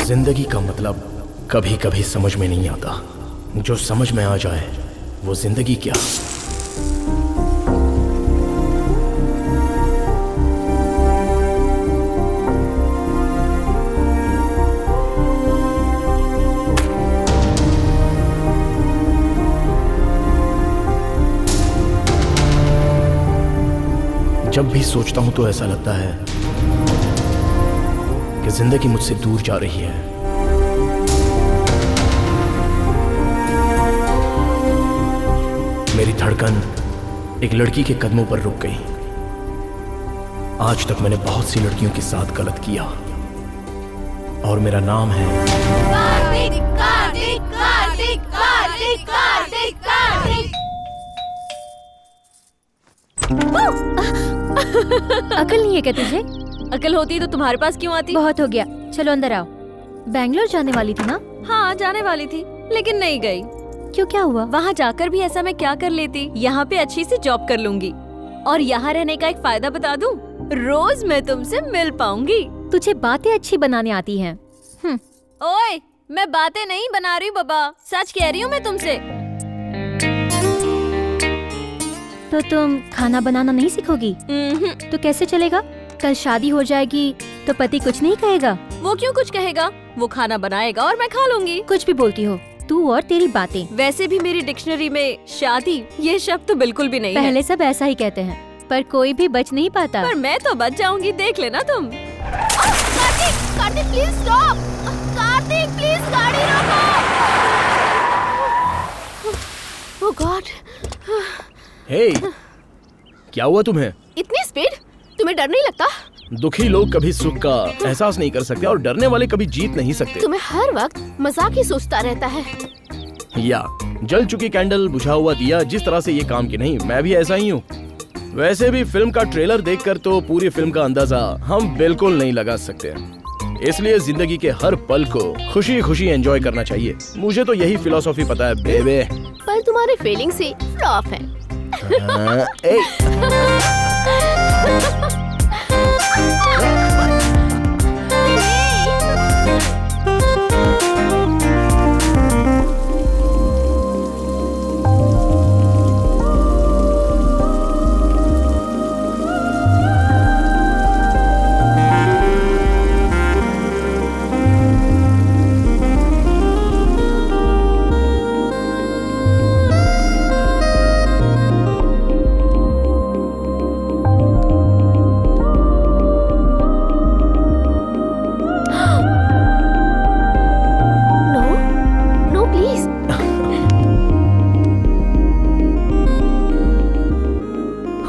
जिंदगी का मतलब कभी कभी समझ में नहीं आता। जो समझ में आ जाए वो जिंदगी क्या। जब भी सोचता हूं तो ऐसा लगता है कि जिंदगी मुझसे दूर जा रही है। मेरी धड़कन एक लड़की के कदमों पर रुक गई। आज तक मैंने बहुत सी लड़कियों के साथ गलत किया और मेरा नाम है कार्तिक, कार्तिक, कार्तिक, कार्तिक, कार्तिक, कार्तिक। अकल नहीं है क्या तुझे? अकल होती तो तुम्हारे पास क्यों आती? बहुत हो गया, चलो अंदर आओ। बैंगलोर जाने वाली थी ना? हाँ, जाने वाली थी लेकिन नहीं गई। क्यों, क्या हुआ? वहाँ जाकर भी ऐसा मैं क्या कर लेती। यहाँ पे अच्छी सी जॉब कर लूंगी और यहाँ रहने का एक फायदा बता दूं, रोज मैं तुमसे मिल पाऊंगी। तुझे बातें अच्छी बनाने आती हैं। ओए, मैं बातें नहीं बना रही बाबा, सच कह रही हूँ मैं तुमसे। तो तुम खाना बनाना नहीं सीखोगी? तो कैसे चलेगा? कल शादी हो जाएगी तो पति कुछ नहीं कहेगा? वो क्यों कुछ कहेगा, वो खाना बनाएगा और मैं खा लूंगी। कुछ भी बोलती हो तू और तेरी बातें। वैसे भी मेरी डिक्शनरी में शादी ये शब्द तो बिल्कुल भी नहीं है। पहले सब ऐसा ही कहते हैं पर कोई भी बच नहीं पाता। पर मैं तो बच जाऊंगी, देख लेना तुम। Kartik, Kartik please stop. Kartik please गाड़ी रोको। ओह गॉड। हे, क्या हुआ तुम्हें? इतनी स्पीड, तुम्हें डर नहीं लगता? दुखी लोग कभी सुख का एहसास नहीं कर सकते और डरने वाले कभी जीत नहीं सकते। तुम्हें हर वक्त मजाक ही सोचता रहता है। या जल चुकी कैंडल, बुझा हुआ दिया, जिस तरह से ये काम की नहीं, मैं भी ऐसा ही हूँ। वैसे भी फिल्म का ट्रेलर देखकर तो पूरी फिल्म का अंदाजा हम बिल्कुल नहीं लगा सकते। इसलिए जिंदगी के हर पल को खुशी खुशी एंजॉय करना चाहिए। मुझे तो यही फिलॉसफी पता है बेबे। पर तुम्हारे फीलिंग्स ही फ्लॉप है।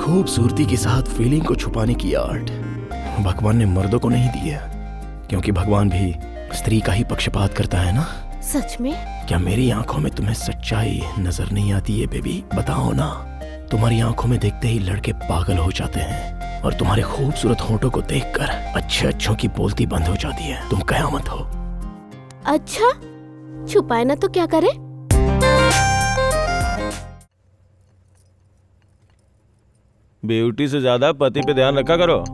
खूबसूरती के साथ फीलिंग को छुपाने की आर्ट भगवान ने मर्दों को नहीं दी है, क्योंकि भगवान भी स्त्री का ही पक्षपात करता है ना। सच में? क्या मेरी आंखों में तुम्हें सच्चाई नजर नहीं आती है बेबी? बताओ ना। तुम्हारी आंखों में देखते ही लड़के पागल हो जाते हैं और तुम्हारे खूबसूरत होठों को देखकर अच्छे अच्छों की बोलती बंद हो जाती है। तुम कयामत हो। अच्छा, छुपाए ना तो क्या करे? ब्यूटी से ज्यादा पति पे ध्यान रखा करो।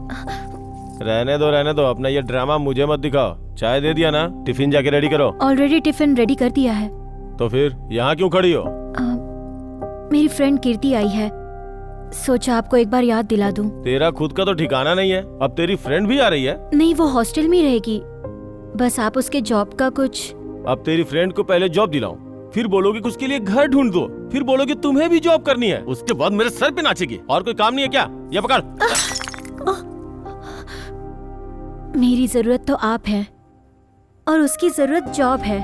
रहने दो, अपना ये ड्रामा मुझे मत दिखाओ। चाय दे दिया ना? टिफिन जाके रेडी करो। ऑलरेडी टिफिन रेडी कर दिया है। तो फिर यहाँ क्यों खड़ी हो? मेरी फ्रेंड कीर्ति आई है, सोचा आपको एक बार याद दिला दूं। तेरा खुद का तो ठिकाना नहीं है, अब तेरी फ्रेंड भी आ रही है? नहीं, वो हॉस्टल में ही रहेगी। बस आप उसके जॉब का कुछ। अब तेरी फ्रेंड को पहले जॉब दिलाऊं, फिर बोलोगे कि उसके लिए घर ढूंढ दो, फिर बोलोगे तुम्हें भी जॉब करनी है, उसके बाद मेरे सर पे नाचेगी। और कोई काम नहीं है क्या? ये पकड़। मेरी जरूरत तो आप है और उसकी जरूरत जॉब है।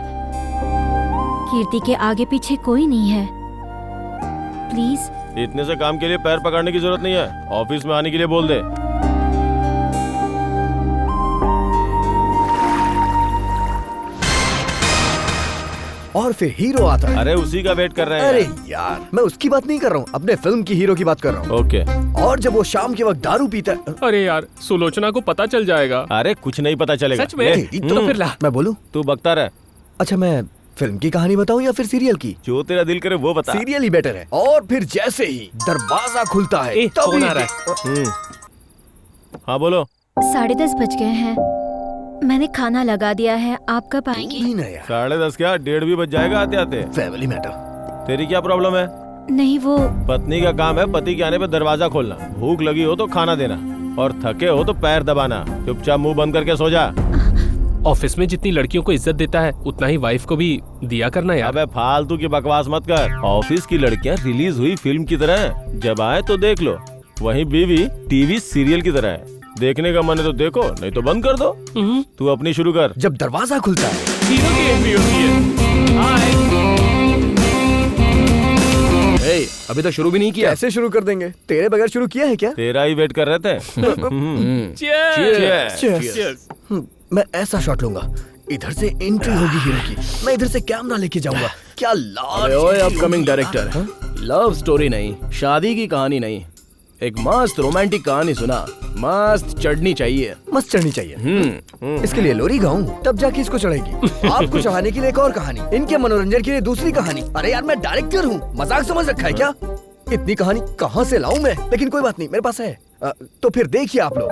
कीर्ति के आगे पीछे कोई नहीं है। प्लीज। इतने से काम के लिए पैर पकड़ने की जरूरत नहीं है, ऑफिस में आने के लिए बोल दे। और फिर हीरो आता है। अरे उसी का वेट कर रहे हैं। अरे यार, मैं उसकी बात नहीं कर रहा हूँ, अपने फिल्म की हीरो की बात कर रहा हूँ। ओके। और जब वो शाम के वक्त दारू पीता है। अरे यार, सुलोचना को पता चल जाएगा। अरे कुछ नहीं पता चलेगा। सच में? ले, तो फिर ला। मैं बोलूं? तू बकता रहे। अच्छा, मैं फिल्म की कहानी बताऊं या फिर सीरियल की? जो तेरा दिल करे वो बता। सीरियल ही बेटर है। और फिर जैसे ही दरवाजा खुलता है ए, तभी फोन आ रहा है। हाँ बोलो। 10:30 बज गए हैं, मैंने खाना लगा दिया है, आप कब आएंगी? नहीं ना यार, 10:30 क्या, 1:30 भी बज जाएगा आते आते। Family matter. तेरी क्या प्रॉब्लम है? नहीं वो पत्नी का काम है पति के आने पे दरवाजा खोलना, भूख लगी हो तो खाना देना, और थके हो तो पैर दबाना। चुपचाप मुंह बंद करके सो जा। ऑफिस में जितनी लड़कियों को इज्जत देता है उतना ही वाइफ को भी दिया करना यार। अबे फालतू की बकवास मत कर। ऑफिस की लड़कियां रिलीज हुई फिल्म की तरह हैं, जब आए तो देख लो। वहीं बीवी टीवी सीरियल की तरह है, देखने का मन है तो देखो, नहीं तो बंद कर दो। तू अपनी शुरू कर। जब दरवाजा खुलता है हीरो की एंट्री होती है। हाय। ए, अभी तक शुरू भी नहीं किया। कैसे शुरू कर देंगे? तेरे बगैर शुरू किया है क्या? तेरा ही वेट कर रहे थे। Cheers! Cheers! Cheers! मैं ऐसा शॉट लूंगा, इधर से एंट्री होगी हीरो की, मैं इधर से कैमरा लेके जाऊंगा। क्या अबे ओए अपकमिंग डायरेक्टर, लव स्टोरी नहीं, शादी की कहानी नहीं, एक मस्त रोमांटिक कहानी सुना। मस्त चढ़नी चाहिए। मस्त चढ़नी चाहिए। इसके लिए लोरी गाऊं, तब जाके इसको चढ़ेगी। आपको चढ़ाने के लिए एक और कहानी, इनके मनोरंजन के लिए दूसरी कहानी। अरे यार, मैं डायरेक्टर हूँ, मजाक समझ रखा है क्या? इतनी कहानी कहाँ से लाऊं मैं? लेकिन कोई बात नहीं, मेरे पास है। तो फिर देखिए आप लोग।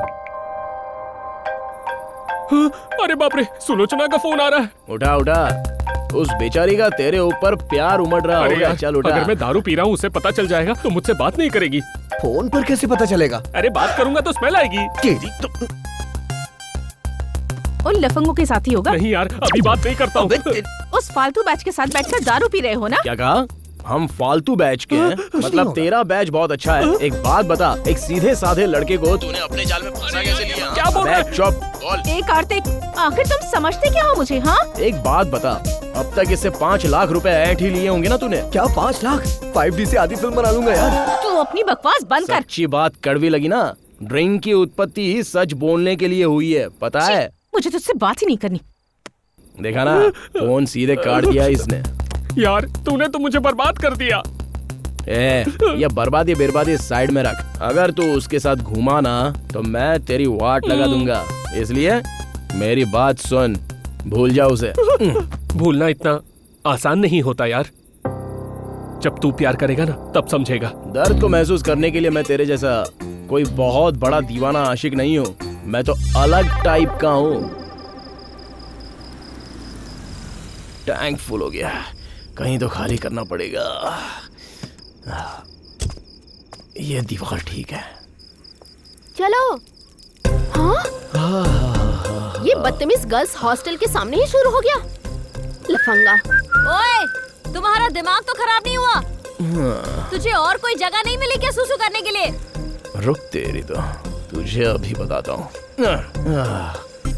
अरे बाप रे, सुलोचना का फोन आ रहा है। उठा उठा, उस बेचारी का तेरे ऊपर प्यार उमड़ रहा अरे होगा। यार, चल उठा। अगर मैं दारू पी रहा हूँ उसे पता चल जाएगा तो मुझसे बात नहीं करेगी। फोन पर कैसे पता चलेगा? अरे बात करूंगा तो स्मेल आएगी। तेरी तो उन लफंगों के साथ ही होगा। नहीं यार, अभी बात नहीं करता हूँ। उस फालतू बैच के साथ बैठकर दारू पी रहे हो ना? क्या कहा? हम फालतू बैच के हैं? मतलब तेरा बैच बहुत अच्छा है। एक बात बता, एक सीधे साधे लड़के को तूने अपने जाल में फंसा कैसे लिया? क्या बोल रहा है? चुप बोल। ए कार्तिक, आखिर तुम समझते क्या हो मुझे? हाँ, एक बात बता, अब तक इससे 5 लाख रुपए ऐंठ ही लिए होंगे ना तूने? क्या 5 लाख? 5D से आधी फिल्म बना लूंगा यार। तू अपनी बकवास बंद कर। सच्ची बात कड़वी लगी ना? ड्रिंक की उत्पत्ति ही सच बोलने के लिए हुई है, पता है? मुझे तुझसे बात ही नहीं करनी। देखा ना, फोन सीधे काट दिया इसने। यार, तूने तो मुझे बर्बाद कर दिया। ये बर्बादी बर्बादी साइड में रख। अगर तू उसके साथ घूमा ना तो मैं तेरी वाट लगा दूंगा, इसलिए मेरी बात सुन, भूल जा उसे। भूलना इतना आसान नहीं होता यार। जब तू प्यार करेगा ना तब समझेगा। दर्द को महसूस करने के लिए मैं तेरे जैसा कोई बहुत बड़ा दीवाना आशिक नहीं हूँ, मैं तो अलग टाइप का हूँ। टैंक फुल हो गया, कहीं तो खाली करना पड़ेगा। ये दीवार ठीक है। चलो। हाँ? ये बदतमीज गर्ल्स हॉस्टल के सामने ही शुरू हो गया। लफंगा। ओए, तुम्हारा दिमाग तो खराब नहीं हुआ? तुझे और कोई जगह नहीं मिली क्या सुसु करने के लिए? रुक, तेरी तो तुझे अभी बताता हूँ।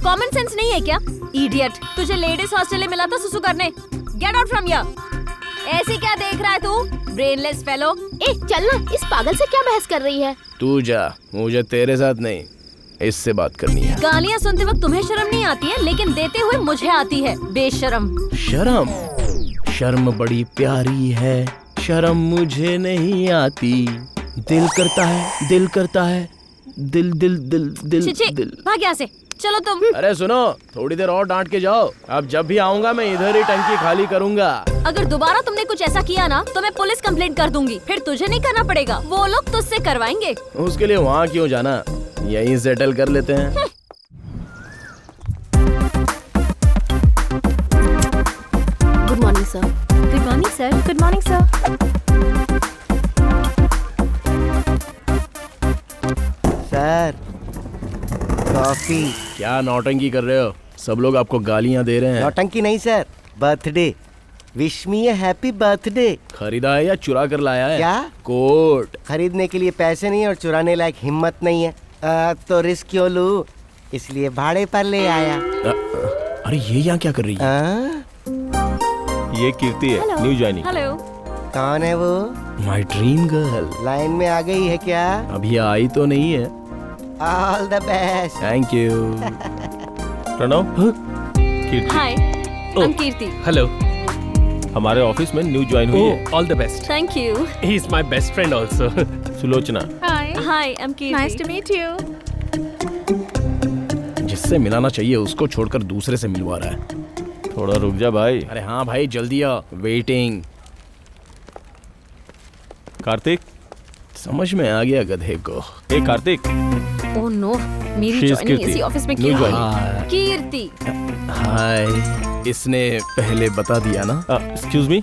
कॉमन सेंस नहीं है क्या? इडियट, तुझे लेडीज हॉस्टल में मिला था सुसु करने। Get out from here. ऐसे क्या देख रहा है तू, ब्रेनलेस फेलो? ए, चल ना, इस पागल से क्या बहस कर रही है? तू जा, मुझे तेरे साथ नहीं, इससे बात करनी है। गालियाँ सुनते वक्त तुम्हें शर्म नहीं आती है, लेकिन देते हुए मुझे आती है, बेशरम। शर्म? शर्म बड़ी प्यारी है, शर्म मुझे नहीं आती। दिल करता है, दिल करता है, दिल दिल दिल दिल छिछी, दिल। भाग यहाँ से। चलो तुम। अरे सुनो, थोड़ी देर और डांट के जाओ। अब जब भी आऊंगा मैं इधर ही टंकी खाली करूंगा। अगर दोबारा तुमने कुछ ऐसा किया ना तो मैं पुलिस कंप्लेंट कर दूंगी। फिर तुझे नहीं करना पड़ेगा, वो लोग तुझसे करवाएंगे। उसके लिए वहाँ क्यों जाना, यहीं सेटल कर लेते हैं। Good morning sir. Good morning sir. Good morning sir. Sir, coffee. क्या नौटंकी कर रहे हो? सब लोग आपको गालियाँ दे रहे हैं। नौटंकी नहीं सर, बर्थडे। विश मी ए हैप्पी बर्थडे। खरीदा है या चुरा कर लाया है? क्या? कोट। खरीदने के लिए पैसे नहीं और चुराने लायक हिम्मत नहीं है, तो रिस्क क्यों लूं, इसलिए भाड़े पर ले आया। अरे ये यहाँ क्या कर रही है? ये कीर्ति है, न्यू ज्वाइनिंग। हेलो। कौन है वो? My dream girl. लाइन में आ गई है क्या? अभी आई तो नहीं है। All the best. Thank you. Pranav, Kirti hi, I am Kirti. Hello. हमारे ऑफिस में न्यू ज्वाइन हुई है। All the best. Thank you. He is my best friend also. Sulochana. Hi, hi, I am Kirti. Nice to meet you. जिससे मिलाना चाहिए उसको छोड़कर दूसरे से मिलवा रहा है। थोड़ा रुक जा भाई। अरे हाँ भाई, जल्दी आ, वेटिंग। कार्तिक, समझ में आ गया गधे को। ए कार्तिक। ओह नो, मेरी She is जॉइनिंग कीर्ति। इसी ऑफिस में New क्यों? joining। कीर्ति। हाय, इसने पहले बता दिया ना। Excuse me.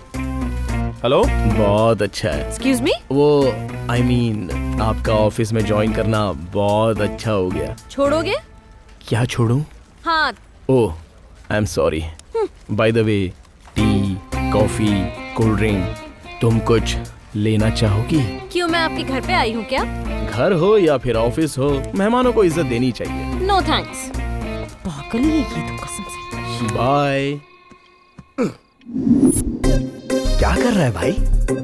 हेलो। बहुत अच्छा है। Excuse me. वो I mean, आपका ऑफिस में ज्वाइन करना बहुत अच्छा हो गया। छोड़ोगे? क्या छोड़ूं? हाँ। Oh, I am sorry. By the way, tea, coffee, cold drink, तुम कुछ लेना चाहोगी? क्यों, मैं आपके घर पे आई हूँ क्या? घर हो या फिर ऑफिस हो, मेहमानों को इज्जत देनी चाहिए। No thanks. पागल है ये तो कसम से। बाय। क्या कर रहा है भाई?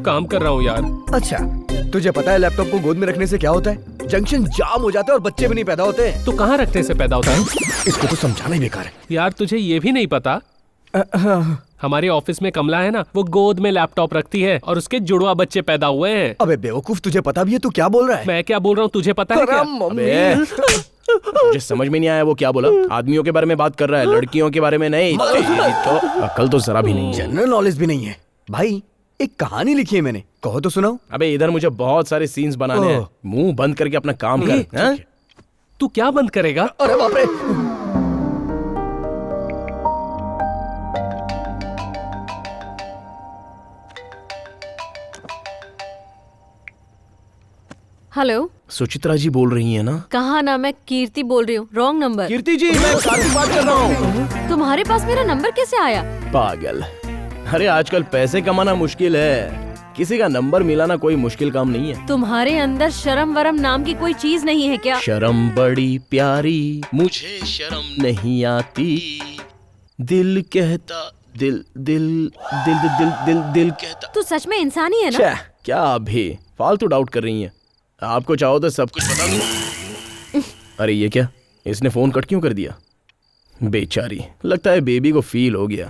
काम कर रहा हूँ यार। अच्छा, तुझे पता है लैपटॉप को गोद में रखने से क्या होता है? जंक्शन जाम हो जाता है और बच्चे भी नहीं पैदा होते। तो कहाँ रखने से पैदा होता है? इसको तो समझाना ही बेकार है। यार तुझे ये भी नहीं पता? हमारे ऑफिस में कमला है ना, वो गोद में लैपटॉप रखती है और उसके जुड़वा बच्चे पैदा हुए हैं। अबे बेवकूफ, तुझे पता भी है तू क्या बोल रहा है? मैं क्या बोल रहा हूँ तुझे पता है क्या? अबे, मुझे समझ में नहीं आया वो क्या बोला। आदमियों के बारे में बात कर रहा है, लड़कियों के बारे में नहीं। तो अकल तो जरा भी नहीं है। जनरल नॉलेज भी नहीं है भाई। एक कहानी लिखी है मैंने, कहो तो सुनाओ। अबे इधर मुझे बहुत सारे सीन्स बनाने हैं। मुंह बंद करके अपना काम कर। हाँ? तू क्या बंद करेगा? अरे बाप रे। हेलो। सुचित्रा जी बोल रही है ना? कहा ना, मैं कीर्ति बोल रही हूँ। Wrong number. कीर्ति जी, मैं कार्तिक बात कर रहा हूँ। तुम्हारे पास मेरा नंबर कैसे आया? पागल। अरे आजकल पैसे कमाना मुश्किल है, किसी का नंबर मिलाना कोई मुश्किल काम नहीं है। तुम्हारे अंदर शर्म वरम नाम की कोई चीज नहीं है क्या? शर्म बड़ी प्यारी, मुझे शर्म नहीं आती। दिल कहता, दिल दिल दिल दिल दिल दिल कहता। तू सच में इंसान ही है ना? छे, क्या अभी फालतू डाउट कर रही हैं? आपको चाहो तो सब कुछ बता दूं। अरे ये क्या, इसने फोन कट क्यों कर दिया? बेचारी, लगता है बेबी को फील हो गया।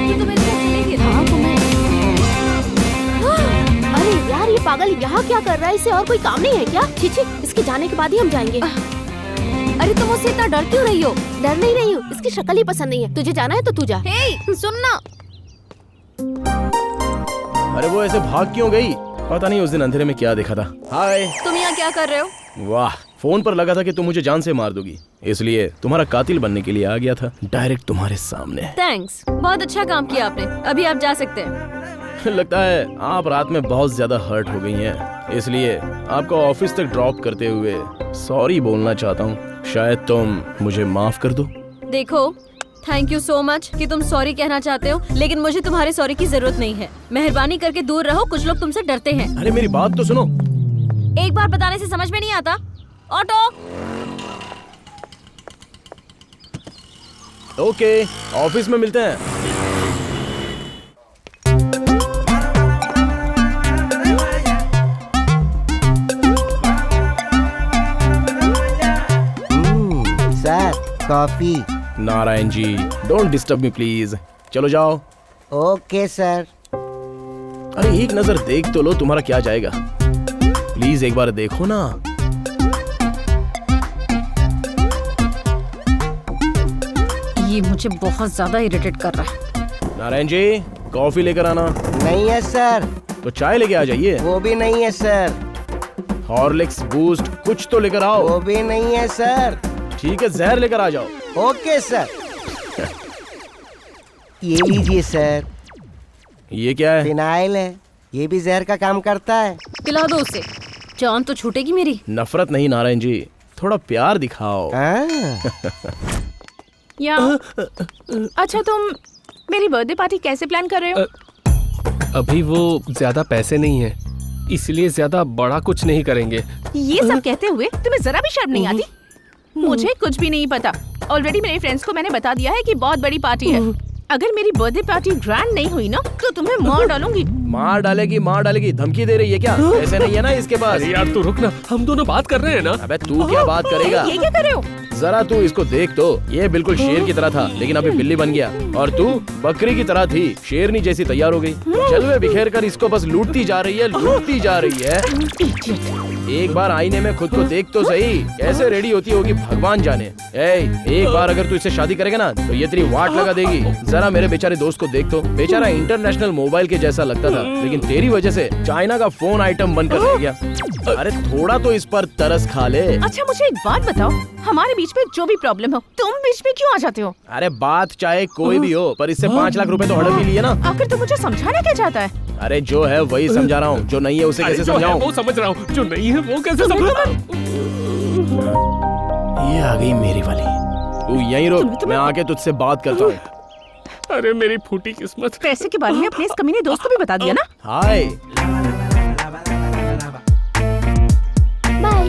ये तो मेरे साथ चलेगी ना? अरे यार, ये पागल यहाँ क्या कर रहा है? इसे और कोई काम नहीं है क्या? छी, इसके जाने के बाद ही हम जाएंगे। अरे तुम उससे इतना डर क्यों रही हो? डर नहीं रही हूँ, इसकी शक्ल ही पसंद नहीं है। तुझे जाना है तो तू जा। हे, सुनना। अरे वो ऐसे भाग क्यों गई? पता नहीं उस दिन अंधेरे में क्या देखा था। हाय। तुम यहाँ क्या कर रहे हो? वाह, फोन पर लगा था कि तुम मुझे जान से मार दोगी, इसलिए तुम्हारा कातिल बनने के लिए आ गया था, डायरेक्ट तुम्हारे सामने। थैंक्स, बहुत अच्छा काम किया आपने। अभी आप जा सकते हैं। लगता है आप रात में बहुत ज्यादा हर्ट हो गई हैं, इसलिए आपको ऑफिस तक ड्रॉप करते हुए सॉरी बोलना चाहता हूँ। शायद तुम मुझे माफ कर दो। देखो, थैंक यू सो मच कि तुम सॉरी कहना चाहते हो, लेकिन मुझे तुम्हारे सॉरी की जरूरत नहीं है। मेहरबानी करके दूर रहो, कुछ लोग तुमसे डरते हैं। अरे मेरी बात तो सुनो। एक बार बताने से समझ में नहीं आता? ऑटो। ओके, ऑफिस में मिलते हैं। Sir, coffee. Narayan ji, don't disturb me please. चलो जाओ। Okay sir. अरे एक नजर देख तो लो, तुम्हारा क्या जाएगा। प्लीज एक बार देखो ना। ये मुझे बहुत ज्यादा इरिटेट कर रहा है। नारायण जी, कॉफी लेकर आना। नहीं है सर। तो चाय लेके आ जाइए। वो भी नहीं है सर। हॉर्लिक्स, बूस्ट, कुछ तो लेकर आओ। वो भी नहीं है सर। ठीक है, जहर लेकर आ जाओ। Okay sir. ये लीजिए सर। ये क्या है? फिनाइल है, ये भी जहर का काम करता है। पिला दो उसे, जान तो छूटेगी मेरी। नफरत नहीं नारायण जी, थोड़ा प्यार दिखाओ। या अच्छा, तुम मेरी बर्थडे पार्टी कैसे प्लान कर रहे हो? अभी वो ज्यादा पैसे नहीं है, इसलिए ज्यादा बड़ा कुछ नहीं करेंगे। ये सब कहते हुए तुम्हें जरा भी शर्म नहीं आती? मुझे कुछ भी नहीं पता। ऑलरेडी मेरे फ्रेंड्स को मैंने बता दिया है कि बहुत बड़ी पार्टी है। अगर मेरी बर्थडे पार्टी ग्रैंड नहीं हुई ना तो तुम्हें मार डालूंगी। मार डालेगी, धमकी दे रही है क्या? ऐसे नहीं है ना इसके पास। अरे यार तू रुक ना, हम दोनों बात कर रहे हैं ना। अबे तू क्या बात करेगा? ये क्या कर रहे हो? जरा तू इसको देख तो, ये बिल्कुल शेर की तरह था लेकिन अभी बिल्ली बन गया, और तू बकरी की तरह थी, शेरनी जैसी तैयार हो गई। जलवे बिखेर कर इसको बस लूटती जा रही है। एक बार आईने में खुद को देख तो सही, कैसे रेडी होती होगी भगवान जाने। एक बार अगर तू इससे शादी करेगा ना तो ये तेरी वाट लगा देगी। जरा मेरे बेचारे दोस्त को देख तो, बेचारा इंटरनेशनल मोबाइल के जैसा लगता था लेकिन तेरी वजह से चाइना का फोन आइटम बनकर रह गया। अरे थोड़ा तो इस पर तरस खा ले। अच्छा मुझे एक बात बताओ, हमारे बीच में जो भी प्रॉब्लम हो तुम बीच में क्यों आ जाते हो? अरे बात चाहे कोई भी हो, पर इससे 5 लाख रुपए तो हड़प ही लिए ना। आखिर तुम मुझे समझाना क्या चाहता है? अरे जो है वही समझा रहा हूँ, जो नहीं है उसे कैसे समझाऊं? वो समझ रहा हूँ, जो नहीं है वो कैसे समझाऊं? ये आ गई मेरी वाली। तू यहीं रुक, मैं आके तुझसे बात करता हूँ। अरे मेरी फूटी किस्मत। पैसे के बारे में अपने इस कमीने दोस्त को भी बता दिया ना? हाय। बाय।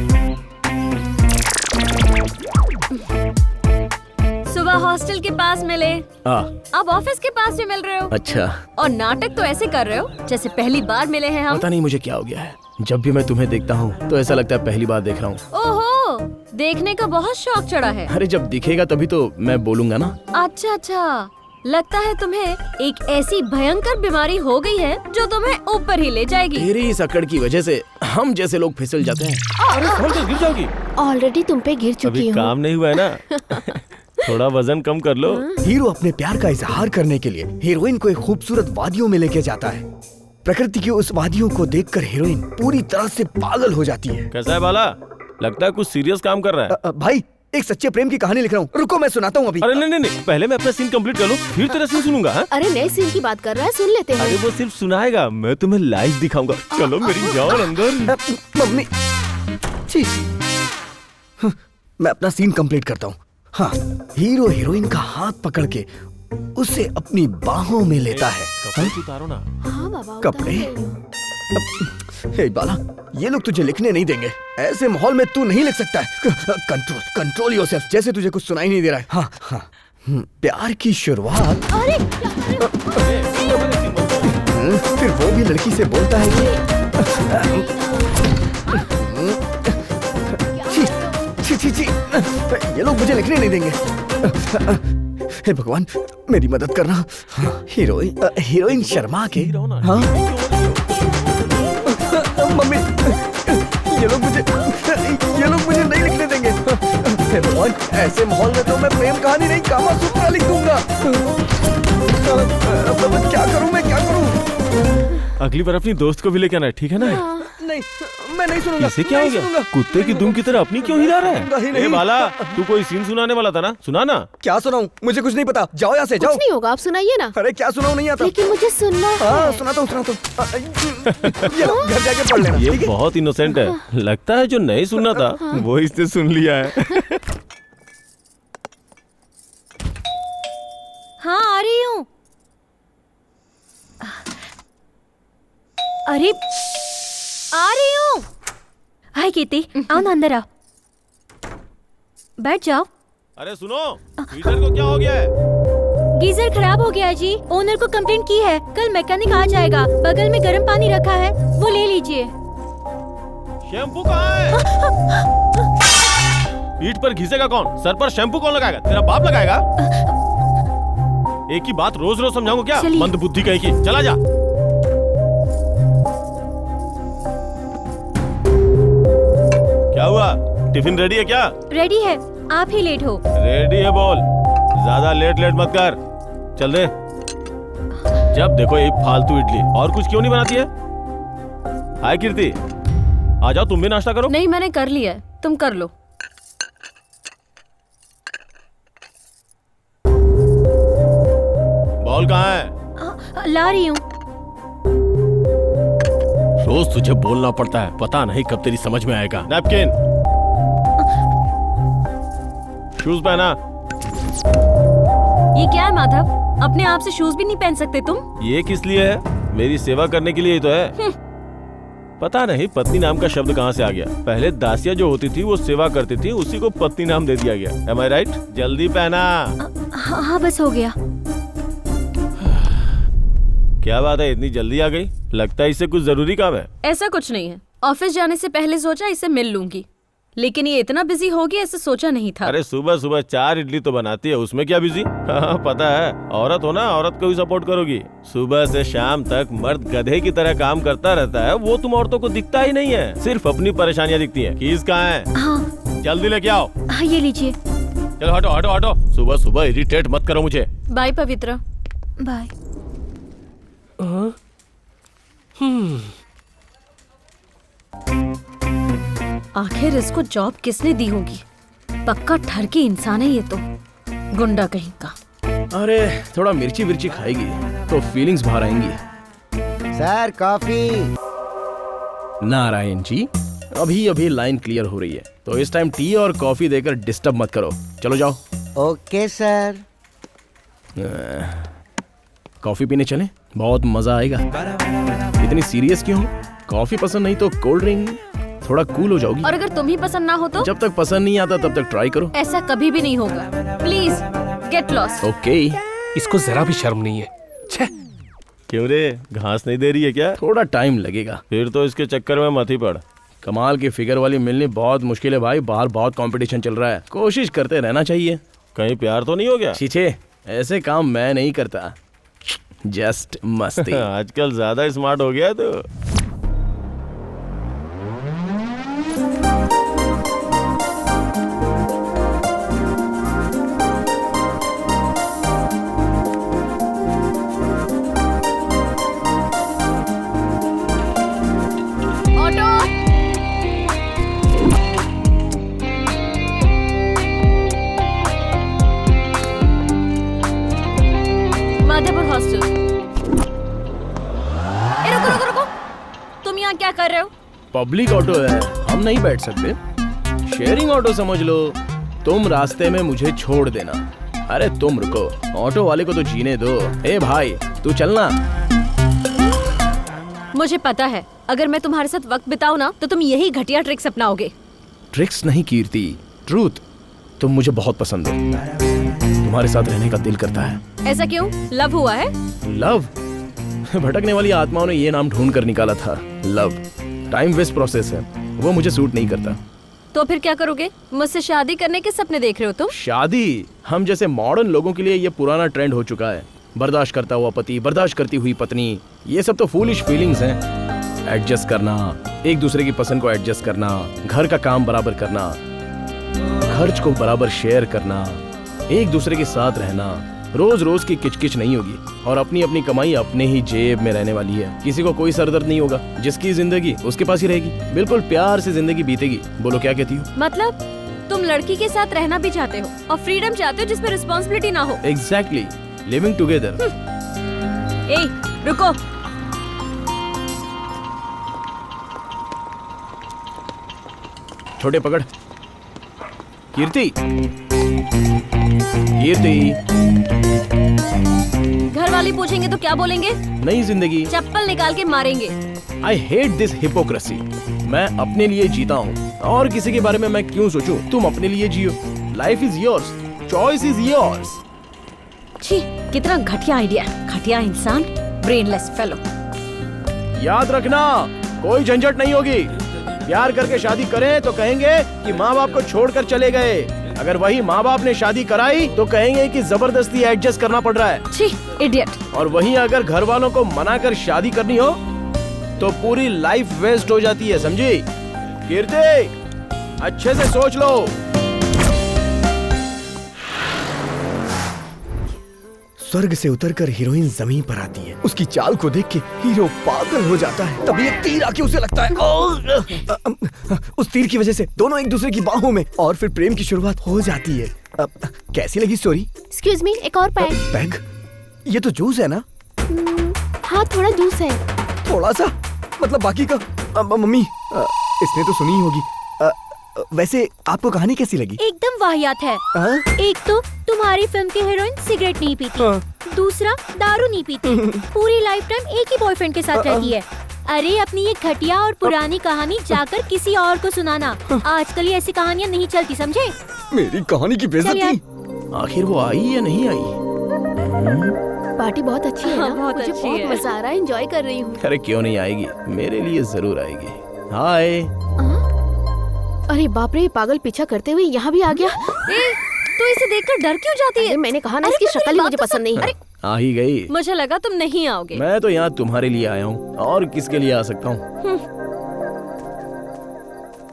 सुबह हॉस्टल के पास मिले, अब ऑफिस के पास भी मिल रहे हो। अच्छा। और नाटक तो ऐसे कर रहे हो जैसे पहली बार मिले हैं हम। पता नहीं मुझे क्या हो गया है, जब भी मैं तुम्हें देखता हूँ तो ऐसा लगता है पहली बार देख रहा हूँ। ओहो, देखने का बहुत शौक चढ़ा है। अरे जब दिखेगा तभी तो मैं बोलूंगा ना। अच्छा, लगता है तुम्हें एक ऐसी भयंकर बीमारी हो गई है जो तुम्हें ऊपर ही ले जाएगी। तेरी इस अकड़ की वजह से हम जैसे लोग फिसल जाते हैं। अरे संभल कर गिर जाओगी। ऑलरेडी तुम पे गिर चुकी अभी हूँ। काम नहीं हुआ है ना। थोड़ा वजन कम कर लो। हीरो अपने प्यार का इजहार करने के लिए हीरोइन को एक खूबसूरत वादियों में लेके जाता है। प्रकृति की उस वादियों को देखकर हीरोइन पूरी तरह से पागल हो जाती है। कैसा है बाला? लगता है कुछ सीरियस काम कर रहा है। भाई एक सच्चे प्रेम की कहानी लिख रहा हूँ, रुको मैं सुनाता हूँ अभी। अरे नहीं, पहले मैं अपना सीन कंप्लीट कर लूं, फिर तेरा सीन सुनूंगा। हाँ? अरे नए सीन की बात कर रहा है, सुन लेते हैं। अरे वो सिर्फ सुनाएगा, मैं तुम्हें लाइव दिखाऊंगा। चलो मेरी जान अंदर। मम्मी छी। मैं अपना सीन कंप्लीट करता हूँ। हाँ, हीरो हीरोइन का हाथ पकड़ के उसे अपनी बाहों में लेता है। कपड़े उतारो ना। हाँ बाबा, कपड़े? हे बाला, ये लोग तुझे लिखने नहीं देंगे। ऐसे माहौल में तू नहीं लिख सकता है। कंट्रोल योरसेल्फ, जैसे तुझे कुछ सुनाई नहीं दे रहा है। हाँ हाँ। प्यार की शुरुआत। अरे फिर वो भी लड़की से बोलता है कि छी, ये लोग मुझे लिखने नहीं देंगे। हे भगवान मेरी मदद करना। हीरोइन शर्मा के। हाँ मम्मी, ये लोग मुझे नहीं लिखने देंगे। हे भगवान, ऐसे माहौल में तो मैं प्रेम कहानी नहीं कामा सूत्रा लिख दूंगा। अब क्या करूं मैं? अगली बार अपनी दोस्त को भी लेके आना, ठीक है ना? नहीं, मैं नहीं सुनूंगा। इसे क्या हो गया? कुत्ते की दुम की तरह अपनी क्यों हिला रहा है? नहीं। बाला, तू कोई सीन सुनाने वाला था ना, सुना ना। क्या सुनाऊं? मुझे कुछ नहीं पता, जाओ यहाँ से जाओ। कुछ नहीं होगा, आप सुनाइए ना। अरे क्या सुनाऊं, नहीं आता। लेकिन मुझे सुनना है। हाँ सुनाता हूँ। ये लो, घर जाके पढ़ लेना। ये बहुत इनोसेंट है, लगता है जो नहीं सुनना था वो इसने सुन लिया है। हाँ आ रही हूँ। अरे आ रही हूँ। हाय कीर्ति, आओ ना अंदर आओ, बैठ जाओ। अरे सुनो, गीजर को क्या हो गया है? गीजर खराब हो गया है जी, ओनर को कंप्लेंट की है, कल मैकेनिक आ जाएगा। बगल में गर्म पानी रखा है, वो ले लीजिए। शैम्पू कहाँ है? पीठ पर घिसेगा कौन? सर पर शैम्पू कौन लगाएगा? तेरा बाप लगाएगा? एक ही बात रोज रोज समझाऊंगा क्या? मंद बुद्धि कहीं की, चला जा। क्या हुआ? टिफिन रेडी है क्या? रेडी है, आप ही लेट हो। रेडी है बोल, ज्यादा लेट मत कर। चल दे। जब देखो एक फालतू इडली, और कुछ क्यों नहीं बनाती है? हाय कीर्ति, आ जाओ तुम भी नाश्ता करो। नहीं, मैंने कर लिया है, तुम कर लो। बॉल कहाँ है? ला रही हूँ। रोज तुझे बोलना पड़ता है, पता नहीं कब तेरी समझ में आएगा। नैपकिन, शूज पहना। ये क्या है माधव, अपने आप से शूज भी नहीं पहन सकते तुम? ये किस लिए है? मेरी सेवा करने के लिए ही तो है। पता नहीं पत्नी नाम का शब्द कहाँ से आ गया। पहले दासिया जो होती थी वो सेवा करती थी, उसी को पत्नी नाम दे दिया गया। Am I right? जल्दी पहना। हाँ बस हो गया। क्या बात है, इतनी जल्दी आ गई? लगता है इससे कुछ जरूरी काम है। ऐसा कुछ नहीं है, ऑफिस जाने से पहले सोचा इसे मिल लूंगी, लेकिन ये इतना बिजी होगी ऐसे सोचा नहीं था। अरे सुबह सुबह 4 इडली तो बनाती है, उसमें क्या बिजी? हाँ पता है, औरत हो ना, औरत को भी सपोर्ट करोगी। सुबह से शाम तक मर्द गधे की तरह काम करता रहता है, वो तुम औरतों को दिखता ही नहीं है, सिर्फ अपनी परेशानियाँ दिखती है। कीज कहाँ है? हाँ जल्दी लेके आओ। हाँ ये लीजिए। चलो हटो हटो हटो, सुबह सुबह इरिटेट मत करो मुझे। बाय पवित्रा। बाय। आखिर इसको जॉब किसने दी होगी? पक्का ठर की इंसान है ये तो, गुंडा कहीं का। अरे थोड़ा मिर्ची विर्ची खाएगी तो फीलिंग्स बाहर आएंगी। Sir coffee. नारायण जी, अभी अभी लाइन क्लियर हो रही है, तो इस टाइम टी और कॉफी देकर डिस्टर्ब मत करो। चलो जाओ। Okay sir. कॉफी पीने चलें? बहुत मजा आएगा। इतनी सीरियस क्यों हो? कॉफी पसंद नहीं तो कोल्ड ड्रिंक, थोड़ा कूल हो जाओगी। और अगर तुम ही पसंद ना हो तो? जब तक पसंद नहीं आता तब तक ट्राई करो। ऐसा कभी भी नहीं होगा। Please get lost. ओके। इसको जरा भी शर्म नहीं है। छे। क्यों रे, घास नहीं दे रही है क्या? थोड़ा टाइम लगेगा। फिर तो इसके चक्कर में मत ही पड़। कमाल की फिगर वाली मिलनी बहुत मुश्किल है भाई, बाहर बहुत कंपटीशन चल रहा है, कोशिश करते रहना चाहिए। कहीं प्यार तो नहीं हो गया? छीछे, ऐसे काम मैं नहीं करता, जस्ट मस्ती। आजकल ज्यादा स्मार्ट हो गया तो। क्या कर रहे हो? पब्लिक ऑटो है, हम नहीं बैठ सकते। शेयरिंग ऑटो समझ लो। तुम रास्ते में मुझे छोड़ देना। अरे तुम रुको, ऑटो वाले को तो जीने दो। ए भाई तू चलना। मुझे पता है, अगर मैं तुम्हारे साथ वक्त बिताऊं ना तो तुम यही घटिया ट्रिक्स अपनाओगे। ट्रिक्स नहीं कीर्ति, ट्रूथ। तुम मुझे बहुत पसंद हो, तुम्हारे साथ रहने का दिल करता है। ऐसा क्यों? लव हुआ है? लव? भटकने वाली आत्माओं ने ये नाम ढूंढ कर निकाला था, लव। टाइम वेस्ट प्रोसेस है, वो मुझे सूट नहीं करता। तो फिर क्या करोगे? मुझसे शादी करने के सपने देख रहे हो तुम? शादी? हम जैसे मॉडर्न लोगों के लिए ये पुराना ट्रेंड हो चुका है। बर्दाश्त करता हुआ पति, बर्दाश्त करती हुई पत्नी, ये सब तो फूलिश फीलिंग्स हैं। एडजस्ट करना, एक दूसरे की पसंद को एडजस्ट करना, घर का काम बराबर करना, खर्च को बराबर शेयर करना, एक दूसरे के साथ रहना, रोज रोज की किचकिच नहीं होगी, और अपनी अपनी कमाई अपने ही जेब में रहने वाली है। किसी को कोई सरदर्द नहीं होगा, जिसकी जिंदगी उसके पास ही रहेगी, बिल्कुल प्यार से जिंदगी बीतेगी। बोलो क्या कहती हो? मतलब तुम लड़की के साथ रहना भी चाहते हो और फ्रीडम चाहते हो जिसमें रिस्पॉन्सिबिलिटी ना हो। Exactly, living together. ए रुको, छोटे पकड़। कीर्ति, कीर्ति। घर वाले पूछेंगे तो क्या बोलेंगे? नई जिंदगी। चप्पल निकाल के मारेंगे। I hate this hypocrisy. मैं अपने लिए जीता हूँ, और किसी के बारे में मैं क्यों सोचूं? तुम अपने लिए जियो। Life is yours, choice is yours. छी, कितना घटिया आइडिया, घटिया इंसान, ब्रेनलेस फेलो। याद रखना, कोई झंझट नहीं होगी। प्यार करके शादी करें तो कहेंगे कि माँ बाप को छोड़कर चले गए। अगर वही माँ बाप ने शादी कराई तो कहेंगे कि जबरदस्ती एडजस्ट करना पड़ रहा है। छी, इडियट। और वहीं अगर घर वालों को मना कर शादी करनी हो तो पूरी लाइफ वेस्ट हो जाती है, समझी? कीर्ति, अच्छे से सोच लो। स्वर्ग से उतरकर हीरोइन जमीन पर आती है। उसकी चाल को देख के हीरो पागल हो जाता है। तभी एक तीर आके उसे लगता है। उस तीर की वजह से दोनों एक दूसरे की बाहों में, और फिर प्रेम की शुरुआत हो जाती है। कैसी लगी स्टोरी? एक्सक्यूज मी, एक और पैग। पैग? ये तो जूस है ना? हाँ, थोड़ा जूस है। थोड़ा सा? मतलब बाकी का? मम्मी, इसने तो सुनी होगी। वैसे आपको कहानी कैसी लगी? एकदम वाहियात है। एक तो तुम्हारी फिल्म की हीरोइन सिगरेट नहीं पीती, दूसरा दारू नहीं पीती, पूरी लाइफ टाइम एक ही बॉयफ्रेंड के साथ रहती है, अरे अपनी ये घटिया और पुरानी कहानी जाकर किसी और को सुनाना। आजकल ये ऐसी कहानियाँ नहीं चलती, समझे? मेरी कहानी की बेइज्जती। आखिर वो आई या नहीं आई? पार्टी बहुत अच्छी है ना? बहुत मुझे अच्छी बहुत है। मजा आ रहा है, एंजॉय कर रही हूँ। अरे क्यों नहीं आएगी, मेरे लिए जरूर आएगी। हाय। अरे बाप रे, ये पागल पीछा करते हुए यहाँ भी आ गया। तो इसे देखकर डर क्यों जाती है? अरे मैंने कहा ना, अरे इसकी पर शक्ल मेरी ही बात मुझे तो पसंद नहीं है। अरे आ ही गई। मुझे लगा तुम नहीं आओगे। मैं तो यहाँ तुम्हारे लिए आया हूँ, और किसके लिए आ सकता हूँ?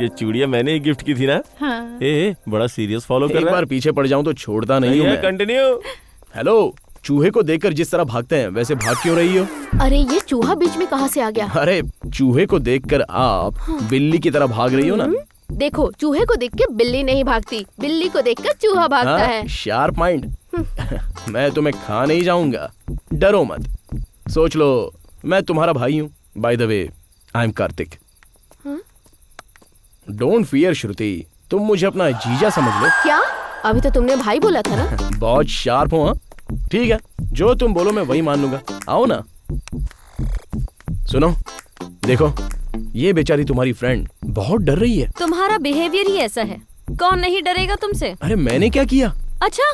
ये चूड़ियाँ मैंने ही गिफ्ट की थी ना। हाँ। ए बड़ा सीरियस फॉलो कर एक रहा बार पीछे पड़ जाऊँ तो छोड़ता नहीं हूँ है। मैं। कंटिन्यू। हेलो, चूहे को देखकर जिस तरह भागते हैं वैसे भाग क्यों रही हो? अरे ये चूहा बीच में कहाँ से आ गया? अरे चूहे को देखकर आप बिल्ली की तरह भाग रही हो ना? देखो, चूहे को देख के बिल्ली नहीं भागती, बिल्ली को देखकर चूहा भागता है। Sharp mind. मैं तुम्हें खा नहीं जाऊंगा, डरो मत। सोच लो मैं तुम्हारा भाई हूँ। By the way, I am Kartik. Don't fear Shruti, तुम मुझे अपना जीजा समझ लो। क्या? अभी तो तुमने भाई बोला था ना? बहुत शार्प हो। हाँ ठीक है, जो तुम बोलो मैं वही मान लूंगा। आओ ना। सुनो, देखो ये बेचारी तुम्हारी फ्रेंड बहुत डर रही है। तुम्हारा बिहेवियर ही ऐसा है, कौन नहीं डरेगा तुमसे? अरे मैंने क्या किया? अच्छा,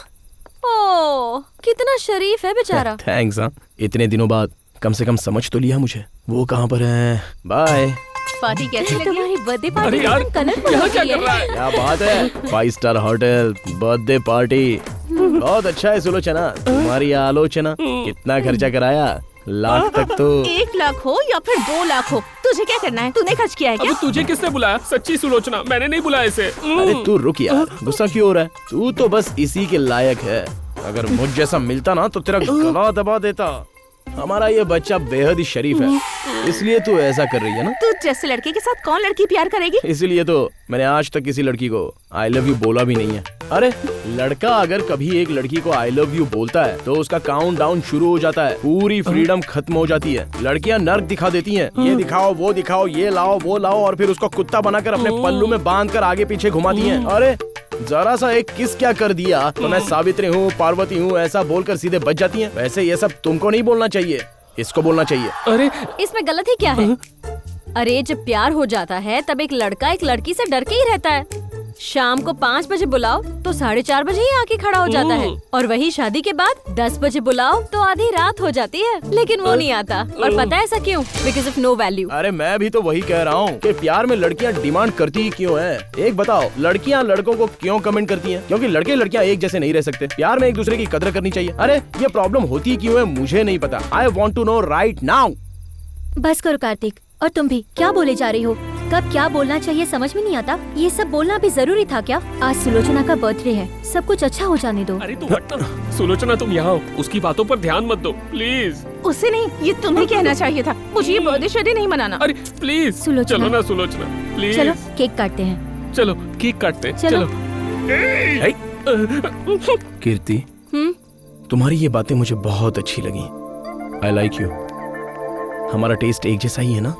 ओ कितना शरीफ है बेचारा। थैंक्स। हाँ, इतने दिनों बाद कम से कम समझ तो लिया मुझे। वो कहाँ पर है? बाय। पार्टी कैसी लगी? तुम्हारी बर्थडे पार्टी अरे यार, कलरफुल यहाँ हो क्या गई कर रहा है। है? क्या बात है, 5 स्टार होटल, बर्थडे पार्टी, बहुत अच्छा है सुलोचना। तुम्हारी आलोचना। कितना खर्चा कराया? लाख तक तो। 1 लाख हो या फिर 2 लाख हो, तुझे क्या करना है? तूने खर्च किया है क्या? अब तुझे किसने बुलाया? सच्ची सुलोचना, मैंने नहीं बुलाया इसे। अरे तू रुक यार, गुस्सा क्यों हो रहा है? तू तो बस इसी के लायक है। अगर मुझ जैसा मिलता ना तो तेरा गला दबा देता। हमारा ये बच्चा बेहद ही शरीफ है, इसलिए तू ऐसा कर रही है ना? तू जैसे लड़के के साथ कौन लड़की प्यार करेगी? इसीलिए तो मैंने आज तक किसी लड़की को आई लव यू बोला भी नहीं है। अरे लड़का अगर कभी एक लड़की को आई लव यू बोलता है तो उसका काउंट डाउन शुरू हो जाता है, पूरी फ्रीडम खत्म हो जाती है। लड़कियां नर्क दिखा देती हैं, ये दिखाओ वो दिखाओ, ये लाओ वो लाओ, और फिर उसको कुत्ता बनाकर अपने पल्लू में बांधकर आगे पीछे घुमाती हैं। अरे जरा सा एक किस क्या कर दिया तो मैं सावित्री हूँ, पार्वती हूँ, ऐसा बोलकर सीधे बच जाती हैं। वैसे ये सब तुमको नहीं बोलना चाहिए, इसको बोलना चाहिए। अरे इसमें गलत ही क्या है? अरे जब प्यार हो जाता है तब एक लड़का एक लड़की से डर के ही रहता है। शाम को 5 बजे बुलाओ तो 4:30 बजे ही आके खड़ा हो जाता है, और वही शादी के बाद 10 बजे बुलाओ तो आधी रात हो जाती है, लेकिन वो नहीं आता। और पता है ऐसा क्यों? Because of no value. अरे मैं भी तो वही कह रहा हूँ कि प्यार में लड़कियाँ डिमांड करती ही क्यों है? एक बताओ, लड़कियाँ लड़कों को क्यों कमेंट करती हैं? क्योंकि लड़के लड़कियाँ एक जैसे नहीं रह सकते। प्यार में एक दूसरे की कदर करनी चाहिए। अरे ये प्रॉब्लम होती क्यों है मुझे नहीं पता। I want to know right now. बस करो कार्तिक, और तुम भी क्या बोले जा रही हो? कब क्या बोलना चाहिए समझ में नहीं आता। ये सब बोलना भी जरूरी था क्या? आज सुलोचना का बर्थडे है, सब कुछ अच्छा हो जाने दो। अरे तू हट ना। सुलोचना तुम यहाँ हो, उसकी बातों पर ध्यान मत दो प्लीज। उसे नहीं, ये तुम्हें कहना चाहिए था। मुझे ये बर्थडे शर्डे नहीं मनाना। अरे प्लीज सुलोचना। चलो ना सुलोचना, प्लीज। चलो केक काटते हैं। चलो केक काटते हैं, चलो। कीर्ति, तुम्हारी ये बातें मुझे बहुत अच्छी लगी। I like you. हमारा टेस्ट एक जैसा ही है ना?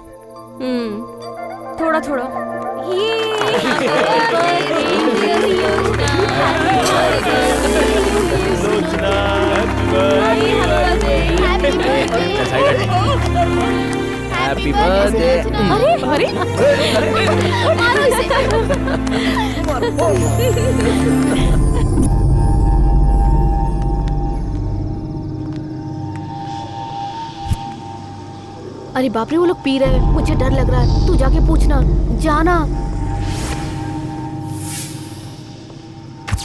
थोड़ा थोड़ा। Happy birthday. अरे मारो इसे। अरे बाप रे, वो लोग पी रहे हैं, मुझे डर लग रहा है। तू जाके पूछना, जाना।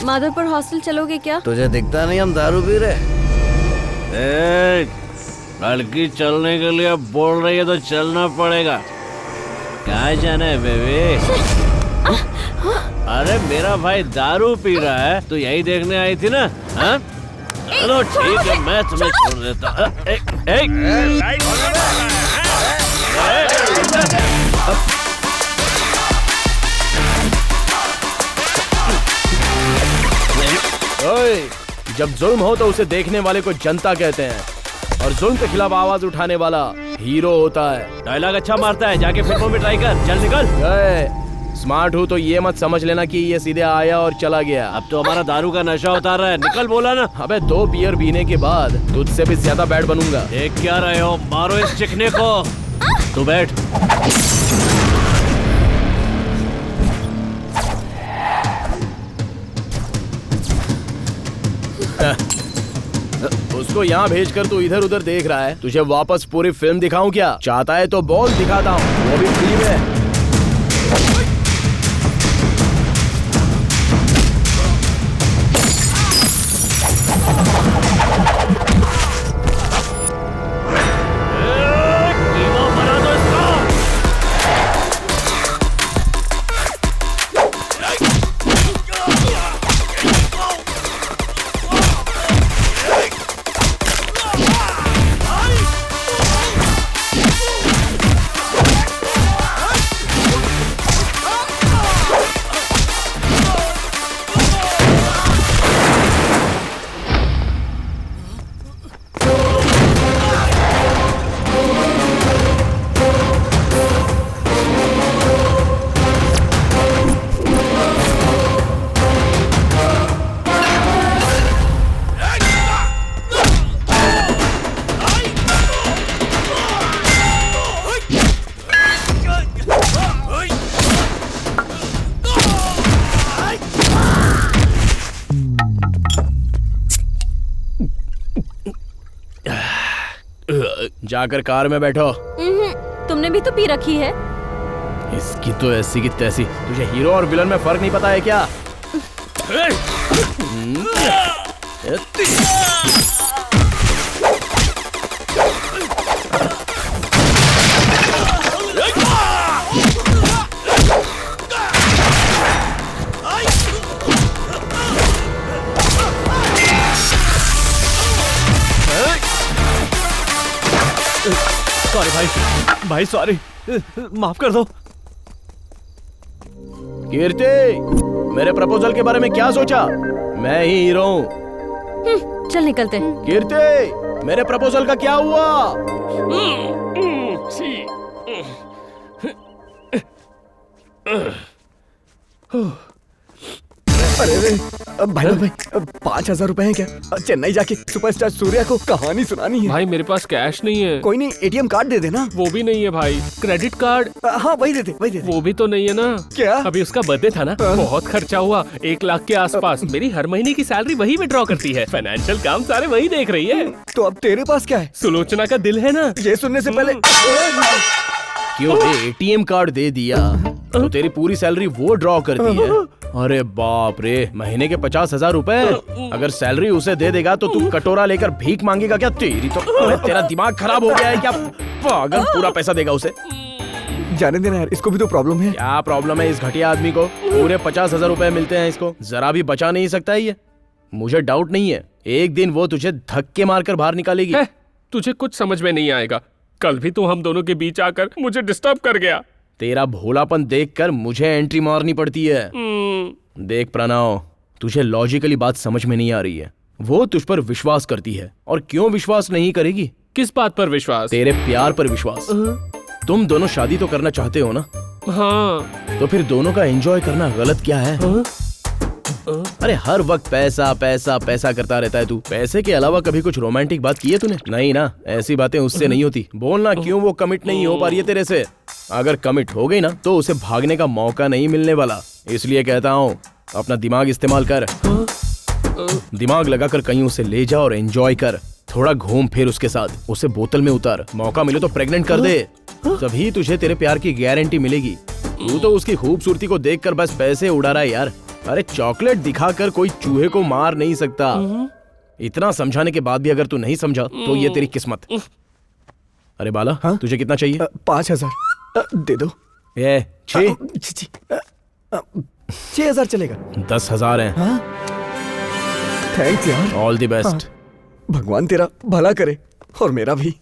माधवपुर हॉस्टल चलोगे क्या? तुझे दिखता नहीं हम दारू पी रहे? लड़की चलने के लिए बोल रही है तो चलना पड़ेगा। कहाँ जाना है बेबी? अरे मेरा भाई दारू पी रहा है, तो यही देखने आई थी ना? हाँ? चलो ठीक है, मैं तुम्हें छोड़ देता। ओए, जब जुल्म हो तो उसे देखने वाले को जनता कहते हैं, और जुल्म के खिलाफ आवाज उठाने वाला हीरो होता है। डायलॉग अच्छा मारता है, जाके फिल्मों में ट्राई कर। चल निकल। स्मार्ट हूँ तो ये मत समझ लेना कि ये सीधे आया और चला गया। अब तो हमारा दारू का नशा उतार रहा है। निकल बोला ना। अबे 2 बियर पीने के बाद तुझसे भी ज्यादा बैड बनूंगा। देख क्या रहे हो? मारो इस चिकने को। तू बैठ। उसको यहाँ भेजकर तू इधर उधर देख रहा है। तुझे वापस पूरी फिल्म दिखाऊं क्या? चाहता है तो बोल, दिखाता हूँ, वो भी फ्री में। जाकर कार में बैठो। तुमने भी तो पी रखी है। इसकी तो ऐसी की तैसी। तुझे हीरो और विलन में फर्क नहीं पता है क्या? सॉरी भाई सॉरी, माफ कर दो। कीर्ति, मेरे प्रपोजल के बारे में क्या सोचा? मैं ही हीरो हूँ। चल निकलते हैं। कीर्ति, मेरे प्रपोजल का क्या हुआ? अरे भाई 5,000 रुपए हैं क्या? चेन्नई जाके सुपरस्टार सूर्या को कहानी सुनानी है। भाई मेरे पास कैश नहीं है। कोई नहीं, एटीएम कार्ड दे देना। वो भी नहीं है भाई। Credit card? हाँ वही दे दे। वो भी तो नहीं है ना। क्या? अभी उसका बर्थडे था ना, बहुत खर्चा हुआ, 1 लाख के आसपास। मेरी हर महीने की सैलरी वही विड्रॉ करती है। फाइनेंशियल काम सारे वही देख रही है। तो अब तेरे पास क्या है? सुलोचना का दिल है ना। ये सुनने से पहले क्यों एटीएम कार्ड दे दिया तो तेरी पूरी सैलरी वो ड्रॉ करती है? अरे बाप रे, महीने के 50,000 रुपए। अगर सैलरी उसे दे देगा तो तू कटोरा लेकर भीख मांगेगा क्या? तेरी तो तेरा दिमाग खराब हो गया है क्या? पागल, पूरा पैसा देगा उसे। जाने देना यार, इसको भी तो प्रॉब्लम है। क्या प्रॉब्लम है इस घटिया आदमी को? पूरे 50,000 रुपए मिलते हैं इसको, जरा भी बचा नहीं सकता है ये। मुझे डाउट नहीं है, एक दिन वो तुझे धक्के मारकर बाहर निकालेगी। तुझे कुछ समझ में नहीं आएगा। कल भी तू हम दोनों के बीच आकर मुझे डिस्टर्ब कर गया। तेरा भोलापन देखकर मुझे एंट्री मारनी पड़ती है। देख प्रणव, तुझे लॉजिकली बात समझ में नहीं आ रही है। वो तुझ पर विश्वास करती है, और क्यों विश्वास नहीं करेगी? किस बात पर विश्वास? तेरे प्यार पर विश्वास। तुम दोनों शादी तो करना चाहते हो ना? हाँ। तो फिर दोनों का एंजॉय करना गलत क्या है? अरे हर वक्त पैसा पैसा पैसा करता रहता है तू। पैसे के अलावा कभी कुछ रोमांटिक बात की है तूने? नहीं ना, ऐसी बातें उससे नहीं होती। बोलना क्यों वो कमिट नहीं हो पा रही है तेरे से? अगर कमिट हो गई ना तो उसे भागने का मौका नहीं मिलने वाला। इसलिए कहता हूँ, अपना दिमाग इस्तेमाल कर। दिमाग लगाकर कहीं उसे ले जा और एंजॉय कर। थोड़ा घूम फिर उसके साथ, उसे बोतल में उतार। मौका मिले तो प्रेग्नेंट कर दे, तभी तुझे तेरे प्यार की गारंटी मिलेगी। तू तो उसकी खूबसूरती को देखकर बस पैसे उड़ा रहा है यार। अरे चॉकलेट दिखाकर कोई चूहे को मार नहीं सकता। इतना समझाने के बाद भी अगर तू नहीं समझा तो ये तेरी किस्मत। अरे बाला, हाँ? तुझे कितना चाहिए? 5,000 दे दो। 6,000 चलेगा। 10,000 है। हाँ? थैंक्स यार। All the best. भगवान तेरा भला करे और मेरा भी।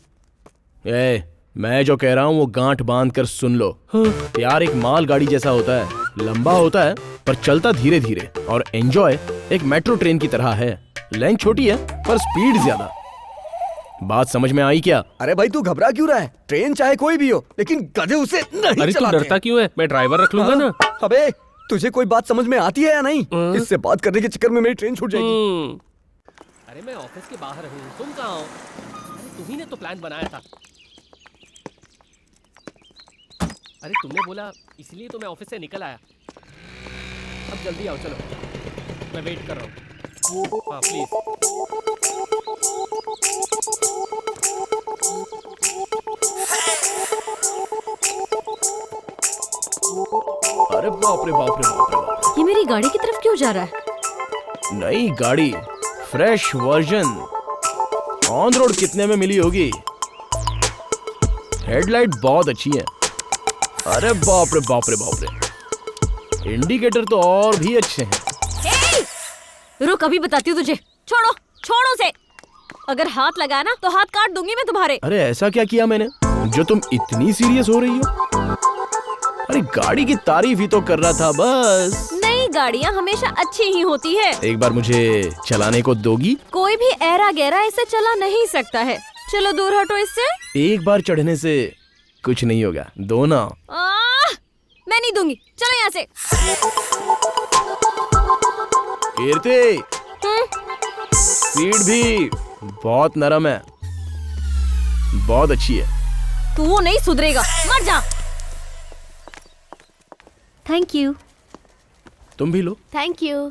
मैं जो कह रहा हूँ वो गांठ बांध कर सुन लो। प्यार एक माल गाड़ी जैसा होता है, लंबा होता है पर चलता धीरे धीरे। और एंजॉय एक मेट्रो ट्रेन की तरह है, लेंथ छोटी है पर स्पीड ज्यादा। बात समझ में आई क्या? अरे भाई तू घबरा क्यों रहा है? ट्रेन चाहे कोई भी हो, लेकिन गधे उसे नहीं अरे तू डरता क्यों है? मैं ड्राइवर रख लूंगा ना। अबे तुझे कोई बात समझ में आती है या नहीं? इससे बात करने के चक्कर में मेरी ट्रेन छूट जाएगी। अरे मैं ऑफिस के बाहर हूँ, तुम कहाँ हो? अरे तुम्ही ने तो प्लान बनाया था। अरे तुमने बोला इसलिए तो मैं ऑफिस से निकल आया। अब जल्दी आओ, चलो मैं वेट कर रहा हूँ। हाँ प्लीज। अरे बाप रे बाप रे बाप रे बाप। ये मेरी गाड़ी की तरफ क्यों जा रहा है? नई गाड़ी, फ्रेश वर्जन, ऑन रोड कितने में मिली होगी? हेडलाइट बहुत अच्छी है। अरे बाप रे बाप रे बाप रे, इंडिकेटर तो और भी अच्छे हैं। रुक, अभी बताती हूँ तुझे। छोड़ो छोड़ो उसे। अगर हाथ लगाया ना तो हाथ काट दूंगी मैं तुम्हारे। अरे ऐसा क्या किया मैंने जो तुम इतनी सीरियस हो रही हो? अरे गाड़ी की तारीफ ही तो कर रहा था बस। नई गाड़ियाँ हमेशा अच्छी ही होती है। एक बार मुझे चलाने को दोगी? कोई भी ऐरा गहरा ऐसे चला नहीं सकता है। चलो दूर हटो इससे। एक बार चढ़ने से कुछ नहीं होगा, दो ना। मैं नहीं दूंगी, चलो यहाँ से। कीर्ति, सीट भी बहुत नरम है, बहुत अच्छी है। तू नहीं सुधरेगा, मर जा। Thank you. तुम भी लो। Thank you.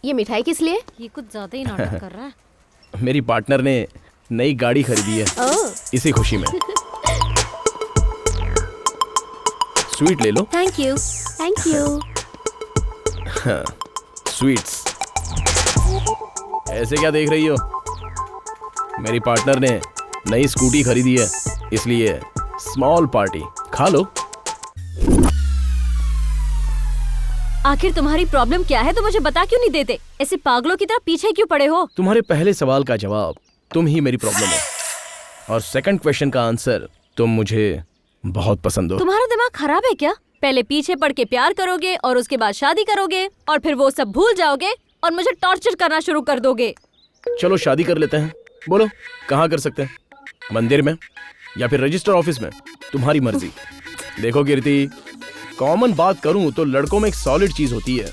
ये मिठाई किस लिए? ये कुछ ज्यादा ही नाटक कर रहा है। मेरी पार्टनर ने नई गाड़ी खरीदी है, इसी खुशी में। स्वीट ले लो। Thank you. Thank you. Sweets. ऐसे क्या देख रही हो? मेरी पार्टनर ने नई स्कूटी खरीदी है, इसलिए स्मॉल पार्टी। खा लो। आखिर तुम्हारी प्रॉब्लम क्या है? तो मुझे बता क्यों नहीं देते? ऐसे पागलों की तरह पीछे क्यों पड़े हो? तुम्हारे पहले सवाल का जवाब तुम ही मेरी प्रॉब्लम हो, और सेकंड क्वेश्चन का आंसर तुम मुझे बहुत पसंद हो। तुम्हारा दिमाग खराब है क्या? पहले पीछे पड़ के प्यार करोगे और उसके बाद शादी करोगे और फिर वो सब भूल जाओगे और मुझे टॉर्चर करना शुरू कर दोगे। चलो शादी कर लेते हैं। बोलो कहाँ कर सकते हैं? मंदिर में या फिर रजिस्टर ऑफिस में? तुम्हारी मर्जी। देखो कीर्ति, कॉमन बात करूं तो लड़कों में एक सॉलिड चीज होती है।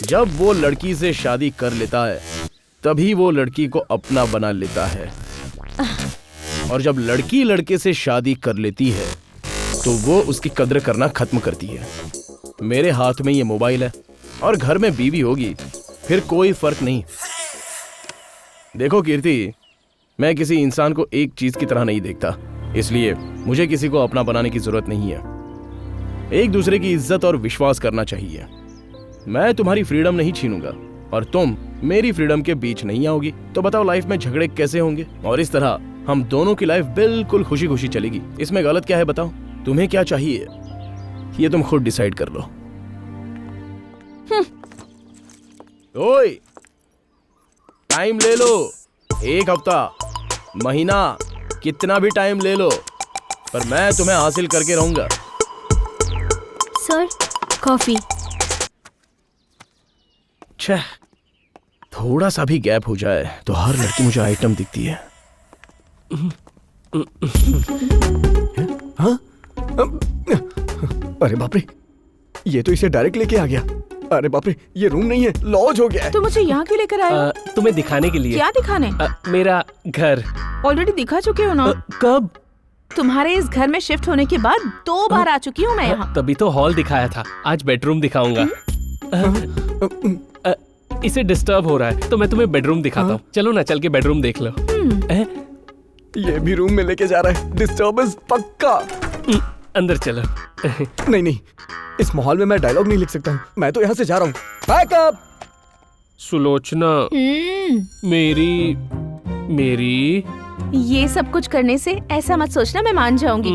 जब वो लड़की से शादी कर लेता है तभी वो लड़की को अपना बना लेता है, और जब लड़की लड़के से शादी कर लेती है तो वो उसकी कद्र करना खत्म करती है। मेरे हाथ में ये मोबाइल है और घर में बीवी होगी, फिर कोई फर्क नहीं। देखो कीर्ति, मैं किसी इंसान को एक चीज की तरह नहीं देखता, इसलिए मुझे किसी को अपना बनाने की जरूरत नहीं है। एक दूसरे की इज्जत और विश्वास करना चाहिए। मैं तुम्हारी फ्रीडम नहीं छीनूंगा और तुम मेरी फ्रीडम के बीच नहीं आओगी। तो बताओ लाइफ में झगड़े कैसे होंगे? और इस तरह हम दोनों की लाइफ बिल्कुल खुशी खुशी चलेगी। इसमें गलत क्या है बताओ? तुम्हें क्या चाहिए ये तुम खुद डिसाइड कर लो। ओए, टाइम ले लो, 1 हफ्ता, महीना, कितना भी टाइम ले लो, पर मैं तुम्हें हासिल करके रहूंगा। Sir, coffee. छह, थोड़ा सा भी गैप हो जाए तो हर लड़की मुझे आइटम दिखती है। हाँ? अरे बाप रे, ये तो इसे डायरेक्ट लेके आ गया। अरे बाप रे, ये रूम नहीं है, लॉज हो गया है। तो मुझे यहाँ क्यों लेकर आए हो? तुम्हें दिखाने के लिए। क्या दिखाने? मेरा घर। ऑलरेडी दिखा चुके हो ना? कब? तुम्हारे इस घर में शिफ्ट होने के बाद 2 बार आ चुकी हूँ मैं यहाँ। तभी तो हॉल दिखाया था, आज बेडरूम दिखाऊंगा। इसे डिस्टर्ब हो रहा है तो मैं तुम्हें बेडरूम दिखाता हूँ। चलो ना, चल के बेडरूम देख लो। ये भी रूम में लेके जा रहा है, डिस्टर्बेंस पक्का। अंदर चलो। नहीं नहीं, इस माहौल में मैं डायलॉग नहीं लिख सकता हूँ। मैं तो यहाँ से जा रहा हूँ। बैकअप। सुलोचना, मेरी ये सब कुछ करने से ऐसा मत सोचना मैं मान जाऊंगी।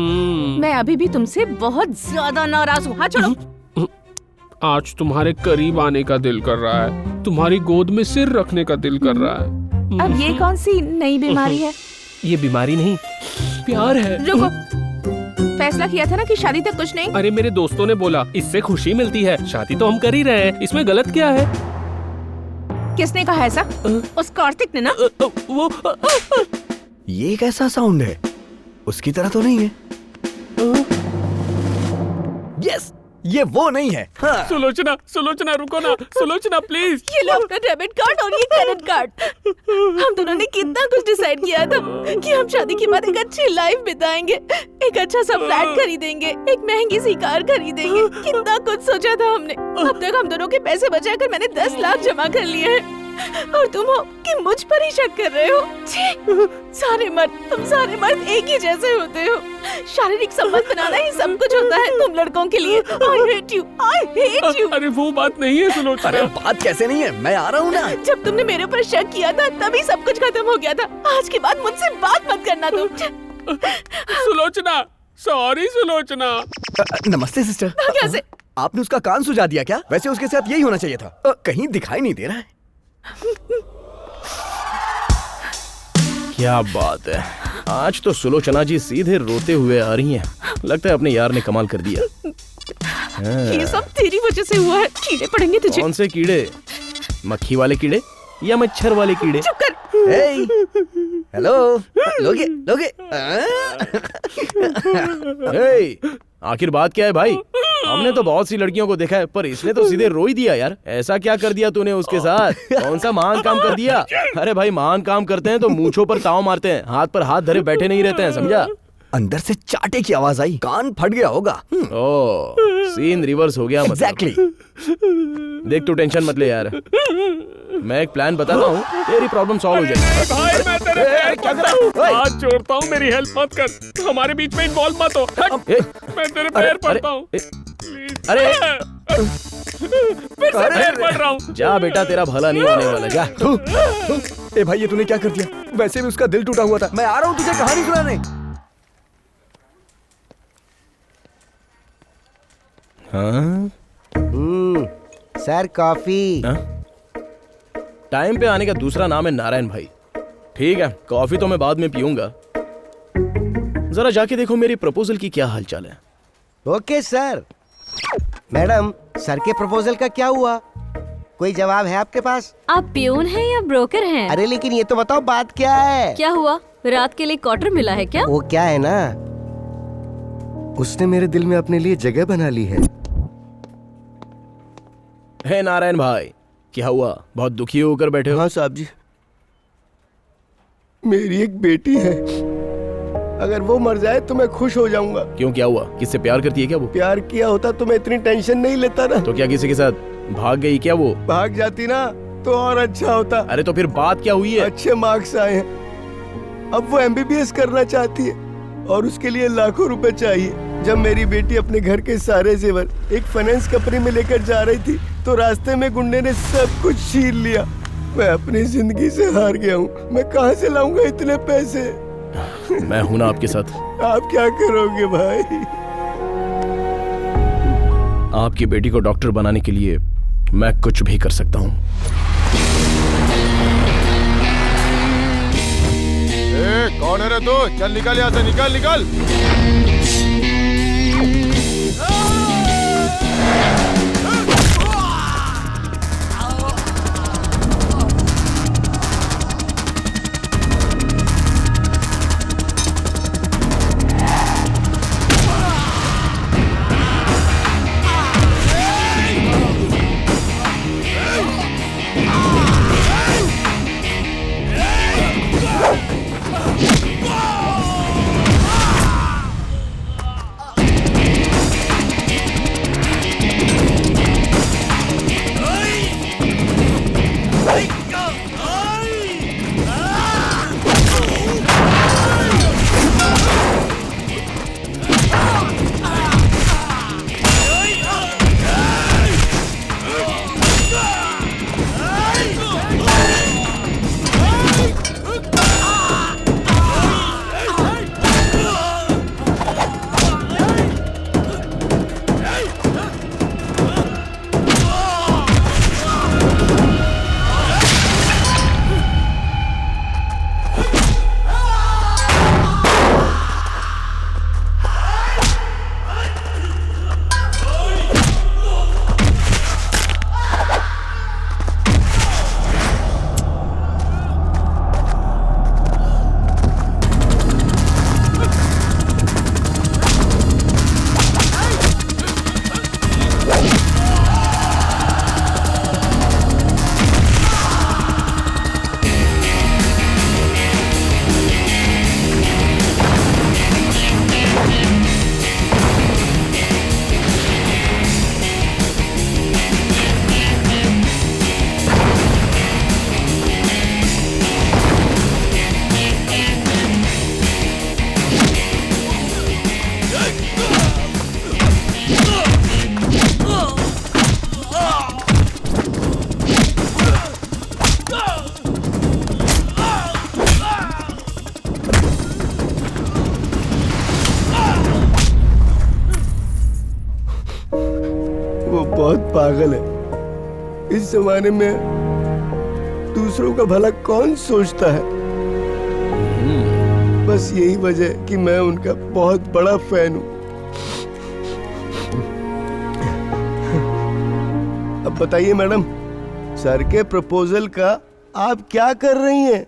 मैं अभी भी तुमसे बहुत ज्यादा नाराज हूँ। हाँ छोड़ो। आज तुम्हारे करीब आने का दिल कर रहा है, तुम्हारी गोद में सिर रखने का दिल कर रहा है। अब ये कौन सी नई बीमारी है? ये बीमारी नहीं, प्यार है। रुको, फैसला किया था ना कि शादी तक कुछ नहीं। अरे मेरे दोस्तों ने बोला इससे खुशी मिलती है, शादी तो हम कर ही रहे हैं, इसमें गलत क्या है? किसने कहा ऐसा? उस कार्तिक ने ना? वो ये कैसा साउंड है? उसकी तरह तो नहीं है। यस, ये वो नहीं है। हाँ। सुलोचना, सुलोचना रुको ना, सुलोचना प्लीज। ये लो अपना डेबिट कार्ड और ये क्रेडिट कार्ड। हम दोनों ने कितना कुछ डिसाइड किया था कि हम शादी के बाद एक अच्छी लाइफ बिताएंगे, एक अच्छा सा फ्लैट खरीदेंगे, एक महंगी सी कार खरीदेंगे। कितना कुछ सोचा था हमने। अब तक हम दोनों के पैसे बचाकर मैंने 10 लाख जमा कर लिए हैं और तुम हो कि मुझ पर ही शक कर रहे हो। तुम सारे मर्द एक ही जैसे होते हो। शारीरिक संबंध बनाना ही सब कुछ होता है तुम लड़कों के लिए। I hate you। अरे वो बात नहीं है सुलोचना। अरे बात कैसे नहीं है, मैं आ रहा हूँ ना। जब तुमने मेरे ऊपर शक किया था तभी सब कुछ खत्म हो गया था। आज के बाद मुझसे बात मत करना तुम। सुलोचना, सॉरी सुलोचना। नमस्ते सिस्टर। कैसे? आपने उसका कान सुझा दिया क्या? वैसे उसके साथ यही होना चाहिए था। कहीं दिखाई नहीं दे रहा है। क्या बात है, आज तो सुलोचना जी सीधे रोते हुए आ रही हैं। लगता है अपने यार ने कमाल कर दिया। ये सब तेरी वजह से हुआ है। कीड़े पड़ेंगे तुझे। कौन से कीड़े? मक्खी वाले कीड़े या मच्छर वाले कीड़े? चुप कर। हेलो, लोगे लोगे। आखिर बात क्या है भाई? हमने तो बहुत सी लड़कियों को देखा है, पर इसने तो सीधे रो ही दिया यार। ऐसा क्या कर दिया तूने उसके साथ? कौन सा महान काम कर दिया? अरे भाई, महान काम करते हैं तो मूंछों पर ताव मारते हैं, हाथ पर हाथ धरे बैठे नहीं रहते हैं, समझा? अंदर से चाटे की आवाज आई, कान फट गया होगा। ओह, सीन रिवर्स हो गया मतलब। एग्जैक्टली। देख तू टेंशन मत ले यार, मैं एक प्लान बताता हूँ, तेरी प्रॉब्लम सॉल्व हो जाएगी। भाई मैं तेरे पैर पड़ता हूँ, हाथ जोड़ता हूँ, मेरी हेल्प मत कर, हमारे बीच में इन्वॉल्व मत हो। मैं तेरे पैर पड़ता हूँ, अरे फिर से पैर पड़ रहा हूँ। जा बेटा, तेरा भला नहीं होने वाला, जा। ए भाई, ये तूने क्या कर दिया? वैसे भी उसका दिल टूटा हुआ था। मैं आ रहा हूँ तुझे कहानी सुनाने। हाँ? Sir coffee. टाइम पे आने का दूसरा नाम है नारायण भाई। ठीक है, कॉफी तो मैं बाद में पीऊंगा। जरा जाके देखो मेरी प्रपोजल की क्या हालचाल है। Okay sir. मैडम, सर के प्रपोजल का क्या हुआ? कोई जवाब है आपके पास? आप प्यून हैं या ब्रोकर हैं? अरे लेकिन ये तो बताओ बात क्या है? क्या हुआ? रात के लिए क्वार्टर मिला है क्या? वो क्या है ना, उसने मेरे दिल में अपने लिए जगह बना ली है। हे नारायण भाई, क्या हुआ? बहुत दुखी होकर बैठे हो? हाँ साहब जी, मेरी एक बेटी है, अगर वो मर जाए तो मैं खुश हो जाऊंगा। क्यों, क्या हुआ? किससे प्यार करती है क्या वो? प्यार किया होता तो मैं इतनी टेंशन नहीं लेता ना। तो क्या किसी के साथ भाग गई क्या वो? भाग जाती ना तो और अच्छा होता। अरे तो फिर बात क्या हुई है? अच्छे मार्क्स आए हैं, अब वो MBBS करना चाहती है और उसके लिए लाखों रुपए चाहिए। जब मेरी बेटी अपने घर के सारे जेवर एक फाइनेंस कंपनी में लेकर जा रही थी तो रास्ते में गुंडे ने सब कुछ छीन लिया। मैं अपनी जिंदगी से हार गया हूँ, मैं कहाँ से लाऊंगा इतने पैसे? मैं हूं ना आपके साथ। आप क्या करोगे भाई? आपकी बेटी को डॉक्टर बनाने के लिए मैं कुछ भी कर सकता हूँ। कौन है रे तू? चल निकल यहाँ से, निकल निकल। पागल है। इस जमाने में दूसरों का भला कौन सोचता है। बस यही वजह है कि मैं उनका बहुत बड़ा फैन हूँ। अब बताइए मैडम, सर के प्रपोजल का आप क्या कर रही हैं?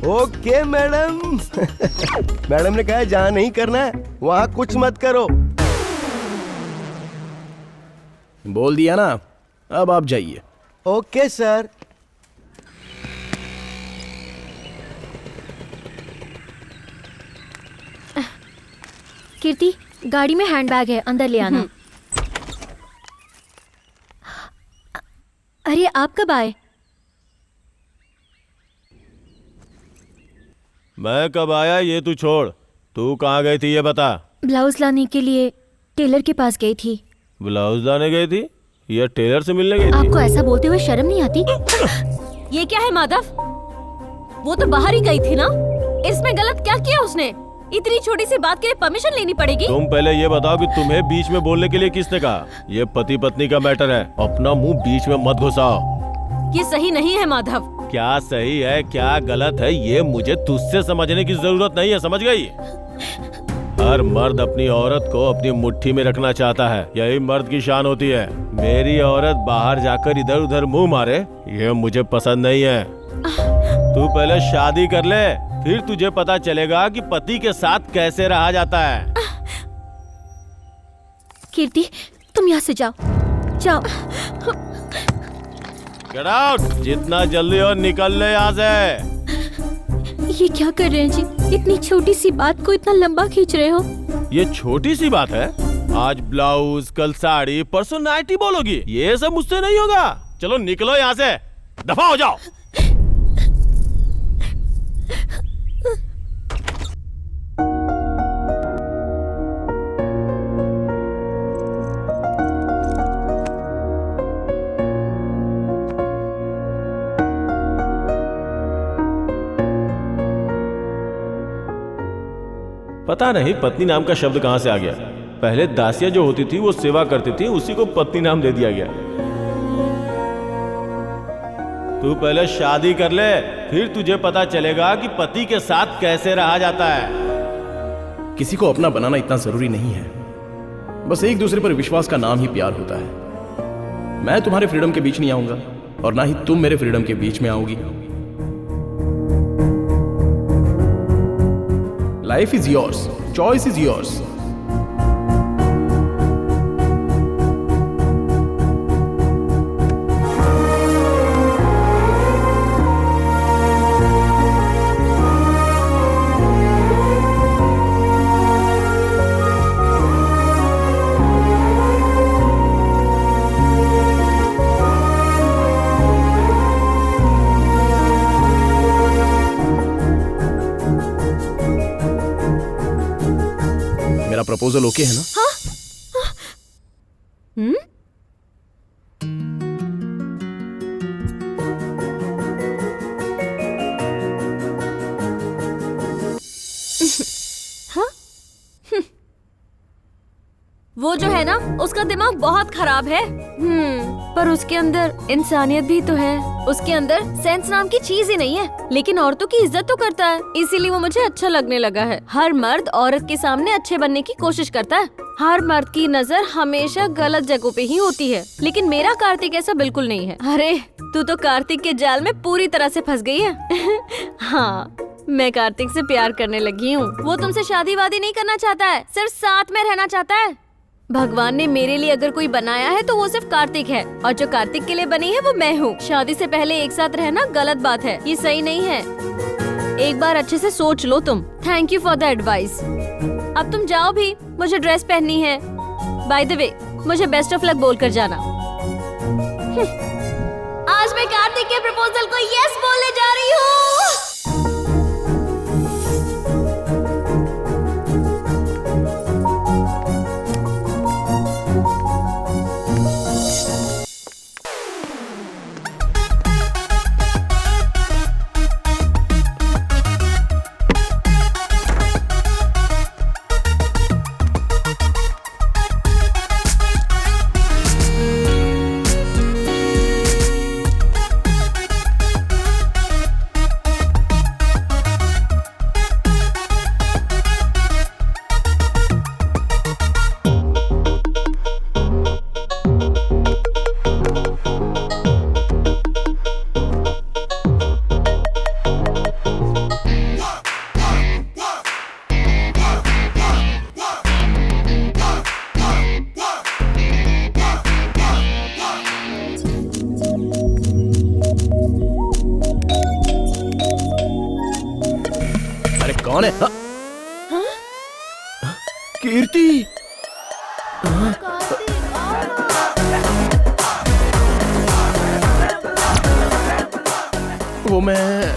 Okay madam. मैडम ने कहा जहाँ नहीं करना है वहाँ कुछ मत करो। बोल दिया ना, अब आप जाइए। Okay sir. कीर्ति, गाड़ी में हैंडबैग है, अंदर ले आना। अरे आप कब आए? मैं कब आया ये तू छोड़, तू कहाँ गई थी ये बता। ब्लाउज लाने के लिए टेलर के पास गई थी। ब्लाउज लाने गई थी या टेलर से मिलने गई थी? आपको ऐसा बोलते हुए शर्म नहीं आती? ये क्या है माधव? वो तो बाहर ही गई थी ना, इसमें गलत क्या किया उसने? इतनी छोटी सी बात के लिए परमिशन लेनी पड़ेगी? तुम पहले ये बताओ कि तुम्हें बीच में बोलने के लिए किसने कहा? ये पति पत्नी का मैटर है, अपना मुंह बीच में मत घुसाओ। ये सही नहीं है माधव। क्या सही है क्या गलत है ये मुझे तुझसे समझने की जरूरत नहीं है, समझ गई? हर मर्द अपनी औरत को अपनी मुट्ठी में रखना चाहता है, यही मर्द की शान होती है। मेरी औरत बाहर जाकर इधर उधर मुंह मारे, ये मुझे पसंद नहीं है। तू पहले शादी कर ले, फिर तुझे पता चलेगा कि पति के साथ कैसे रहा जाता है। कीर्ति, तुम यहाँ से जाओ, जाओ। गेट आउट, जितना जल्दी हो निकल ले यहाँ से। ये क्या कर रहे हैं जी? इतनी छोटी सी बात को इतना लंबा खींच रहे हो। ये छोटी सी बात है? आज ब्लाउज, कल साड़ी, परसों नाइटी बोलोगी, ये सब मुझसे नहीं होगा। चलो निकलो यहाँ से, दफा हो जाओ। पता नहीं पत्नी नाम का शब्द कहां से आ गया। पहले दासियां जो होती थी वो सेवा करती थी, उसी को पत्नी नाम दे दिया गया। तू पहले शादी कर ले, फिर तुझे पता चलेगा कि पति के साथ कैसे रहा जाता है। किसी को अपना बनाना इतना जरूरी नहीं है, बस एक दूसरे पर विश्वास का नाम ही प्यार होता है। मैं तुम्हारे फ्रीडम के बीच नहीं आऊंगा और ना ही तुम मेरे फ्रीडम के बीच में आओगी। Life is yours. Choice is yours. Proposal okay है ना? हाँ? वो जो है ना, उसका दिमाग बहुत खराब है। पर उसके अंदर इंसानियत भी तो है। उसके अंदर सेंस नाम की चीज ही नहीं है, लेकिन औरतों की इज्जत तो करता है, इसीलिए वो मुझे अच्छा लगने लगा है। हर मर्द औरत के सामने अच्छे बनने की कोशिश करता है। हर मर्द की नजर हमेशा गलत जगहों पे ही होती है, लेकिन मेरा कार्तिक ऐसा बिल्कुल नहीं है। अरे तू तो कार्तिक के जाल में पूरी तरह से फंस गई है। हाँ, मैं कार्तिक से प्यार करने लगी हूँ। वो तुमसे शादी वादी नहीं करना चाहता है, सिर्फ साथ में रहना चाहता है। भगवान ने मेरे लिए अगर कोई बनाया है तो वो सिर्फ कार्तिक है, और जो कार्तिक के लिए बनी है वो मैं हूँ। शादी से पहले एक साथ रहना गलत बात है, ये सही नहीं है। एक बार अच्छे से सोच लो तुम। Thank you for the advice. अब तुम जाओ भी, मुझे ड्रेस पहननी है। बाय द वे, मुझे बेस्ट ऑफ लक बोल कर जाना। आज मैं कार्तिक के प्रपोजल को यस बोलने जा रही हूँ। कौन है? कीर्ति। वो मैं।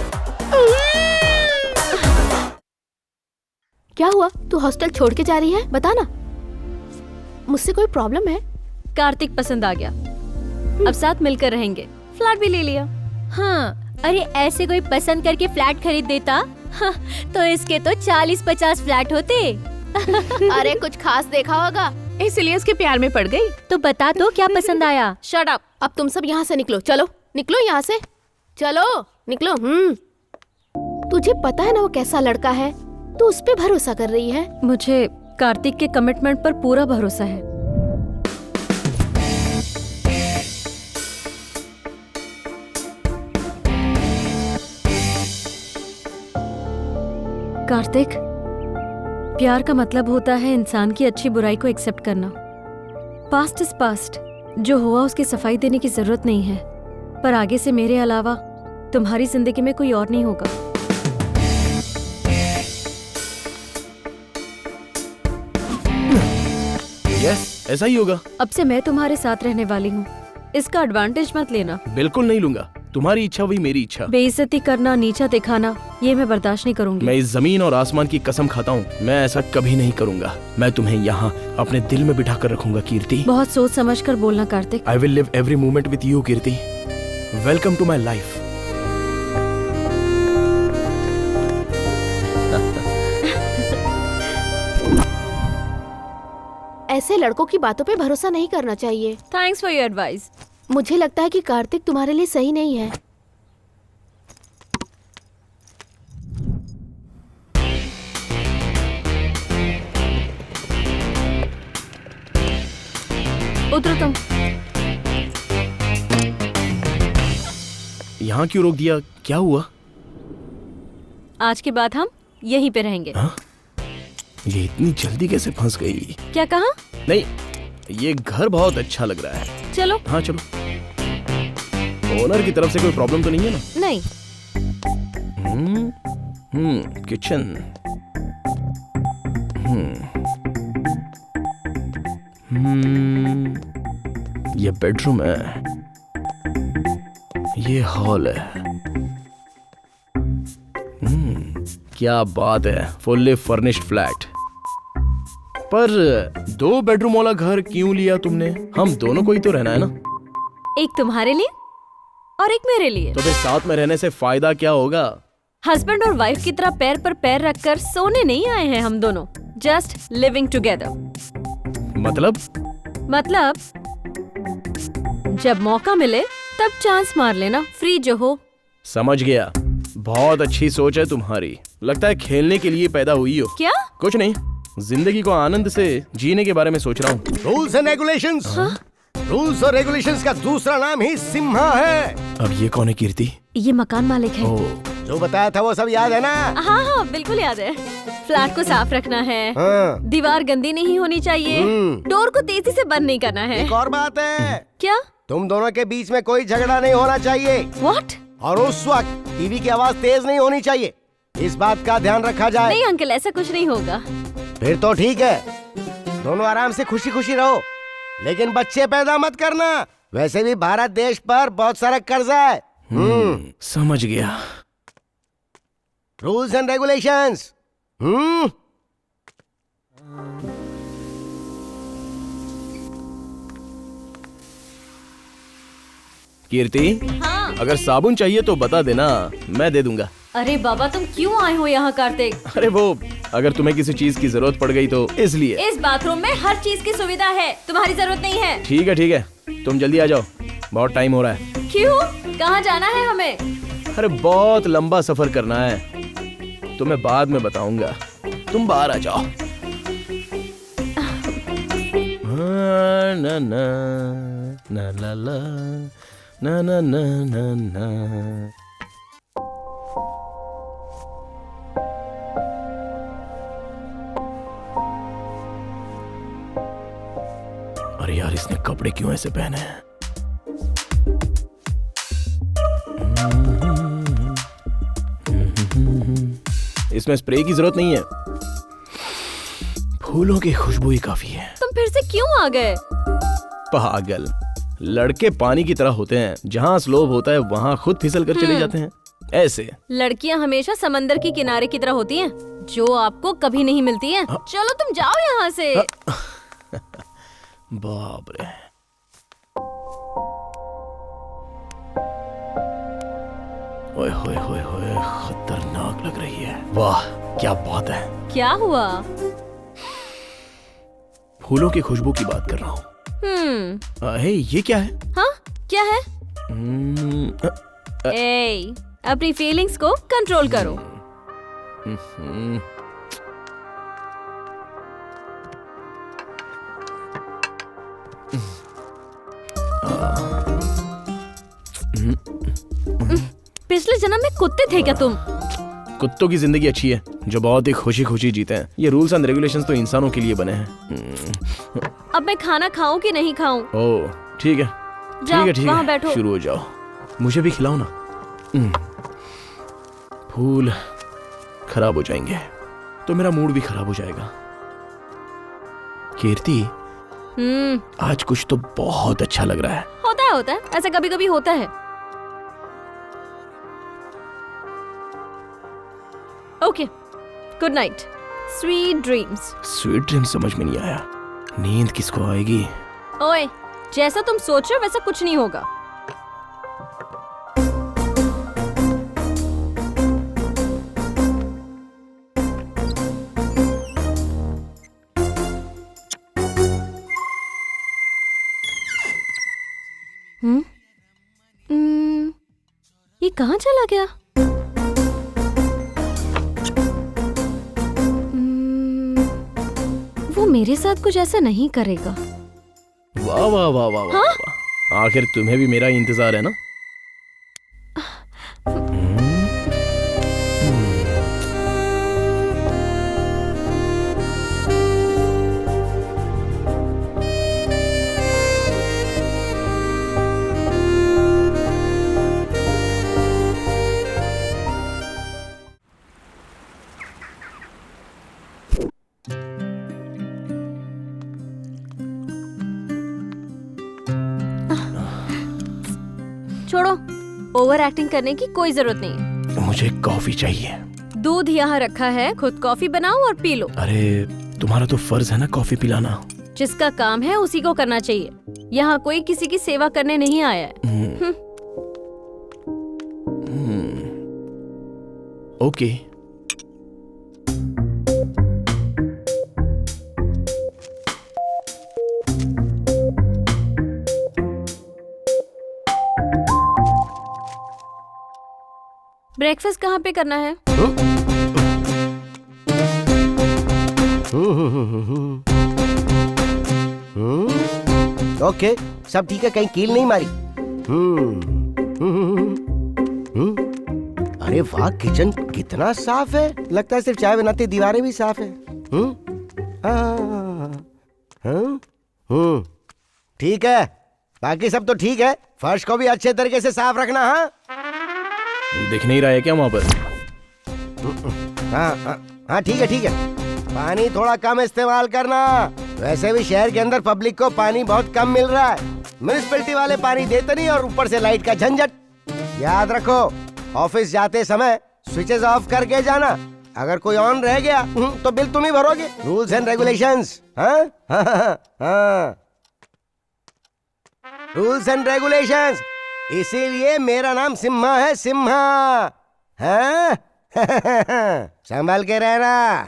क्या हुआ? तू हॉस्टल छोड़ के जा रही है? बता ना, मुझसे कोई प्रॉब्लम है? कार्तिक पसंद आ गया, अब साथ मिलकर रहेंगे, फ्लैट भी ले लिया। हाँ, अरे ऐसे कोई पसंद करके फ्लैट खरीद देता हाँ, तो इसके तो 40-50 फ्लैट होते। अरे कुछ खास देखा होगा, इसलिए इसके प्यार में पड़ गई। तो बता तो क्या पसंद आया? Shut up. अब तुम सब यहाँ से निकलो, चलो निकलो यहाँ से, चलो निकलो। तुझे पता है ना वो कैसा लड़का है, तू उस पे भरोसा कर रही है। मुझे कार्तिक के कमिटमेंट पर पूरा भरोसा है। कार्तिक, प्यार का मतलब होता है इंसान की अच्छी बुराई को एक्सेप्ट करना। पास्ट इज पास्ट, जो हुआ उसकी सफाई देने की जरूरत नहीं है, पर आगे से मेरे अलावा तुम्हारी जिंदगी में कोई और नहीं होगा। यस, ऐसा ही होगा। अब से मैं तुम्हारे साथ रहने वाली हूँ, इसका एडवांटेज मत लेना। बिल्कुल नहीं लूंगा, तुम्हारी इच्छा वही मेरी इच्छा। बेइज्जती करना, नीचा दिखाना, ये मैं बर्दाश्त नहीं करूंगी। मैं इस जमीन और आसमान की कसम खाता हूँ, मैं ऐसा कभी नहीं करूंगा। मैं तुम्हें यहाँ अपने दिल में बिठा कर रखूंगा कीर्ति। बहुत सोच समझ कर बोलना Kartik. I will live every moment with you Kirti. Welcome to my life. ऐसे लड़कों की बातों पे भरोसा नहीं करना चाहिए। Thanks for your advice. मुझे लगता है कि कार्तिक तुम्हारे लिए सही नहीं है। उतरो तुम। यहाँ क्यों रोक दिया? क्या हुआ? आज के बाद हम यहीं पे रहेंगे। हा? ये इतनी जल्दी कैसे फंस गई? क्या कहा? नहीं, ये घर बहुत अच्छा लग रहा है। चलो। हाँ चलो। ओनर की तरफ से कोई प्रॉब्लम तो नहीं है ना? नहीं। किचन। ये बेडरूम है, ये हॉल है। क्या बात है, फुल्ली फर्निश्ड फ्लैट। पर 2 बेडरूम वाला घर क्यों लिया तुमने? हम दोनों को ही तो रहना है ना। एक तुम्हारे लिए और एक मेरे लिए। तो फिर साथ में रहने से फायदा क्या होगा? हस्बैंड और वाइफ की तरह पैर पर पैर रखकर सोने नहीं आए हैं हम दोनों, जस्ट लिविंग टुगेदर। मतलब जब मौका मिले तब चांस मार लेना, फ्री जो हो। समझ गया, बहुत अच्छी सोच है तुम्हारी। लगता है खेलने के लिए पैदा हुई हो। क्या? कुछ नहीं, जिंदगी को आनंद से जीने के बारे में सोच रहा हूँ। Rules and regulations. रूल्स और रेगुलेशंस का दूसरा नाम ही सिम्हा है। अब ये कौन है कीर्ति? ये मकान मालिक है। जो बताया था वो सब याद है ना? हाँ हाँ बिल्कुल याद है। फ्लैट को साफ रखना है, दीवार गंदी नहीं होनी चाहिए, डोर को तेजी से बंद नहीं करना है। एक और बात है। क्या? तुम दोनों के बीच में कोई झगड़ा नहीं होना चाहिए। What? और उस वक्त टीवी की आवाज तेज नहीं होनी चाहिए, इस बात का ध्यान रखा जाए। नहीं अंकल, ऐसा कुछ नहीं होगा। फिर तो ठीक है, दोनों आराम से खुशी खुशी रहो, लेकिन बच्चे पैदा मत करना। वैसे भी भारत देश पर बहुत सारा कर्जा है। समझ गया। Rules and regulations. कीर्ति, हाँ? अगर साबुन चाहिए तो बता देना, मैं दे दूंगा। अरे बाबा, तुम क्यों आए हो यहाँ कार्तिक? अरे वो, अगर तुम्हें किसी चीज की जरूरत पड़ गई तो इसलिए। इस बाथरूम में हर चीज की सुविधा है, तुम्हारी जरूरत नहीं है। ठीक है, तुम जल्दी आ जाओ, बहुत टाइम हो रहा है। क्यों? कहाँ जाना है हमें? अरे बहुत लंबा सफर करना है, तुम्हें बाद में बताऊंगा, तुम बाहर आ जाओ। ना ना ना ला ला ना ना ना ना ना। अरे यार, इसने कपड़े क्यों ऐसे पहने हैं? इसमें स्प्रे की जरूरत नहीं है, फूलों की खुशबू ही काफी है। तुम फिर से क्यों आ गए? पागल, लड़के पानी की तरह होते हैं, जहाँ स्लोप होता है वहाँ खुद फिसल कर चले जाते हैं। ऐसे लड़कियाँ हमेशा समंदर की किनारे की तरह होती हैं, जो आपको कभी नहीं मिलती हैं। चलो तुम जाओ यहाँ से। बाप रे, ओए होए होए होए, खतरनाक लग रही है। वाह क्या बात है। क्या हुआ? फूलों की खुशबू की बात कर रहा हूँ। हे, ये क्या है? हाँ क्या है? हम्म, ए, अपनी फीलिंग्स को कंट्रोल करो। पिछले जन्म में कुत्ते थे क्या तुम? कुत्तों की जिंदगी अच्छी है जो बहुत ही खुशी खुशी जीते हैं। ये रूल्स एंड रेगुलेशंस तो इंसानों के लिए बने हैं। अब मैं खाना खाऊं कि नहीं खाऊं? ओह ठीक है, जाओ, ठीक वहाँ है, बैठो। शुरू हो जाओ। मुझे भी खिलाओ ना। फूल खराब हो जाएंगे तो मेरा मूड भी खराब हो जाएगा। कीर्ति, आज कुछ तो बहुत अच्छा लग रहा है। होता है, ऐसा कभी कभी होता है। Okay, good night, sweet dreams. Sweet dream समझ में नहीं आया, नींद किसको आएगी? ओए, जैसा तुम सोच रहे हो वैसा कुछ नहीं होगा। ये कहाँ चला गया? वो मेरे साथ कुछ ऐसा नहीं करेगा। वाह वाह वाह वाह वाह, वाह। आखिर तुम्हें भी मेरा इंतजार है ना? छोड़ो, ओवर एक्टिंग करने की कोई जरूरत नहीं। मुझे कॉफी चाहिए। दूध यहाँ रखा है, खुद कॉफी बनाओ और पी लो। अरे तुम्हारा तो फर्ज है ना कॉफी पिलाना। जिसका काम है उसी को करना चाहिए। यहाँ कोई किसी की सेवा करने नहीं आया है। ओके। ब्रेकफास्ट कहाँ पे करना है? ओके, सब ठीक है, कहीं कील नहीं मारी। अरे वाह, किचन कितना साफ है। लगता है सिर्फ चाय बनाती दीवारें भी साफ है। ठीक है, बाकी सब तो ठीक है। फर्श को भी अच्छे तरीके से साफ रखना। हाँ दिख नहीं रहा है क्या वहाँ पर? हाँ ठीक है ठीक है। पानी थोड़ा कम इस्तेमाल करना। वैसे भी शहर के अंदर पब्लिक को पानी बहुत कम मिल रहा है। म्युनिसिपैलिटी वाले पानी देते नहीं और ऊपर से लाइट का झंझट। याद रखो, ऑफिस जाते समय स्विचेस ऑफ करके जाना। अगर कोई ऑन रह गया तो बिल तुम ही भरोगे। Rules and regulations. हाँ रूल्स एंड रेगुलेशंस। इसीलिए मेरा नाम सिम्हा है, सिम्हा। हाँ संभाल के रहना।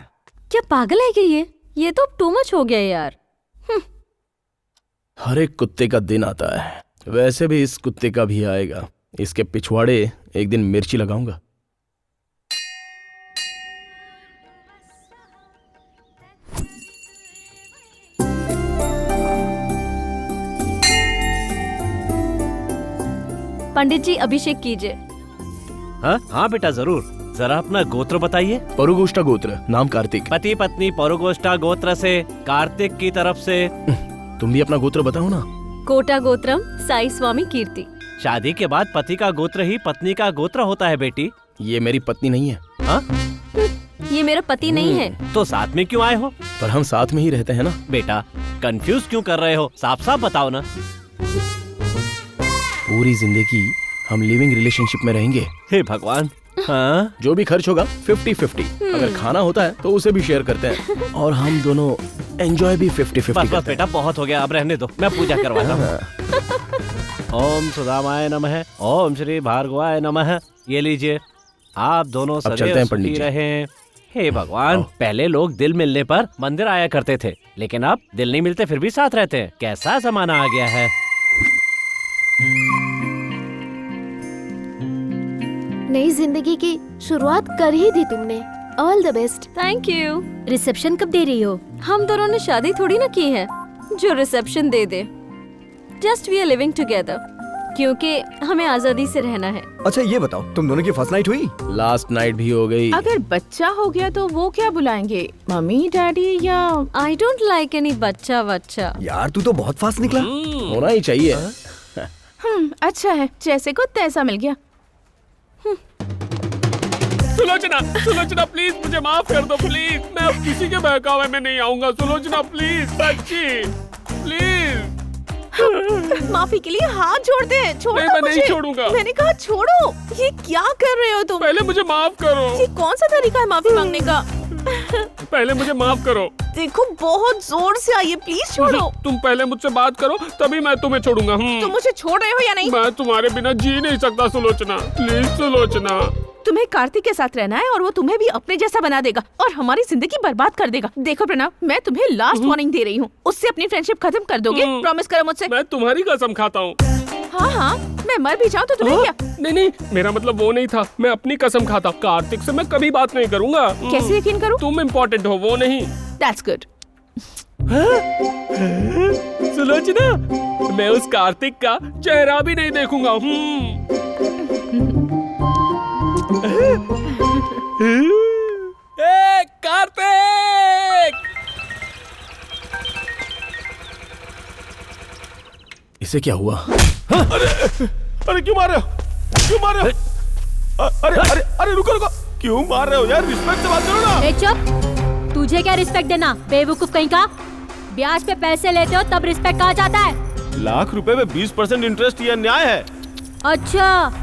क्या पागल है क्या ये तो टू मच हो गया यार। हर एक कुत्ते का दिन आता है, वैसे भी इस कुत्ते का भी आएगा। इसके पिछवाड़े एक दिन मिर्ची लगाऊंगा। पंडित जी अभिषेक कीजिए। हाँ बेटा जरूर। जरा अपना गोत्र बताइए। परुगोष्ठा गोत्र, नाम कार्तिक। पति पत्नी परुगोष्ठा गोत्र से कार्तिक की तरफ से। तुम भी अपना गोत्र बताओ ना। कोटा गोत्रम साई स्वामी कीर्ति। शादी के बाद पति का गोत्र ही पत्नी का गोत्र होता है बेटी। ये मेरी पत्नी नहीं है। हाँ? ये मेरा पति नहीं है। तो साथ में क्यों आए हो? पर हम साथ में ही रहते हैं ना। बेटा कंफ्यूज क्यों कर रहे हो? साफ साफ बताओ ना। पूरी जिंदगी हम लिविंग रिलेशनशिप में रहेंगे। हे भगवान। हाँ? जो भी खर्च होगा 50-50। अगर खाना होता है तो उसे भी शेयर करते हैं और हम दोनों एंजॉय भी 50-50 बस बस बेटा बहुत हो गया, अब रहने दो, मैं पूजा करवाता हूँ। ओम सुदामाय नमः, ओम श्री भार्गवाय नमः। ये लीजिए, आप दोनों सदैव सुखी रहें। हे भगवान, पहले लोग दिल मिलने पर मंदिर आया करते थे, लेकिन अब दिल नहीं मिलते फिर भी साथ रहते हैं। कैसा जमाना आ गया है। नई जिंदगी की शुरुआत कर ही दी तुमने। All the best. Thank you. Reception कब दे रही हो? हम दोनों ने शादी थोड़ी ना की है जो रिसेप्शन दे दे। Just we are living together, क्योंकि हमें आजादी से रहना है। अच्छा ये बताओ, तुम दोनों की फर्स्ट नाइट हुई? लास्ट नाइट भी हो गई। अगर बच्चा हो गया तो वो क्या बुलाएंगे, मम्मी डैडी या? आई डोंट लाइक एनी बच्चा बच्चा। यार तू तो बहुत फास्ट निकला। होना ही चाहिए। अच्छा है, जैसे को तैसा मिल गया। सुलोचना, सुलोचना प्लीज मुझे माफ कर दो प्लीज। मैं अब किसी के बहकावे में नहीं आऊंगा सुलोचना, प्लीज सच्ची प्लीज। माफी के लिए हाथ जोड़ दे। छोड़ नहीं, दो मैं मुझे। नहीं छोड़ूंगा। मैंने कहा छोड़ो। ये क्या कर रहे हो तुम? पहले मुझे माफ करो। ये कौन सा तरीका है माफी मांगने का? पहले मुझे माफ करो। देखो बहुत जोर से आई है, प्लीज छोड़ो। तुम पहले मुझसे बात करो तभी मैं तुम्हें छोड़ूंगा। तुम मुझे छोड़ रहे हो या नहीं? मैं तुम्हारे बिना जी नहीं सकता सुलोचना, प्लीज सुलोचना। तुम्हें कार्तिक के साथ रहना है और वो तुम्हें भी अपने जैसा बना देगा और हमारी जिंदगी बर्बाद कर देगा। देखो प्रणव, मैं तुम्हें लास्ट वार्निंग दे रही हूँ, उससे अपनी फ्रेंडशिप खत्म कर दोगे? प्रॉमिस करो मुझसे। मैं तुम्हारी कसम खाता हूँ। हाँ हाँ, मैं मर भी जाऊँ तो तुम्हें क्या? नहीं नहीं, मेरा मतलब वो नहीं था, मैं अपनी कसम खाता। कार्तिक से मैं कभी बात नहीं करूँगा। कैसे यकीन करूँ? तुम इम्पोर्टेंट हो, वो नहीं। That's good। सुलोचना, मैं उस कार्तिक का चेहरा भी नहीं देखूंगा। कार्तिक! इसे क्या हुआ? अरे क्यों मार रहे हो? क्यों मार रहे हो? अरे अरे अरे रुको रुको, क्यों मार रहे हो यार? रिस्पेक्ट से बात करो ना। ए चुप, तुझे क्या रिस्पेक्ट देना, बेवकूफ कहीं का। ब्याज पे पैसे लेते हो तब रिस्पेक्ट कहा जाता है। लाख रुपए में 20% इंटरेस्ट, ये न्याय है? अच्छा,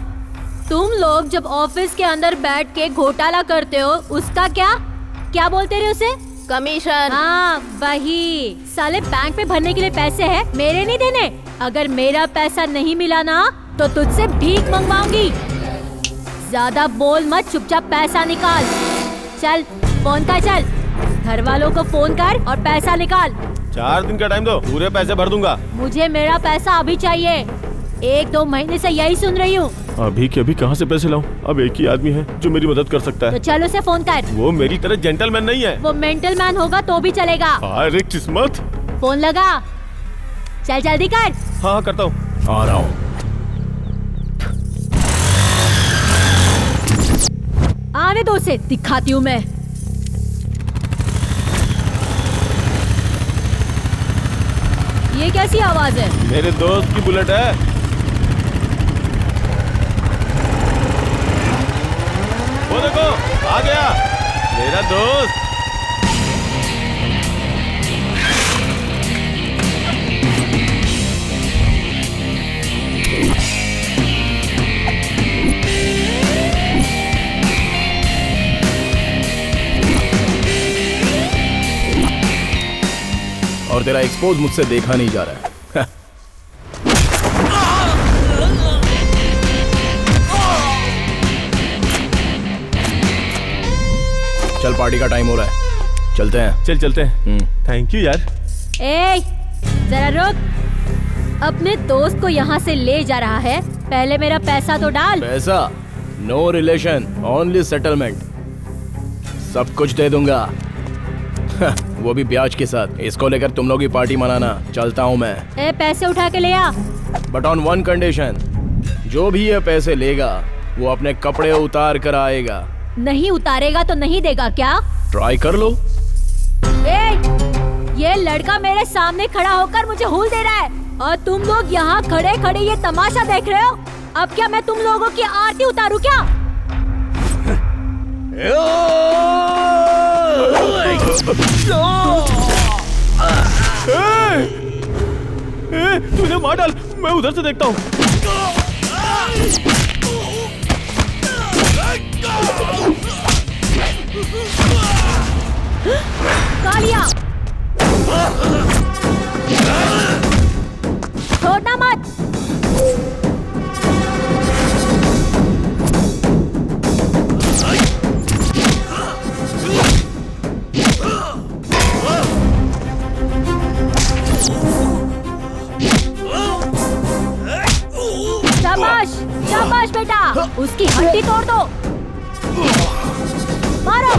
तुम लोग जब ऑफिस के अंदर बैठ के घोटाला करते हो उसका क्या बोलते रहे उसे? कमीशन। हाँ वही। साले बैंक में भरने के लिए पैसे है, मेरे नहीं देने। अगर मेरा पैसा नहीं मिला ना तो तुझसे भीख मंगवाऊंगी। ज्यादा बोल मत, चुपचाप पैसा निकाल। चल फोन कर, चल घर वालों को फोन कर और पैसा निकाल। 4 दिन का टाइम दो, पूरे पैसे भर दूंगा। मुझे मेरा पैसा अभी चाहिए। 1-2 महीने से यही सुन रही हूँ। अभी के अभी कहाँ से पैसे लाऊं? अब एक ही आदमी है जो मेरी मदद कर सकता है। तो चल उसे फोन कर। वो मेरी तरह जेंटलमैन नहीं है। वो मेंटल मैन होगा तो भी चलेगा। अरे किस्मत। फोन लगा, चल जल्दी कर। हाँ करता हूँ। आ रहा हूँ। आने दो उसे, दिखाती हूँ मैं। ये कैसी आवाज है? मेरे दोस्त की बुलेट है। वो देखो आ गया मेरा दोस्त। और तेरा एक्सपोज मुझसे देखा नहीं जा रहा है। चल पार्टी का टाइम हो रहा है, चलते हैं। चल चलते हैं। थैंक यू यार। ए, जरा रुक। अपने दोस्त को यहाँ से ले जा रहा है, पहले मेरा पैसा तो डाल। पैसा? No relation, only settlement. सब कुछ दे दूंगा। वो भी ब्याज के साथ। इसको लेकर तुम लोग ही पार्टी मनाना। चलता हूँ मैं। ए, पैसे उठा के ले आ। बट ऑन वन कंडीशन, जो भी ये पैसे लेगा वो अपने कपड़े उतार कर आएगा। नहीं उतारेगा तो नहीं देगा क्या? ट्राई कर लो। ये लड़का मेरे सामने खड़ा होकर मुझे हुल दे रहा है और तुम लोग यहाँ खड़े खड़े ये तमाशा देख रहे हो। अब क्या मैं तुम लोगों की आरती उतारूं क्या? तूने मार डाल, मैं उधर से देखता हूँ। कालिया, छोड़ना मत। शाबाश, शाबाश बेटा, उसकी हड्डी तोड़ दो। मारो।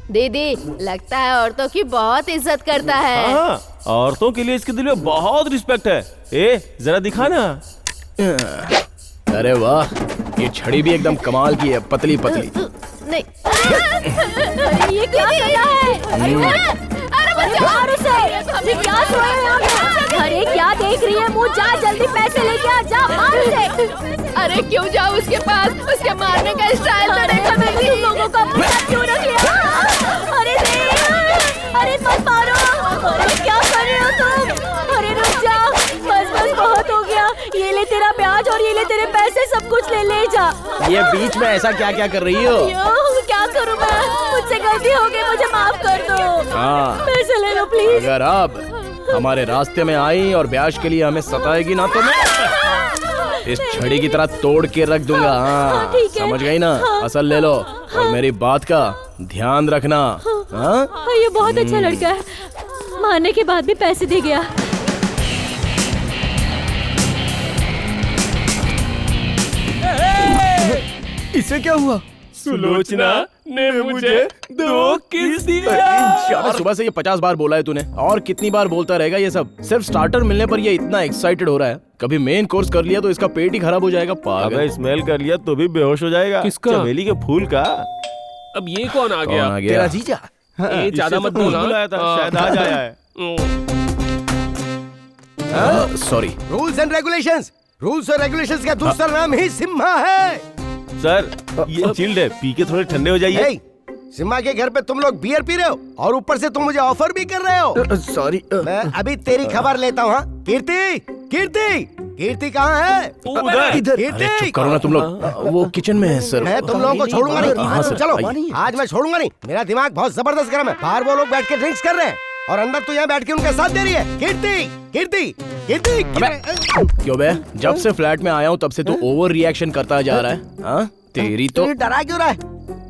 दीदी, लगता है औरतों की बहुत इज्जत करता है। हाँ, औरतों के लिए इसके दिल में बहुत रिस्पेक्ट है। ए, जरा दिखा ना। अरे वाह, ये छड़ी भी एकदम कमाल की है, पतली पतली। नहीं। अरे ये क्या कर रहा है? अरे मार उसे। ये क्या सोया यहाँ पे? अरे क्या देख रही है मुँह? जा जल्दी पैसे लेके आ, जा मार उसे। अरे क्यों जाओ उसके पास? उसके मारने का स्टाइल तो देखा मैंने। तुम लोगों का मुँह क्यों रख लिया? अरे अरे मत मारो। अरे क्या कर रहे हो तुम? अरे रुक जा, बस बस बहुत हो गया। ये ले तेरा ब्याज और ये ले तेरे पैसे, सब कुछ ले जा। ये बीच में ऐसा क्या क्या कर रही हो? क्या करूं मैं? मुझसे गलती हो गई, मुझे माफ कर दो। हाँ, पैसे ले लो प्लीज। अगर आप हमारे रास्ते में आई और ब्याज के लिए हमें सताएगी ना तो मैं इस छड़ी की तरह तोड़ के रख दूंगा। हाँ, समझ गई ना? असल ले लो और मेरी बात का ध्यान रखना। हाँ? ये बहुत अच्छा लड़का है, मारने के बाद भी पैसे दे गया। इसे क्या हुआ? सुलोचना ने मुझे 2 किस दिया। सुबह से ये 50 बार बोला है तूने, और कितनी बार बोलता रहेगा ये सब? सिर्फ स्टार्टर मिलने पर ये इतना एक्साइटेड हो रहा है। कभी मेन कोर्स कर लिया तो इसका पेट ही खराब हो जाएगा। पागल। अबे स्मेल कर लिया तो भी बेहोश हो जाएगा। किसका? चमेली के फूल का। अब ये कौन आ गया? तेरा जीजा। ये ज्यादा मत बोलना। बुलाया था, शायद आज आया है। Sorry. Rules and regulations. Rules और रेगुलेशंस का दूसरा नाम ही सिम्हा है। सर, ये चिल्ड है, पी के थोड़े ठंडे हो जाइए। hey, सिम्हा के घर पे तुम लोग बियर पी रहे हो और ऊपर से तुम मुझे ऑफर भी कर रहे हो। सॉरी। मैं अभी तेरी खबर लेता हूँ। कीर्ति, कीर्ति, कीर्ति कहाँ है? इधर। चुप करो ना तुम लोग, वो किचन में है सर। मैं तुम लोगों को छोड़ूंगा नहीं। हाँ सर, चलो, आइए। आज मैं छोड़ूंगा नहीं। मेरा दिमाग बहुत जबरदस्त गर्म है। बाहर वो लोग बैठ के ड्रिंक्स कर रहे हैं और अंदर तू यहाँ बैठ के उनका साथ दे रही है। कीर्ति, कीर्ति, कीर्ति। क्यों बे? जब से फ्लैट में आया हूँ तब से तू ओवर रिएक्शन करता जा रहा है। हाँ? तेरी तो डरा क्यों रहा है?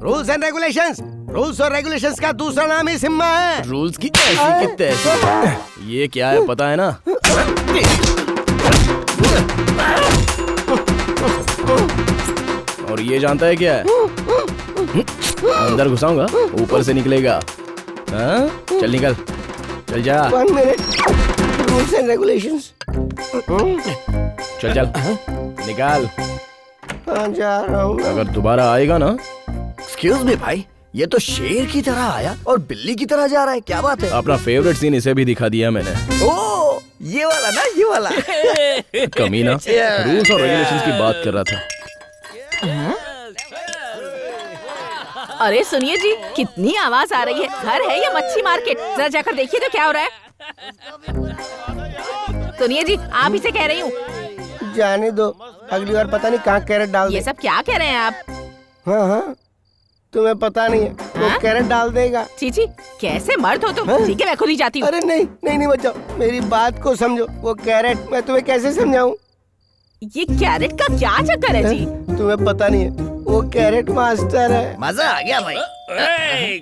Rules and regulations. रूल्स और रेगुलेशंस का दूसरा नाम ही सिम्हा है। रूल्स की ऐसी की तैसी। ये क्या है पता है ना? और ये जानता है क्या है? अंदर घुसाऊंगा, ऊपर से निकलेगा। हाँ? चल निकल, चल जा। 1 मिनट। Rules and regulations. चल चल निकाल। हाँ, जा रहा हूँ। अगर दोबारा आएगा ना। एक्सक्यूज मी भाई, ये तो शेर की तरह आया और बिल्ली की तरह जा रहा है। क्या बात है? अपना फेवरेट सीन इसे भी दिखा दिया मैंने। ओ, ये वाला ना, ये वाला। कमीना, रूल्स और रेगुलेशंस की बात कर रहा था। अरे सुनिए जी, कितनी आवाज आ रही है। घर है या मच्छी मार्केट? जरा जाकर देखिए तो क्या हो रहा है। सुनिए जी, आप इसे कह रही हूँ। जाने दो, अगली बार पता नहीं कहाँ कैरेट डाल दे। ये सब क्या कह रहे हैं आप? हाँ हाँ, तुम्हें पता नहीं है, वो कैरेट डाल देगा। चीची, कैसे मर्द हो तुम? ठीक है, मैं खुद ही जाती हूँ। अरे नहीं नहीं नहीं, बचाओ, मेरी बात को समझो। वो कैरेट मैं तुम्हें कैसे समझाऊं? ये कैरेट का क्या चक्कर है जी? तुम्हें पता नहीं है, वो कैरेट मास्टर है। मजा आ गया भाई।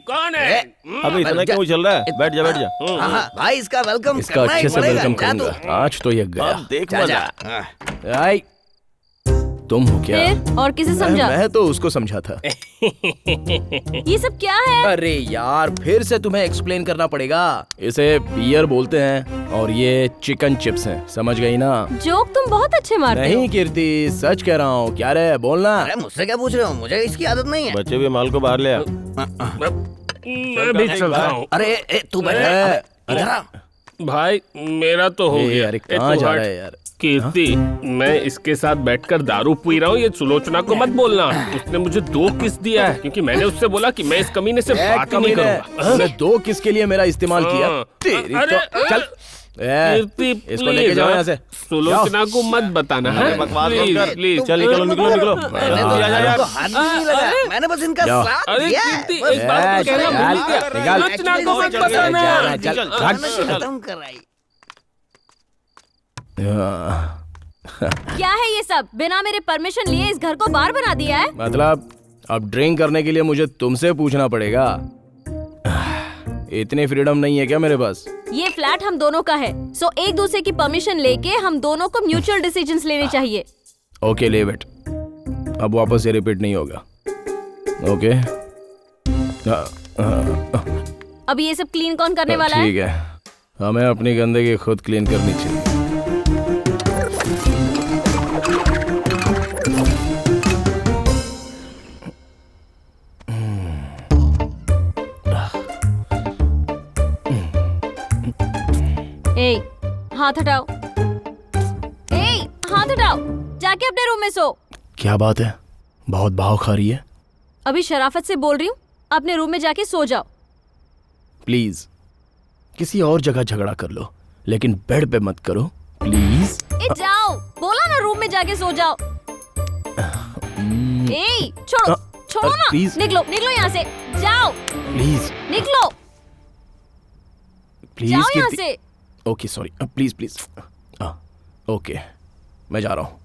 कौन है? अबे इतना क्यों चल रहा है? बैठ जा, बैठ जा। हाँ, भाई इसका वेलकम इसका अच्छे से वेलकम करूंगा। आज तो ये गया। अब देख जा, मजा। जा। आई तुम हो क्या? फिर और किसे समझा? मैं तो उसको समझा था। ये सब क्या है? अरे यार फिर से तुम्हें एक्सप्लेन करना पड़ेगा। इसे बियर बोलते हैं और ये चिकन चिप्स हैं, समझ गई ना? जोक तुम बहुत अच्छे मारते हो। नहीं कीर्ति, सच कह रहा हूँ। क्या रे बोलना। अरे मुझसे क्या पूछ रहे हो? मुझे इसकी आदत नहीं है। बच्चे भी माल को बाहर ले आ। मैं भी चल रहा हूँ। अरे तू बैठ। भाई मेरा तो हो गया। अरे कहाँ जा रहा है यार? कीर्ति, मैं इसके साथ बैठकर दारू पी रहा हूँ, ये सुलोचना को मत बोलना। उसने मुझे 2 किस दिया है क्योंकि मैंने उससे बोला कि मैं इस कमीने से बात ही नहीं करूंगा। तूने 2 किस के लिए मेरा इस्तेमाल किया? तेरी तो चल कीर्ति, इसको लेके जाओ यहाँ से। सुलोचना को मत बताना है। प्लीज प्लीज चल निकलो निकलो निकलो। मैंने बस इनका साथ अरे दिया कीर्ति, एक बात तो कहना भूल गया। सुलोचना को मत बताना। खत्म कराई। क्या है ये सब? बिना मेरे परमिशन लिए इस घर को बार बना दिया है। मतलब अब ड्रिंक करने के लिए मुझे तुमसे पूछना पड़ेगा? इतनी फ्रीडम नहीं है क्या मेरे पास? ये फ्लैट हम दोनों का है, सो एक दूसरे की परमिशन लेके हम दोनों को म्यूचुअल डिसीजंस लेने चाहिए। ओके ले बेट, अब वापस ये रिपीट नहीं होगा। ओके अब ये सब क्लीन कौन करने वाला है? ठीक है, हमें अपनी गंदगी खुद क्लीन करनी चाहिए। ए, हाथ हटाओ। ए, हाथ हटाओ। जाके अपने रूम में सो। क्या बात है, बहुत भाव खा रही है। अभी शराफत से बोल रही हूँ, अपने रूम में जाके सो जाओ। प्लीज किसी और जगह झगड़ा कर लो, लेकिन बेड पे मत करो प्लीज। ए जाओ, बोला ना रूम में जाके सो जाओ। ए छोड़ो, छोड़ो ना। प्लीज निकलो, निकलो यहाँ से। जाओ प्लीज, निकलो, प्लीज जाओ यहाँ से। Okay sorry, please please. Okay मैं जा रहा हूँ।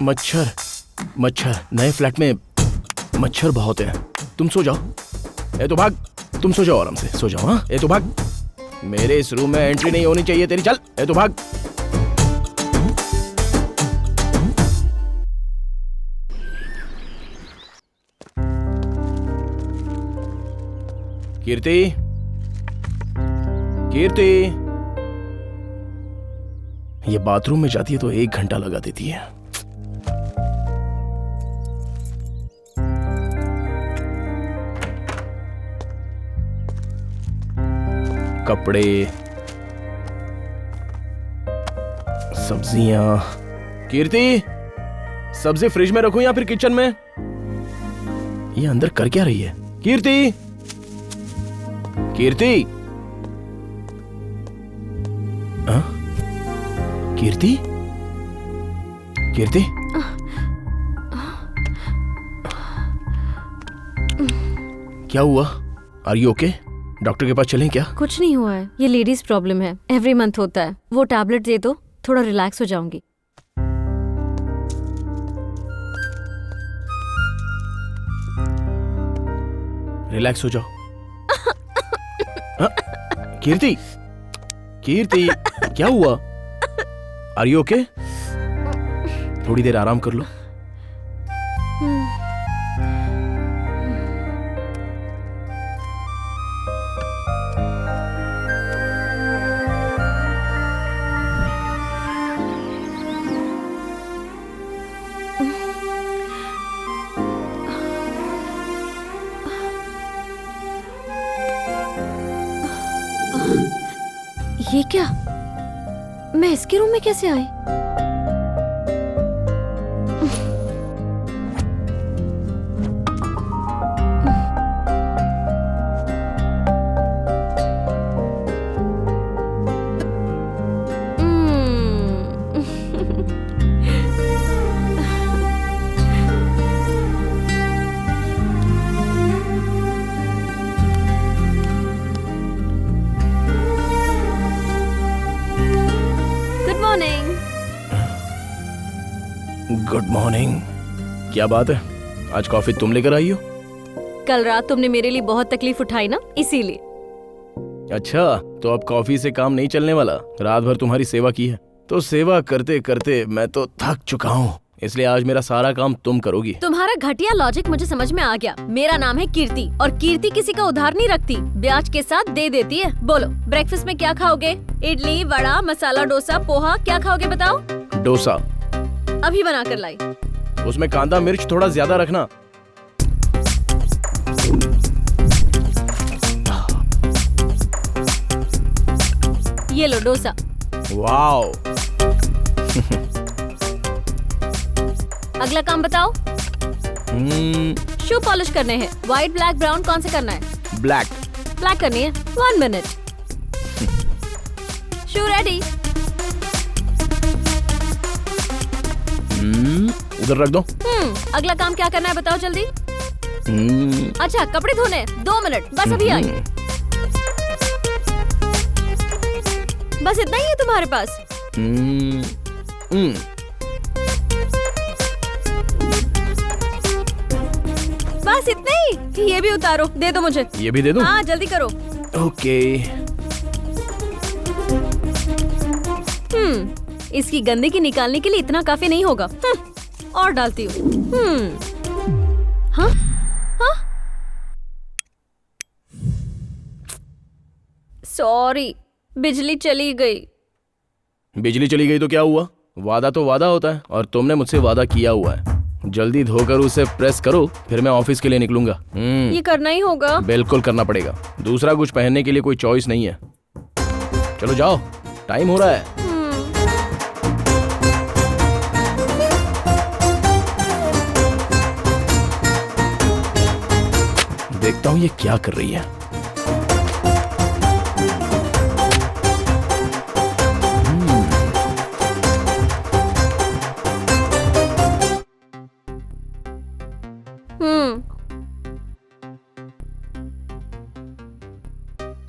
मच्छर मच्छर, नए फ्लैट में मच्छर बहुत है। तुम सो जाओ। ए तो भाग, तुम सो जाओ आराम से, सो जाओ। हाँ ए तो भाग, मेरे इस रूम में एंट्री नहीं होनी चाहिए तेरी। चल ए तो भाग। कीर्ति, कीर्ति, ये बाथरूम में जाती है तो 1 घंटा लगा देती है। कपड़े, सब्जियां। कीर्ति, सब्जी फ्रिज में रखूं या फिर किचन में? ये अंदर कर क्या रही है? कीर्ति, कीर्ति, हाँ? कीर्ति, कीर्ति, क्या हुआ? Are you okay? डॉक्टर के पास चलें क्या? कुछ नहीं हुआ है, ये लेडीज प्रॉब्लम है, एवरी मंथ होता है। वो टैबलेट दे दो, थोड़ा रिलैक्स हो जाऊंगी। रिलैक्स हो जाओ। हाँ? कीर्ति, कीर्ति, क्या हुआ? Are you okay? थोड़ी देर आराम कर लो। ये क्या? मैं इसके रूम में कैसे आई? Good morning. क्या बात है, आज कॉफी तुम लेकर आई हो? कल रात तुमने मेरे लिए बहुत तकलीफ उठाई ना, इसीलिए। अच्छा, तो अब कॉफी से काम नहीं चलने वाला। रात भर तुम्हारी सेवा की है, तो सेवा करते करते मैं तो थक चुका हूँ, इसलिए आज मेरा सारा काम तुम करोगी। तुम्हारा घटिया लॉजिक मुझे समझ में आ गया। मेरा नाम है कीर्ति और कीर्ति किसी का उधार नहीं रखती, ब्याज के साथ दे देती है। बोलो, ब्रेकफास्ट में क्या खाओगे? इडली, वड़ा, मसाला डोसा, पोहा, क्या खाओगे बताओ? डोसा अभी बना कर लाई। उसमें कांदा मिर्च थोड़ा ज्यादा रखना। ये लो डोसा। वाओ। अगला काम बताओ। शू पॉलिश करने हैं। व्हाइट, ब्लैक, ब्राउन, कौन से करना है? ब्लैक। ब्लैक करनी है। 1 मिनट। शू रेडी। उधर रख दो। अगला काम क्या करना है बताओ जल्दी। अच्छा, कपड़े धोने। 2 मिनट, बस अभी आई। बस इतना ही है तुम्हारे पास? बस इतना ही? ये भी उतारो, दे दो मुझे। ये भी दे दूं? हाँ, जल्दी करो। ओके। इसकी गंदगी निकालने के लिए इतना काफी नहीं होगा। और डालती हूँ। हाँ? हाँ? सॉरी, बिजली चली गई। बिजली चली गई तो क्या हुआ? वादा तो वादा होता है, और तुमने मुझसे वादा किया हुआ है। जल्दी धोकर उसे प्रेस करो, फिर मैं ऑफिस के लिए निकलूंगा। ये करना ही होगा। बिल्कुल करना पड़ेगा, दूसरा कुछ पहनने के लिए कोई चॉइस नहीं है। चलो जाओ, टाइम हो रहा है। देखता हूँ ये क्या कर रही है।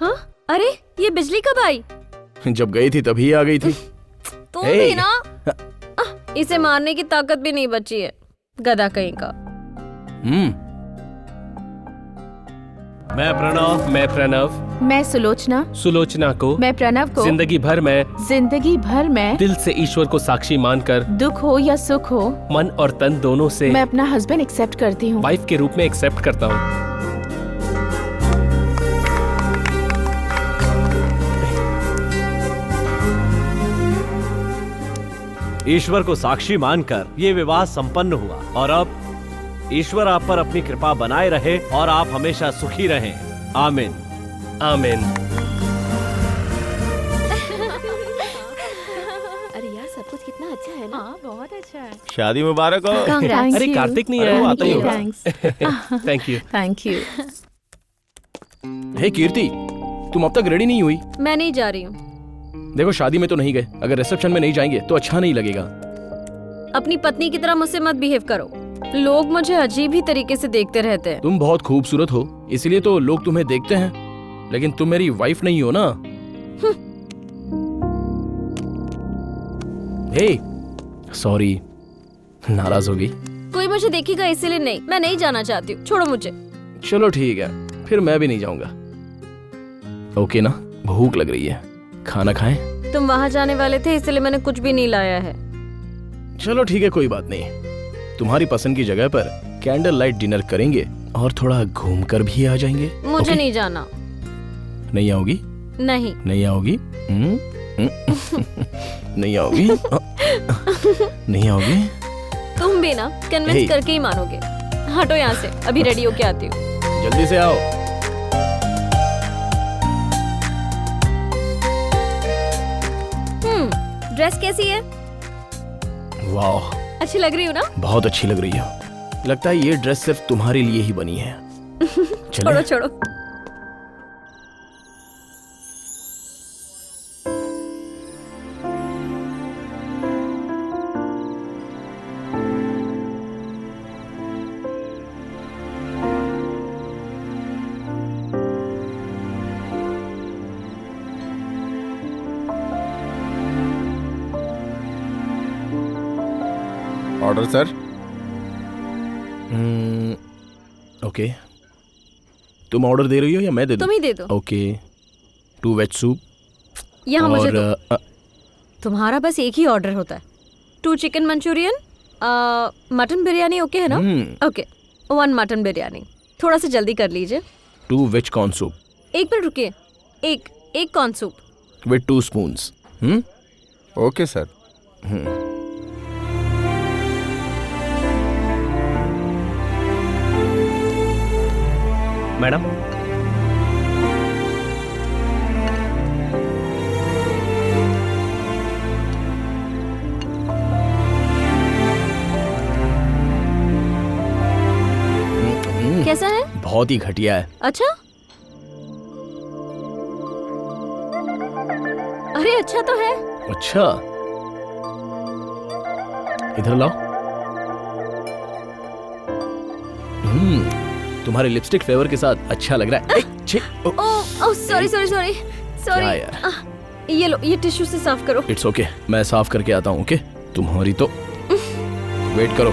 हाँ? अरे, ये बिजली कब आई? जब गई थी तभी आ गई थी। तुम भी ना। इसे मारने की ताकत भी नहीं बची है, गधा कहीं का। मैं प्रणव। मैं प्रणव। मैं सुलोचना। सुलोचना को मैं प्रणव को जिंदगी भर में दिल से ईश्वर को साक्षी मानकर, दुख हो या सुख हो, मन और तन दोनों से मैं अपना हस्बैंड एक्सेप्ट करती हूँ। वाइफ के रूप में एक्सेप्ट करता हूँ। ईश्वर को साक्षी मानकर ये विवाह संपन्न हुआ, और अब ईश्वर आप पर अपनी कृपा बनाए रहे और आप हमेशा सुखी रहें। आमीन। आमीन। अरे यार, सब कुछ कितना अच्छा है ना। हाँ, बहुत अच्छा है। शादी मुबारक हो। अरे कार्तिक नहीं आया? आता ही होगा। Thank you. Thank you. Hey Kirti, तुम अब तक रेडी नहीं हुई? मैं नहीं जा रही हूँ। देखो, शादी में तो नहीं गए, अगर रिसेप्शन में नहीं जाएंगे तो अच्छा नहीं लगेगा। अपनी पत्नी की तरह मुझसे मत बिहेव करो। लोग मुझे अजीब ही तरीके से देखते रहते हैं। तुम बहुत खूबसूरत हो, इसलिए तो लोग तुम्हें देखते हैं, लेकिन तुम मेरी वाइफ नहीं हो ना। हे, सॉरी, नाराज होगी? कोई मुझे देखेगा इसीलिए नहीं। मैं नहीं जाना चाहती हूँ, छोड़ो मुझे। चलो ठीक है, फिर मैं भी नहीं जाऊंगा। ओके ना? भूख लग रही है, खाना खाएं? तुम वहाँ जाने वाले थे, इसलिए मैंने कुछ भी नहीं लाया है। चलो ठीक है, कोई बात नहीं। तुम्हारी पसंद की जगह पर कैंडल लाइट डिनर करेंगे और थोड़ा घूमकर भी आ जाएंगे। मुझे नहीं जाना। नहीं आओगी? नहीं। नहीं आओगी? नहीं आओगी? नहीं आओगी? तुम भी ना कन्विंस करके ही मानोगे। हटो यहाँ से, अभी रेडी होके आती हूँ। जल्दी से आओ। ड्रेस कैसी है? वाह, अच्छी लग रही हूँ ना? बहुत अच्छी लग रही है। लगता है ये ड्रेस सिर्फ तुम्हारे लिए ही बनी है। छोड़ो छोड़ो। Order sir. ओके, तुम ऑर्डर दे रही हो या मैं दे दूं? तुम ही दे दो। Okay, 2 veg soup. यहाँ मुझे और दो। तुम्हारा बस एक ही ऑर्डर होता है। 2 chicken Manchurian, mutton biryani okay है ना? Okay, 1 mutton biryani. थोड़ा सा जल्दी कर लीजिए। 2 वेज कॉर्न सूप। एक मिनट रुकिए, एक corn soup with 2 spoons. Okay sir. Madam, कैसा है? बहुत ही घटिया है। अच्छा, अरे अच्छा तो है। अच्छा, इधर लाओ। तुम्हारे लिपस्टिक फ्लेवर के साथ अच्छा लग रहा है। ओह सॉरी सॉरी सॉरी क्या यार? सॉरी। ये लो, ये टिश्यू से साफ करो। इट्स ओके, मैं साफ करके आता हूँ। ओके, तुम्हारी तो वेट करो।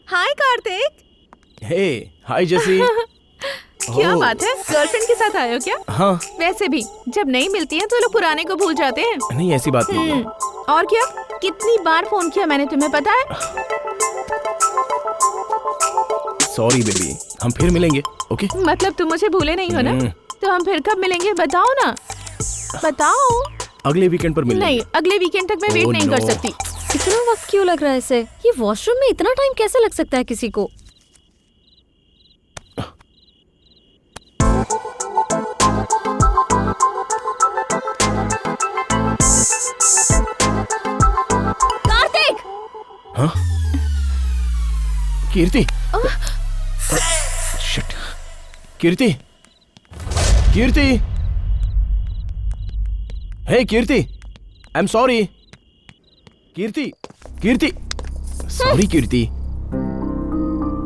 हाय कार्तिक। हे, हाय जेसी। क्या बात है, गर्लफ्रेंड के साथ आए हो क्या? हाँ। वैसे भी जब नहीं मिलती हैं तो लोग पुराने को भूल जाते हैं। नहीं, ऐसी बात नहीं है। और क्या, कितनी बार फोन किया मैंने तुम्हें, पता है? सॉरी बेबी, हम फिर मिलेंगे। ओके, मतलब तुम मुझे भूले नहीं हो ना? तो हम फिर कब मिलेंगे बताओ ना, बताओ। अगले वीकेंड पर मिलेंगे। नहीं, अगले वीकेंड तक मैं वेट नहीं कर सकती। इतना वक्त क्यों लग रहा है इसे? ये वॉशरूम में इतना टाइम कैसे लग सकता है किसी को? कार्तिक! हाँ? Kirti! Shit! Kirti! Kirti! Hey Kirti! I am sorry. Kirti, Kirti, sorry Kirti.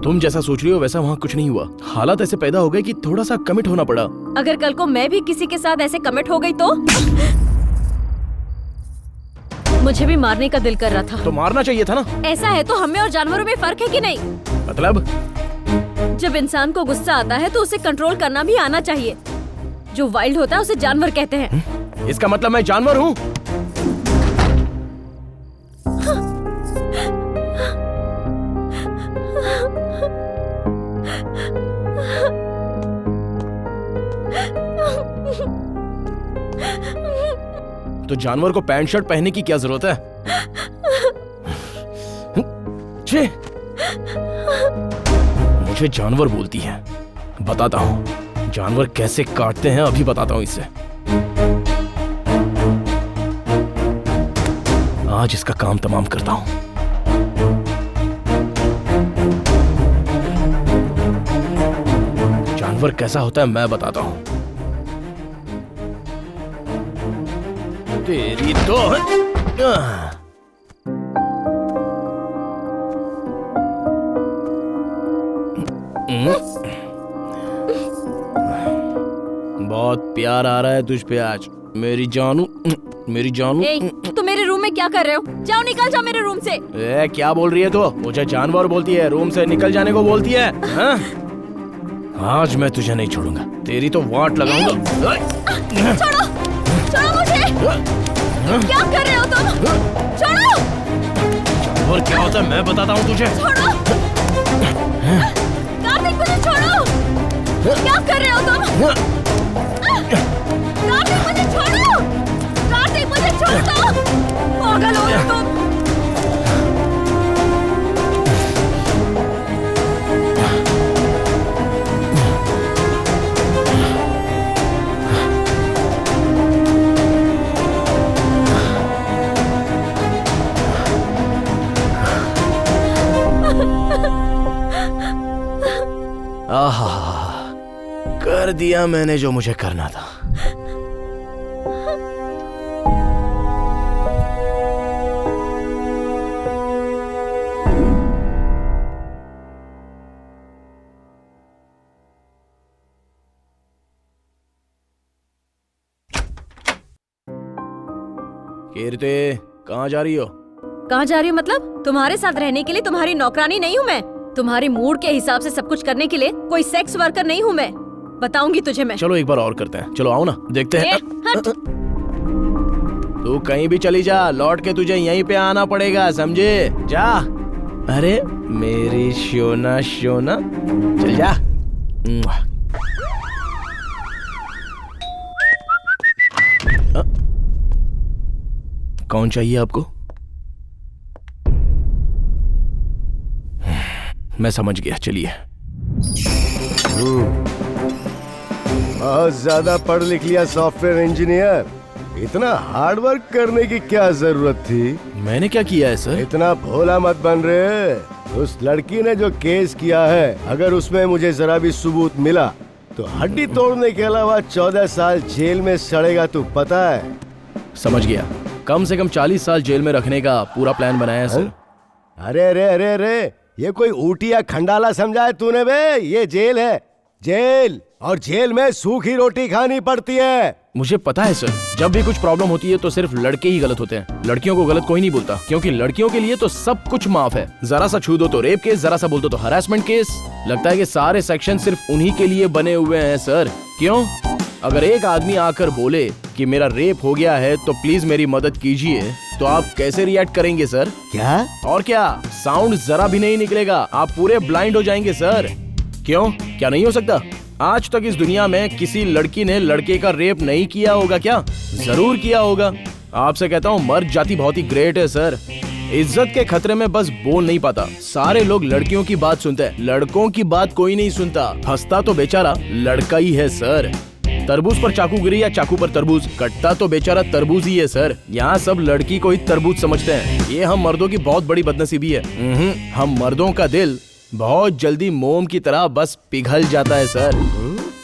तुम जैसा सोच रही हो वैसा वहाँ कुछ नहीं हुआ। हालात ऐसे पैदा हो गए कि थोड़ा सा कमिट होना पड़ा। अगर कल को मैं भी किसी के साथ ऐसे कमिट हो गई तो मुझे भी मारने का दिल कर रहा था। तो मारना चाहिए था ना। ऐसा है तो हमें और जानवरों में फर्क है कि नहीं? मतलब? जब इंसान को गुस्सा आता है तो उसे कंट्रोल करना भी आना चाहिए। जो वाइल्ड होता है उसे जानवर कहते हैं। इसका मतलब मैं जानवर हूँ? तो जानवर को पैंट शर्ट पहनने की क्या जरूरत है? छे! मुझे जानवर बोलती है। बताता हूँ जानवर कैसे काटते हैं, अभी बताता हूँ इसे। आज इसका काम तमाम करता हूँ। जानवर कैसा होता है मैं बताता हूँ। तेरी तो बहुत प्यार आ रहा है तुझ पे आज, मेरी जानू, मेरी जानू। तुम मेरे रूम में क्या कर रहे हो? जाओ, निकल जाओ मेरे रूम से। क्या बोल रही है तू? मुझे जानवर बोलती है, रूम से निकल जाने को बोलती है। हाँ? आज मैं तुझे नहीं छोड़ूंगा, तेरी तो वाट लगाऊंगा। छोड़ो, छोड़ो मुझे। क्या कर रहे हो तुम? छोड़ो। जानवर क्या होता है मैं बताता हूँ तुझे। छोड़ो। कार्तिक मुझे छोड़ो। क्या कर रहे हो तुम? कार्तिक मुझे छोड़ो। कार्तिक मुझे छोड़ दो। पागल हो गए तुम। आहा, कर दिया मैंने जो मुझे करना था। कीर्ति, कहाँ जा रही हो? कहाँ जा रही हो मतलब? तुम्हारे साथ रहने के लिए तुम्हारी नौकरानी नहीं हूँ मैं। तुम्हारी मूड के हिसाब से सब कुछ करने के लिए कोई सेक्स वर्कर नहीं हूँ मैं। बताऊंगी तुझे मैं। चलो एक बार और करते हैं। चलो आओ ना, देखते हैं। हट। तू कहीं भी चली जा, लौट के तुझे यहीं पे आना पड़ेगा, समझे? जा। अरे मेरी शोना शोना, चल जा। कौन चाहिए आपको? मैं समझ गया, चलिए। बहुत ज्यादा पढ़ लिख लिया सॉफ्टवेयर इंजीनियर। इतना हार्ड वर्क करने की क्या जरूरत थी? मैंने क्या किया है सर? इतना भोला मत बन रहे। उस लड़की ने जो केस किया है, अगर उसमें मुझे जरा भी सबूत मिला तो हड्डी तोड़ने के अलावा 14 साल जेल में सड़ेगा, तू पता है? समझ गया। कम से कम 40 साल जेल में रखने का पूरा प्लान बनाया है सर। अरे अरे अरे अरे, ये कोई ऊटी या खंडाला समझा है तूने बे? ये जेल है, जेल। और जेल में सूखी रोटी खानी पड़ती है। मुझे पता है सर, जब भी कुछ प्रॉब्लम होती है तो सिर्फ लड़के ही गलत होते हैं। लड़कियों को गलत कोई नहीं बोलता, क्योंकि लड़कियों के लिए तो सब कुछ माफ है। जरा सा छू दो तो रेप केस, जरा सा बोल दो तो हरासमेंट केस। लगता है कि सारे सेक्शन सिर्फ उन्हीं के लिए बने हुए हैं सर। क्यों? अगर एक आदमी आकर बोले कि मेरा रेप हो गया है तो प्लीज मेरी मदद कीजिए, तो आप कैसे रिएक्ट करेंगे सर? क्या? और क्या, साउंड जरा भी नहीं निकलेगा, आप पूरे ब्लाइंड हो जाएंगे सर। क्यों? क्या नहीं हो सकता? आज तक इस दुनिया में किसी लड़की ने लड़के का रेप नहीं किया होगा क्या? जरूर किया होगा। आपसे कहता हूँ, मर्द जाति बहुत ही ग्रेट है सर। इज्जत के खतरे में बस बोल नहीं पाता। सारे लोग लड़कियों की बात सुनते हैं, लड़कों की बात कोई नहीं सुनता। फंसता तो बेचारा लड़का ही है सर। तरबूज पर चाकू गिरी या चाकू पर तरबूज, कटता तो बेचारा तरबूज ही है सर। यहाँ सब लड़की को ही तरबूज समझते हैं। ये हम मर्दों की बहुत बड़ी बदनसीबी है। हम मर्दों का दिल बहुत जल्दी मोम की तरह बस पिघल जाता है सर।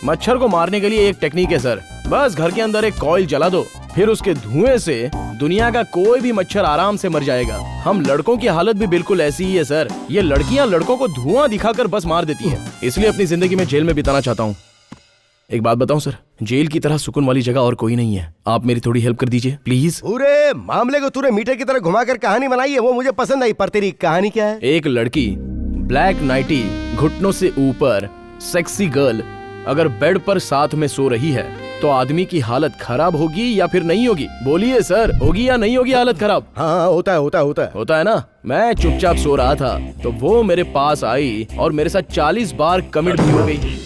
मच्छर को मारने के लिए एक टेक्निक है सर। बस घर के अंदर एक कॉइल जला दो, फिर उसके धुएं से दुनिया का कोई भी मच्छर आराम से मर जाएगा। हम लड़कों की हालत भी बिल्कुल ऐसी ही है सर। ये लड़कियां लड़कों को धुआं दिखाकर बस मार देती हैं। इसलिए अपनी जिंदगी में जेल में बिताना चाहता हूँ। एक बात बताऊं सर, जेल की तरह सुकून वाली जगह और कोई नहीं है। आप मेरी थोड़ी हेल्प कर दीजिए प्लीज। पूरे मामले को तूने मीटर की तरह घुमाकर कहानी बनाई है, वो मुझे पसंद आई, पर तेरी कहानी क्या है? एक लड़की, ब्लैक नाइटी, घुटनों से ऊपर, सेक्सी गर्ल, अगर बेड पर साथ में सो रही है तो आदमी की हालत खराब होगी या फिर नहीं होगी? बोलिए सर, होगी या नहीं होगी हालत खराब? हाँ, होता है ना। मैं चुपचाप सो रहा था तो वो मेरे पास आई और मेरे साथ 40 बार कमिट भी हो गई।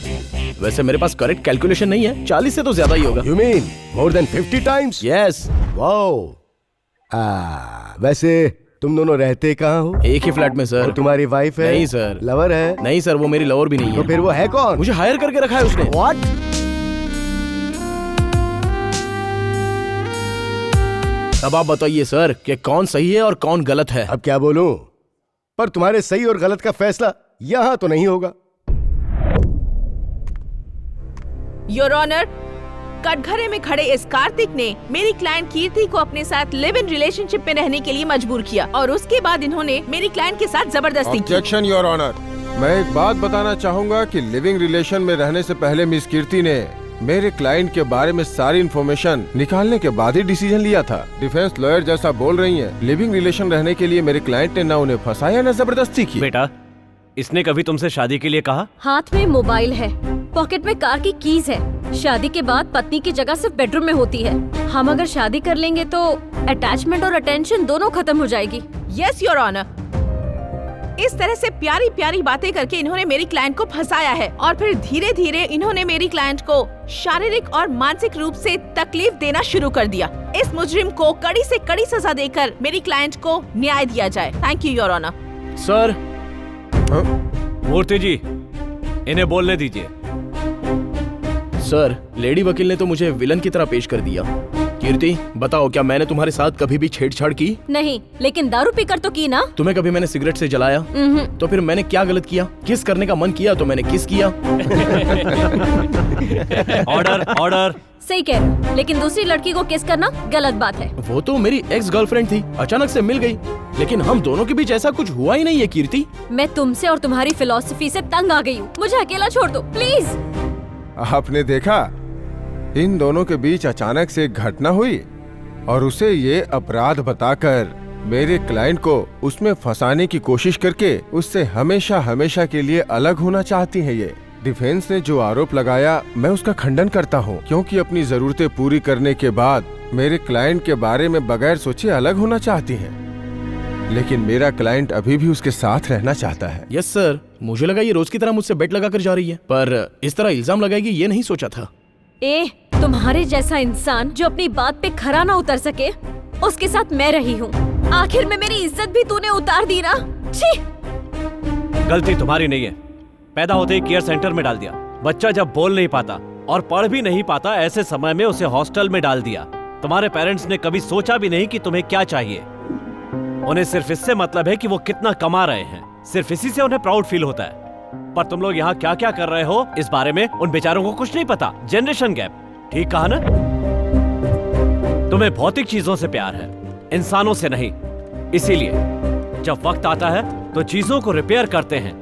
वैसे मेरे पास करेक्ट कैलकुलेशन नहीं है, 40 से तो ज्यादा ही होगा। You mean more than 50 times? Yes. Wow. वैसे तुम दोनों रहते कहाँ हो? एक ही फ्लैट में सर। तुम्हारी वाइफ है? नहीं सर। लवर है? नहीं सर, वो मेरी लवर भी नहीं है। तो फिर वो है कौन? मुझे हायर करके रखा है उसने। What? अब आप बताइए सर कि कौन सही है और कौन गलत है। अब क्या बोलूं? पर तुम्हारे सही और गलत का फैसला यहाँ तो नहीं होगा। योर ऑनर, कटघरे में खड़े इस कार्तिक ने मेरी क्लाइंट कीर्ति को अपने साथ लिव इन रिलेशनशिप में रहने के लिए मजबूर किया और उसके बाद इन्होंने मेरी क्लाइंट के साथ जबरदस्ती की। Objection your honour. मैं एक बात बताना चाहूंगा कि लिविंग रिलेशन में रहने से पहले मिस कीर्ति ने मेरे क्लाइंट के बारे में सारी इन्फॉर्मेशन निकालने के बाद ही डिसीजन लिया था। डिफेंस लॉयर जैसा बोल रही हैं। लिविंग रिलेशन रहने के लिए मेरे क्लाइंट ने ना उन्हें फंसाया ना जबरदस्ती की। बेटा, इसने कभी तुमसे शादी के लिए कहा? हाथ में मोबाइल है, पॉकेट में कार की कीज है। शादी के बाद पत्नी की जगह सिर्फ बेडरूम में होती है। हम अगर शादी कर लेंगे तो अटैचमेंट और अटेंशन दोनों खत्म हो जाएगी। Yes your honour. इस तरह से प्यारी प्यारी बातें करके इन्होंने मेरी क्लाइंट को फंसाया है और फिर धीरे धीरे इन्होंने मेरी क्लाइंट को शारीरिक और मानसिक रूप से तकलीफ देना शुरू कर दिया। इस मुजरिम को कड़ी से कड़ी सजा देकर मेरी क्लाइंट को न्याय दिया जाए। Thank you your honour. Sir. Murthy ji, इन्हें बोलने दीजिए। सर, लेडी वकील ने तो मुझे विलन की तरह पेश कर दिया। कीर्ति, बताओ, क्या मैंने तुम्हारे साथ कभी भी छेड़छाड़ की? नहीं, लेकिन दारू पीकर तो की ना। तुम्हें कभी मैंने सिगरेट से जलाया? तो फिर मैंने क्या गलत किया? किस करने का मन किया तो मैंने किस किया। Order, order. सही कह रहे हो, लेकिन दूसरी लड़की को किस करना गलत बात है। वो तो मेरी एक्स गर्लफ्रेंड थी, अचानक से मिल गई, लेकिन हम दोनों के बीच ऐसा कुछ हुआ ही नहीं है कीर्ति। मैं तुमसे और तुम्हारी फिलॉसफी से तंग आ गई हूँ। मुझे अकेला छोड़ दो प्लीज। आपने देखा, इन दोनों के बीच अचानक से एक घटना हुई। और उसे ये अपराध बताकर मेरे क्लाइंट को उसमें फंसाने की कोशिश करके उससे हमेशा हमेशा के लिए अलग होना चाहती है। ये डिफेंस ने जो आरोप लगाया मैं उसका खंडन करता हूँ, क्योंकि अपनी जरूरतें पूरी करने के बाद मेरे क्लाइंट के बारे में बगैर सोचे अलग होना चाहती है, लेकिन मेरा क्लाइंट अभी भी उसके साथ रहना चाहता है। यस सर, मुझे लगा ये रोज की तरह मुझसे बेट लगाकर जा रही है, पर इस तरह इल्जाम लगाएगी ये नहीं सोचा था। तुम्हारे जैसा इंसान जो अपनी बात पे खरा ना उतर सके, उसके साथ मैं रही हूँ। आखिर में मेरी इज्जत भी तूने उतार दी ना। छी! गलती तुम्हारी नहीं है, पैदा होते ही केयर सेंटर में डाल दिया। बच्चा जब बोल नहीं पाता और पढ़ भी नहीं पाता, ऐसे समय में उसे हॉस्टल में डाल दिया। तुम्हारे पेरेंट्स ने कभी सोचा भी नहीं कि तुम्हें क्या चाहिए। उन्हें सिर्फ इससे मतलब है कि वो कितना कमा रहे हैं, सिर्फ इसी से उन्हें प्राउड फील होता है। पर तुम लोग यहाँ क्या क्या कर रहे हो इस बारे में उन बेचारों को कुछ नहीं पता। जनरेशन गैप, ठीक कहा ना? तुम्हें भौतिक चीजों से प्यार है, इंसानों से नहीं। इसीलिए जब वक्त आता है तो चीजों को रिपेयर करते हैं,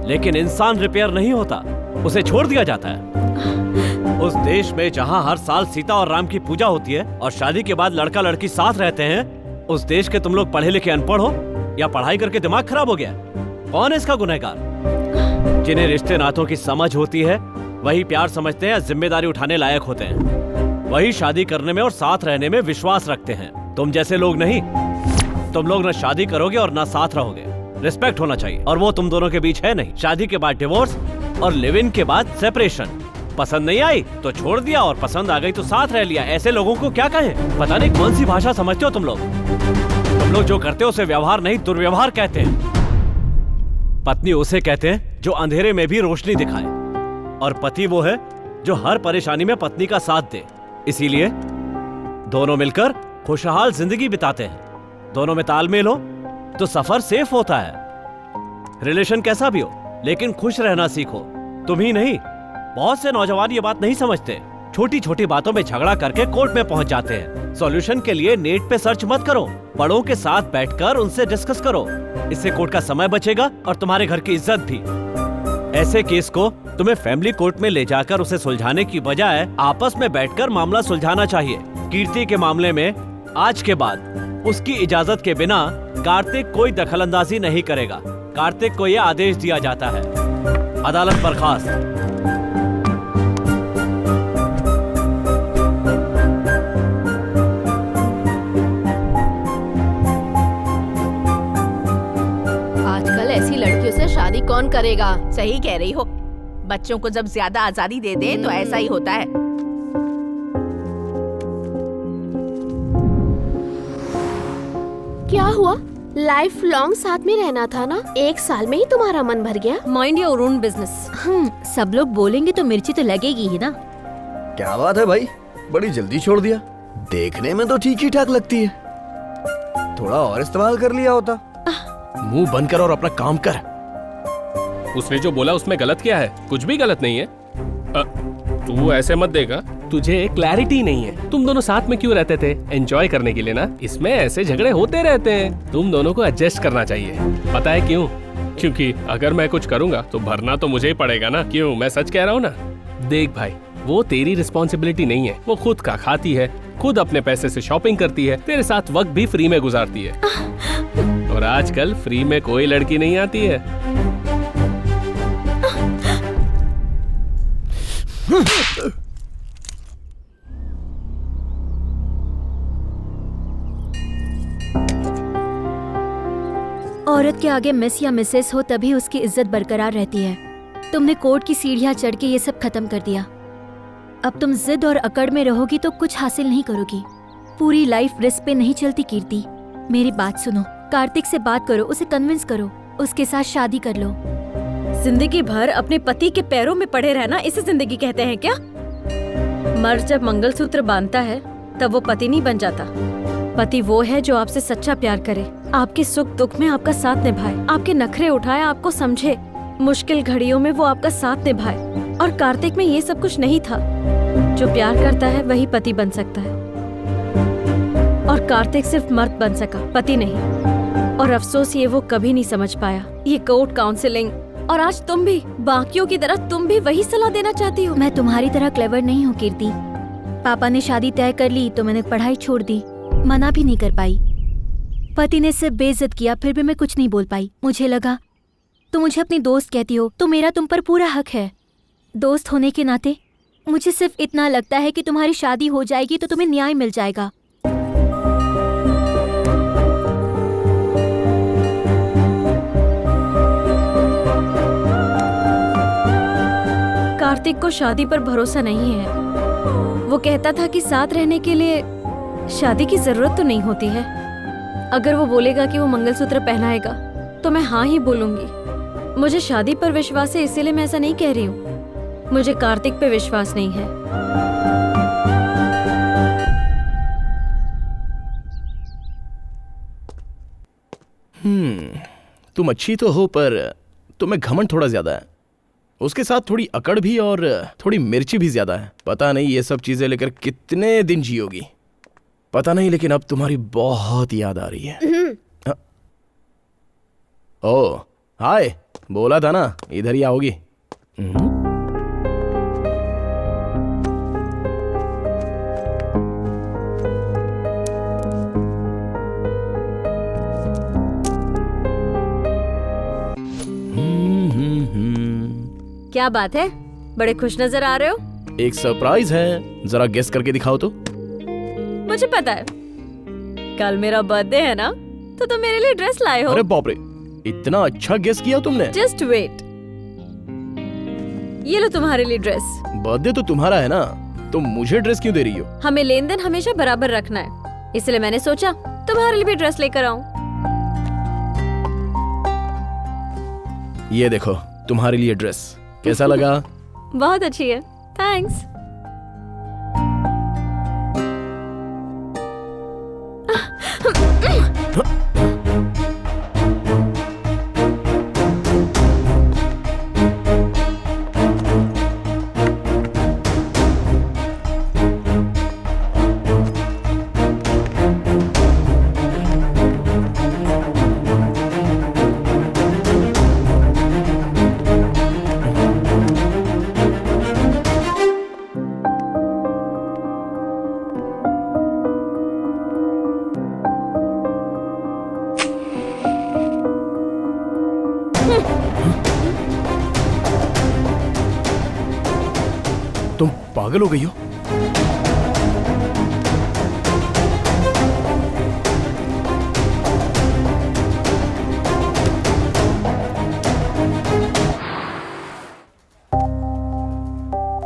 लेकिन इंसान रिपेयर नहीं होता, उसे छोड़ दिया जाता है। उस देश में जहाँ हर साल सीता और राम की पूजा होती है और शादी के बाद लड़का लड़की साथ रहते हैं, उस देश के तुम लोग पढ़े लिखे अनपढ़ हो या पढ़ाई करके दिमाग खराब हो गया? कौन है इसका गुनहगार? जिन्हें रिश्ते नातों की समझ होती है वही प्यार समझते हैं या जिम्मेदारी उठाने लायक होते हैं। वही शादी करने में और साथ रहने में विश्वास रखते हैं। तुम जैसे लोग नहीं। तुम लोग ना शादी करोगे और ना साथ रहोगे। रिस्पेक्ट होना चाहिए, और वो तुम दोनों के बीच है नहीं। शादी के बाद डिवोर्स और लिव इन के बाद सेपरेशन। पसंद नहीं आई तो छोड़ दिया, और पसंद आ गई तो साथ रह लिया। ऐसे लोगों को क्या कहें? पता नहीं कौन सी भाषा समझते हो तुम लोग। तुम लोग जो करते हो उसे व्यवहार नहीं दुर्व्यवहार कहते हैं। पत्नी उसे कहते हैं जो अंधेरे में भी रोशनी दिखाए, और पति वो है जो हर परेशानी में पत्नी का साथ दे। इसीलिए दोनों मिलकर खुशहाल जिंदगी बिताते हैं। दोनों में तालमेल हो तो सफर सेफ होता है। रिलेशन कैसा भी हो, लेकिन खुश रहना सीखो। तुम ही नहीं, बहुत से नौजवान ये बात नहीं समझते। छोटी छोटी बातों में झगड़ा करके कोर्ट में पहुंच जाते हैं। सॉल्यूशन के लिए नेट पे सर्च मत करो, बड़ों के साथ बैठकर उनसे डिस्कस करो। इससे कोर्ट का समय बचेगा और तुम्हारे घर की इज्जत भी। ऐसे केस को तुम्हें फैमिली कोर्ट में ले जाकर उसे सुलझाने की बजाय आपस में बैठकर मामला सुलझाना चाहिए। कीर्ति के मामले में आज के बाद उसकी इजाजत के बिना कार्तिक कोई दखलंदाजी नहीं करेगा। कार्तिक को यह आदेश दिया जाता है, अदालत बर्खास्त। आजकल ऐसी लड़कियों से शादी कौन करेगा? सही कह रही हो। बच्चों को जब ज्यादा आजादी दे दे तो ऐसा ही होता है। क्या हुआ? लाइफ लॉन्ग साथ में रहना था ना? 1 साल में ही तुम्हारा मन भर गया? Mind your own business. सब लोग बोलेंगे तो मिर्ची तो लगेगी ही ना। क्या बात है भाई, बड़ी जल्दी छोड़ दिया। देखने में तो ठीक ही ठाक लगती है, थोड़ा और इस्तेमाल कर लिया होता। मुंह बंद कर और अपना काम कर। उसने जो बोला उसमें गलत क्या है? कुछ भी गलत नहीं है। तू ऐसे मत देगा, तुझे क्लैरिटी नहीं है। तुम दोनों साथ में क्यों रहते थे? एंजॉय करने के लिए ना। इसमें ऐसे झगड़े होते रहते हैं। तुम दोनों को एडजस्ट करना चाहिए। पता है क्यों? क्योंकि अगर मैं कुछ करूंगा तो भरना तो मुझे ही पड़ेगा ना। क्यों? मैं सच कह रहा हूँ ना। देख भाई, वो तेरी रिस्पॉन्सिबिलिटी नहीं है। वो खुद का खाती है, खुद अपने पैसे से शॉपिंग करती है, तेरे साथ वक्त भी फ्री में गुजारती है। और आजकल फ्री में कोई लड़की नहीं आती है। औरत के आगे मिस या मिसेस हो तभी उसकी इज्जत बरकरार रहती है। तुमने कोर्ट की सीढ़ियां चढ़ के ये सब खत्म कर दिया। अब तुम जिद और अकड़ में रहोगी तो कुछ हासिल नहीं करोगी। पूरी लाइफ रिस्क पे नहीं चलती कीर्ति। मेरी बात सुनो, कार्तिक से बात करो, उसे कन्विंस करो, उसके साथ शादी कर लो। जिंदगी भर अपने पति के पैरों में पड़े रहना, इसे जिंदगी कहते हैं क्या? मर्द जब मंगलसूत्र बांधता है तब वो पति नहीं बन जाता। पति वो है जो आपसे सच्चा प्यार करे, आपके सुख दुख में आपका साथ निभाए, आपके नखरे उठाए, आपको समझे, मुश्किल घड़ियों में वो आपका साथ निभाए। और कार्तिक में ये सब कुछ नहीं था। जो प्यार करता है वही पति बन सकता है, और कार्तिक सिर्फ मर्द बन सका, पति नहीं। और अफसोस ये वो कभी नहीं समझ पाया। ये कोर्ट काउंसलिंग, और आज तुम भी बाकियों की तरह तुम भी वही सलाह देना चाहती हो। मैं तुम्हारी तरह क्लेवर नहीं हूँ कीर्ति। पापा ने शादी तय कर ली तो मैंने पढ़ाई छोड़ दी, मना भी नहीं कर पाई। पति ने सिर्फ बेइज्जत किया, फिर भी मैं कुछ नहीं बोल पाई। मुझे लगा तुम मुझे अपनी दोस्त कहती हो तो मेरा तुम पर पूरा हक है। दोस्त होने के नाते मुझे सिर्फ इतना लगता है कि तुम्हारी शादी हो जाएगी तो तुम्हें न्याय मिल जाएगा। कार्तिक को शादी पर भरोसा नहीं है। वो कहता था कि साथ रहने के लिए शादी की जरूरत तो नहीं होती है। अगर वो बोलेगा कि वो मंगलसूत्र पहनाएगा तो मैं हाँ ही बोलूंगी। मुझे शादी पर विश्वास है, इसीलिए मैं ऐसा नहीं कह रही हूँ। मुझे कार्तिक पे विश्वास नहीं है। तुम अच्छी तो हो पर तुम्हें घमंड थोड़ा ज्यादा है। उसके साथ थोड़ी अकड़ भी और थोड़ी मिर्ची भी ज्यादा है। पता नहीं ये सब चीजें लेकर कितने दिन जियोगी, पता नहीं, लेकिन अब तुम्हारी बहुत याद आ रही है। ओ हाय, बोला था ना इधर ही आओगी। क्या बात है, बड़े खुश नजर आ रहे हो? एक सरप्राइज है, जरा गेस करके दिखाओ तो। मुझे पता है, कल मेरा बर्थडे है ना, तो तुम मेरे लिए ड्रेस लाए हो। अरे बाप रे, इतना अच्छा गेस किया तुमने। जस्ट वेट, ये लो तुम्हारे लिए ड्रेस। बर्थडे तो तुम्हारा है ना, तुम मुझे ड्रेस क्यों दे रही हो? हमें लेन देन हमेशा बराबर रखना है, इसलिए मैंने सोचा तुम्हारे लिए भी ड्रेस लेकर आऊं। ये देखो तुम्हारे लिए ड्रेस, कैसा लगा? बहुत अच्छी है, थैंक्स। तुम पागल हो गई हो?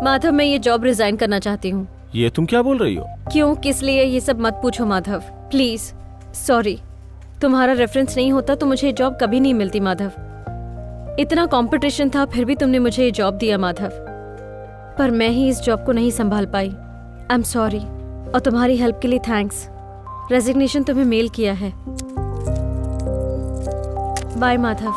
माधव, मैं ये जॉब रिजाइन करना चाहती हूँ। ये तुम क्या बोल रही हो? क्यों, किस लिए, ये सब मत पूछो माधव, प्लीज। सॉरी, तुम्हारा रेफरेंस नहीं होता तो मुझे ये जॉब कभी नहीं मिलती माधव। इतना कंपटीशन था, फिर भी तुमने मुझे ये जॉब दिया माधव, पर मैं ही इस जॉब को नहीं संभाल पाई। आई एम सॉरी, और तुम्हारी हेल्प के लिए थैंक्स। रेजिग्नेशन तुम्हें मेल किया है। बाय माधव।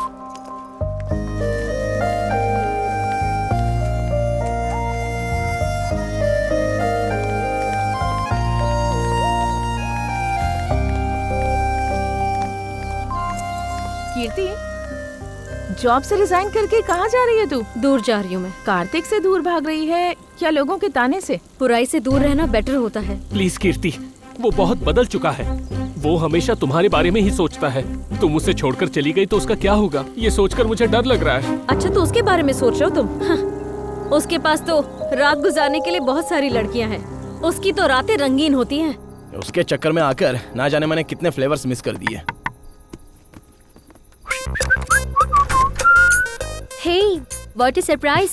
कीर्ति, जॉब से रिजाइन करके कहाँ जा रही है तू? दूर जा रही हूँ मैं। कार्तिक से दूर भाग रही है या लोगों के ताने से? बुराई से दूर रहना बेटर होता है। प्लीज कीर्ति, वो बहुत बदल चुका है। वो हमेशा तुम्हारे बारे में ही सोचता है। तुम उसे छोड़कर चली गई तो उसका क्या होगा, ये सोचकर मुझे डर लग रहा है। अच्छा, तो उसके बारे में सोच रहे हो तुम? हाँ, उसके पास तो रात गुजारने के लिए बहुत सारी लड़कियाँ हैं। उसकी तो रातें रंगीन होती हैं। उसके चक्कर में आकर ना जाने मैंने कितने फ्लेवर्स मिस कर दिए। हे, व्हाट अ सरप्राइज!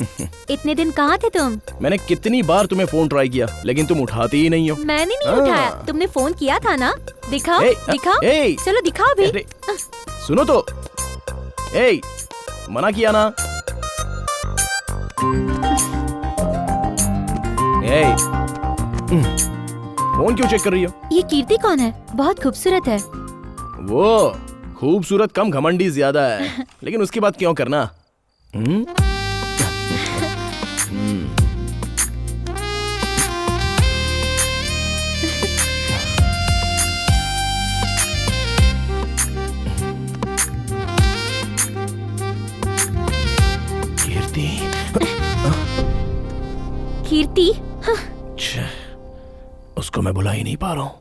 इतने दिन कहाँ थे तुम? मैंने कितनी बार तुम्हें फोन ट्राई किया, लेकिन तुम उठाती ही नहीं हो। मैंने नहीं उठाया, तुमने फोन किया था ना। दिखाओ, दिखाओ, चलो दिखाओ भी। सुनो तो, मना किया ना। फोन क्यों चेक कर रही हो? ये कीर्ति कौन है? बहुत खूबसूरत है। वो खूबसूरत कम घमंडी ज्यादा है, लेकिन उसकी बात क्यों करना? कीर्ति, उसको मैं भुला ही नहीं पा रहा हूं।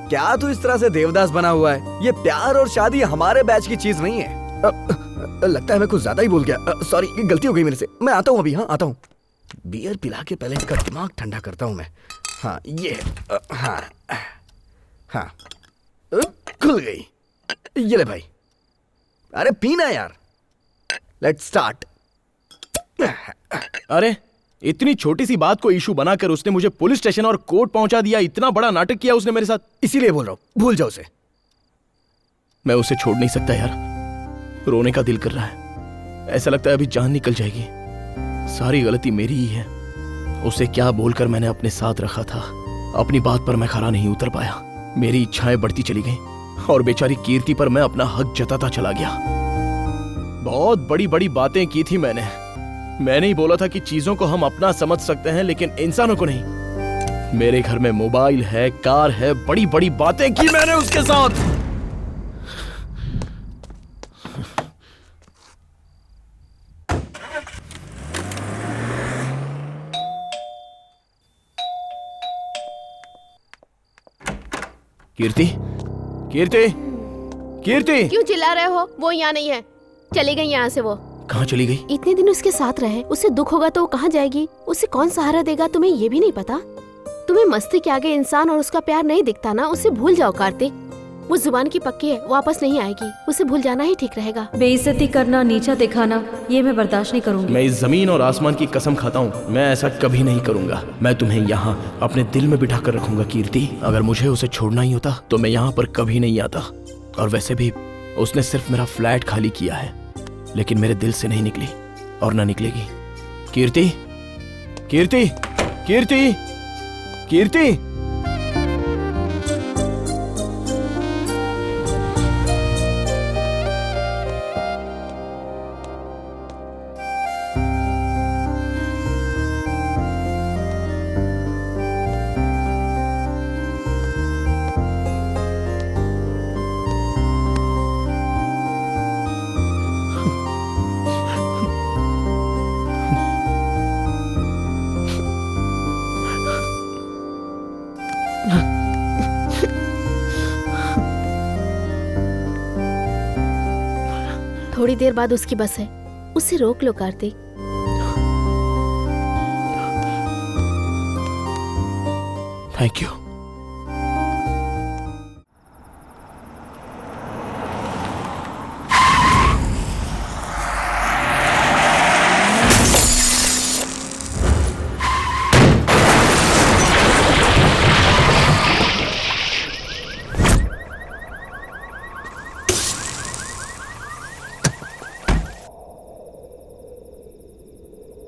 क्या तू इस तरह से देवदास बना हुआ है? ये प्यार और शादी हमारे बैच की चीज नहीं है। लगता है मैं कुछ ज्यादा ही बोल गया। सॉरी, गलती हो गई मेरे से। मैं आता हूँ अभी। हाँ, आता हूँ। बियर पिला के पहले इसका दिमाग ठंडा करता हूँ मैं। हाँ, ये हाँ हाँ खुल गई। ये ले भाई। अरे पीना यार। Let's start. अरे इतनी छोटी सी बात को इशू बनाकर उसने मुझे पुलिस स्टेशन और कोर्ट पहुंचा दिया। इतना बड़ा नाटक किया उसने मेरे साथ। इसीलिए बोल रहा हूं, भूल जाओ उसे। मैं उसे छोड़ नहीं सकता यार। रोने का दिल कर रहा है। ऐसा लगता है अभी जान निकल जाएगी। सारी गलती मेरी ही है। उसे क्या बोलकर मैंने अपने साथ रखा था। अपनी बात पर मैं खरा नहीं उतर पाया। मेरी इच्छाएं बढ़ती चली गईं और बेचारी कीर्ति पर मैं अपना हक जताता चला गया। बहुत बड़ी बड़ी बातें की थी मैंने ही बोला था कि चीजों को हम अपना समझ सकते हैं, लेकिन इंसानों को नहीं। मेरे घर में मोबाइल है, कार है, बड़ी बड़ी बातें की मैंने उसके साथ। कीर्ति, कीर्ति, कीर्ति, क्यों चिल्ला रहे हो? वो यहाँ नहीं है। चली गई यहाँ से। वो कहाँ चली गई? इतने दिन उसके साथ रहे, उसे दुख होगा तो वो कहाँ जाएगी? उसे कौन सहारा देगा? तुम्हें ये भी नहीं पता? तुम्हें मस्ती के आगे इंसान और उसका प्यार नहीं दिखता ना? उसे भूल जाओ कार्तिक। वो जुबान की पक्की है, वापस नहीं आएगी। उसे भूल जाना ही ठीक रहेगा। बेइज्जती करना, नीचा दिखाना, ये मैं बर्दाश्त नहीं करूंगी। मैं इस जमीन और आसमान की कसम खाता हूँ, मैं ऐसा कभी नहीं करूंगा। मैं तुम्हें यहाँ अपने दिल में बिठा कर रखूंगा कीर्ति। अगर मुझे उसे छोड़ना ही होता तो मैं यहाँ पर कभी नहीं आता। और वैसे भी उसने सिर्फ मेरा फ्लैट खाली किया है, लेकिन मेरे दिल से नहीं निकली और ना निकलेगी। कीर्ति, कीर्ति, कीर्ति, कीर्ति। थोड़ी देर बाद उसकी बस है, उसे रोक लो कार्तिक। Thank you.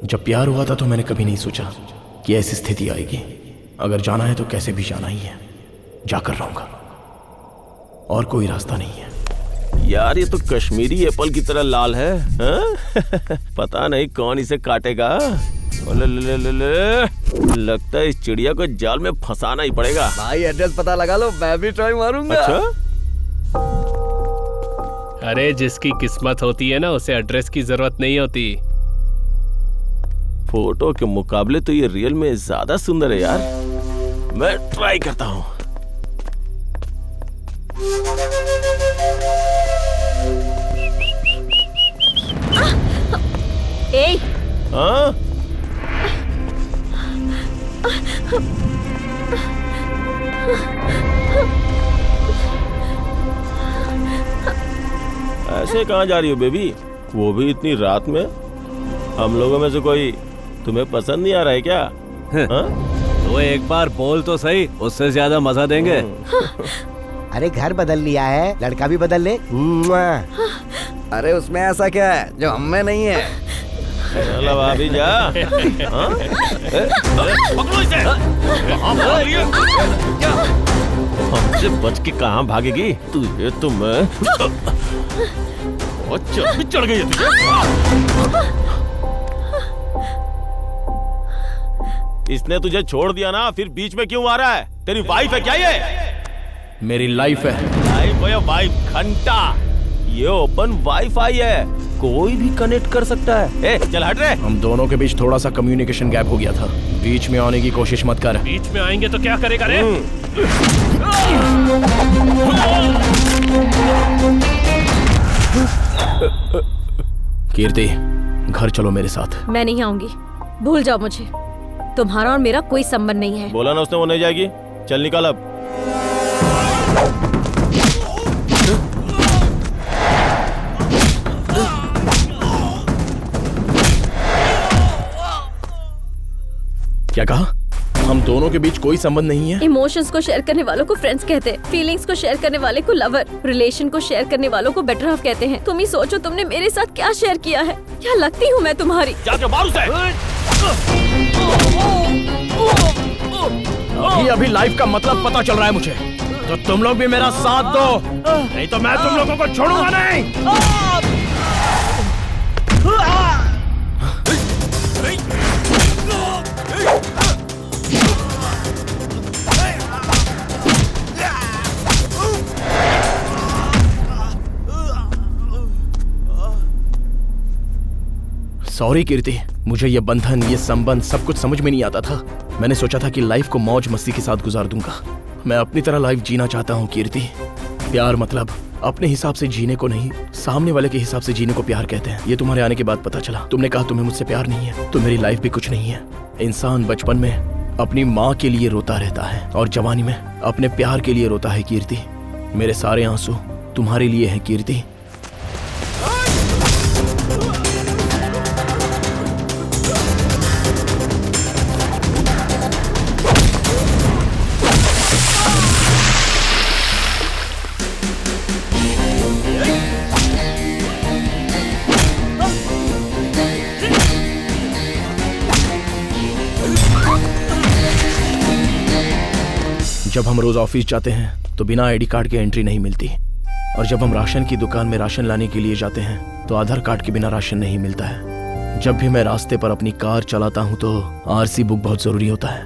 जब प्यार हुआ था तो मैंने कभी नहीं सोचा कि ऐसी स्थिति आएगी। अगर जाना है तो कैसे भी जाना ही है, जाकर रहूंगा, और कोई रास्ता नहीं है। यार ये तो कश्मीरी एप्पल की तरह लाल है, हाँ? पता नहीं कौन इसे काटेगा। लगता है इस चिड़िया को जाल में फंसाना ही पड़ेगा। भाई एड्रेस पता लगा लो, मैं भी ट्राई मारूंगा। अच्छा? अरे जिसकी किस्मत होती है ना उसे एड्रेस की जरूरत नहीं होती। फोटो के मुकाबले तो ये रियल में ज्यादा सुंदर है यार। मैं ट्राई करता हूँ। ए, हाँ? ऐसे कहाँ जा रही हो बेबी? वो भी इतनी रात में? हम लोगों में से कोई तुम्हें पसंद नहीं आ रहा है क्या? हाँ? तो एक बार बोल तो सही, उससे ज्यादा मजा देंगे। अरे घर बदल लिया है, लड़का भी बदल ले। अरे उसमें ऐसा क्या है जो हम में नहीं है? चलो भाभी जा। हाँ? पकड़ो इसे। कहाँ भाग रही है? हमसे बच के कहाँ भागेगी? तुझे तो मैं चढ़ गई है। इसने तुझे छोड़ दिया ना, फिर बीच में क्यों आ रहा है? तेरी वाइफ है क्या ये? मेरी लाइफ है। लाइफ है वाइफ घंटा। ये ओपन वाईफाई है, कोई भी कनेक्ट कर सकता है। ए, चल हट रे। हम दोनों के बीच थोड़ा सा कम्युनिकेशन गैप हो गया था। बीच में आने की कोशिश मत कर। बीच में आएंगे तो क्या करेगा रे? कीर्ति, घर चलो मेरे साथ। मैं नहीं आऊंगी, भूल जाओ मुझे। तुम्हारा और मेरा कोई संबंध नहीं है। बोला ना उसने वो नहीं जाएगी। चल निकल अब। क्या कहा? हम दोनों के बीच कोई संबंध नहीं है? इमोशंस को शेयर करने वालों को फ्रेंड्स कहते हैं, फीलिंग्स को शेयर करने वाले को लवर, रिलेशन को शेयर करने वालों को बेटर हाफ कहते हैं। तुम ही सोचो तुमने मेरे साथ क्या शेयर किया है। क्या लगती हूँ मैं तुम्हारी? जाके मार उसे। अभी लाइफ का मतलब पता चल रहा है मुझे। तो तुम लोग भी मेरा साथ दो, नहीं तो मैं तुम लोगों को छोड़ूंगा नहीं। सॉरी कीर्ति, मुझे ये बंधन, ये संबंध सब कुछ समझ में नहीं आता था। मैंने सोचा था कि लाइफ को मौज मस्ती के साथ गुजार दूंगा। मैं अपनी तरह लाइफ जीना चाहता हूँ कीर्ति। प्यार मतलब अपने हिसाब से जीने को नहीं, सामने वाले के हिसाब से जीने को प्यार कहते हैं। ये तुम्हारे आने के बाद पता चला। तुमने कहा तुम्हें मुझसे प्यार नहीं है, तो मेरी लाइफ भी कुछ नहीं है। इंसान बचपन में अपनी माँ के लिए रोता रहता है और जवानी में अपने प्यार के लिए रोता है कीर्ति। मेरे सारे आंसू तुम्हारे लिए हैं कीर्ति। जब हम रोज ऑफिस जाते हैं तो बिना आईडी कार्ड के एंट्री नहीं मिलती, और जब हम राशन की दुकान में राशन लाने के लिए जाते हैं तो आधार कार्ड के बिना राशन नहीं मिलता है। जब भी मैं रास्ते पर अपनी कार चलाता हूं तो आरसी बुक बहुत जरूरी होता है।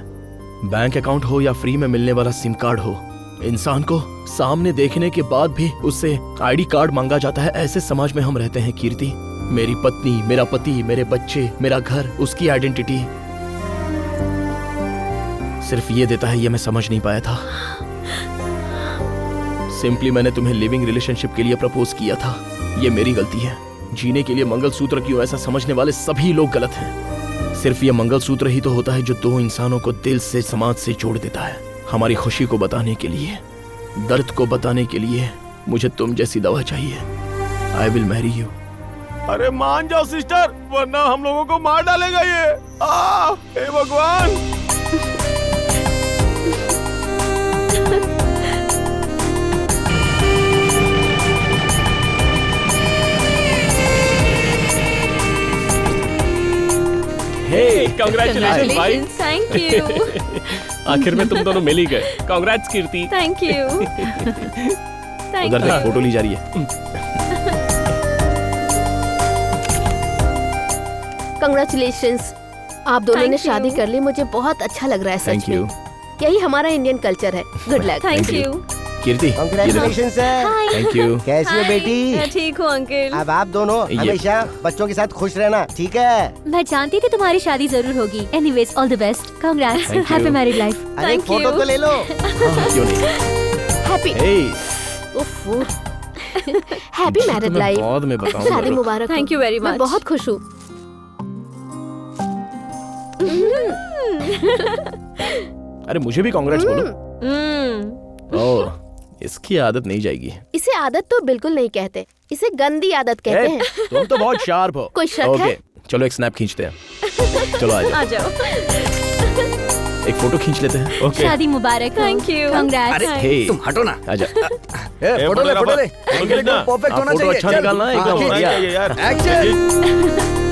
बैंक अकाउंट हो या फ्री में मिलने वाला सिम कार्ड हो, इंसान को सामने देखने के बाद भी उससे आईडी कार्ड मांगा जाता है। ऐसे समाज में हम रहते हैं कीर्ति। मेरी पत्नी, मेरा पति, मेरे बच्चे, मेरा घर, उसकी आइडेंटिटी सिर्फ ये देता है, ये मैं समझ नहीं पाया था। सिंपली मैंने तुम्हें लिविंग रिलेशनशिप के लिए प्रपोज किया था। ये मेरी गलती है। जीने के लिए मंगलसूत्र क्यों, ऐसा समझने वाले सभी लोग गलत हैं। सिर्फ ये मंगलसूत्र ही तो होता है जो दो इंसानों को दिल से, समाज से जोड़ देता है। हमारी खुशी को बताने के लिए, दर्द को बताने के लिए मुझे तुम जैसी दवा चाहिए। I will marry you. अरे मान जाओ सिस्टर, वरना हम लोगों को मार डालेगा ये। हे भगवान। हे, कांग्रेचुलेशन भाई। Thank you. आखिर में तुम दोनों मिल ही गए। Congrats Kirti. Thank you. उधर से फोटो ली जा रही है। कंग्रेचुलेशंस। आप दोनों ने Thank you. शादी कर ली, मुझे बहुत अच्छा लग रहा है थैंक सच यू। में। यही हमारा इंडियन कल्चर है। Good luck. Thank you. Kirti, congratulation sir. Thank you. कैसी हो मैं बेटी? ठीक हूँ अंकल। अब आप दोनों ये- हमेशा बच्चों के साथ खुश रहना, ठीक है? मैं जानती थी तुम्हारी शादी जरूर होगी। Anyways all the best. Congrats. Thank you. Happy married life. अरे एक Thank फोटो you. तो ले लो। हाँ, क्यों नहीं? Happy Hey, happy married life. बाद में बताऊंगा। शादी मुबारक हो। Thank you very मैं much. बहुत खुश हूँ। अरे मुझे भी कांग्रेट्स बोलो। हम्म। ओह, इसकी आदत नहीं जाएगी। इसे आदत तो बिल्कुल नहीं कहते, इसे गंदी आदत कहते हैं। तुम तो बहुत शार्प हो। कोई शक है? चलो एक स्नैप खींचते हैं। चलो आ आ जाओ, जाओ। एक फोटो खींच लेते हैं। ओके। शादी मुबारक। Thank you. कांग्रेट्स। हे, तुम हटो ना। आजा। फोटो ले, फोटो ले। फोटो एंगल खींचना। परफेक्ट होना फोटो चाहिए। अच्छा चल। निकालना है, एकदम हाँ, बढ़िया। चाहिए यार। एक्शन।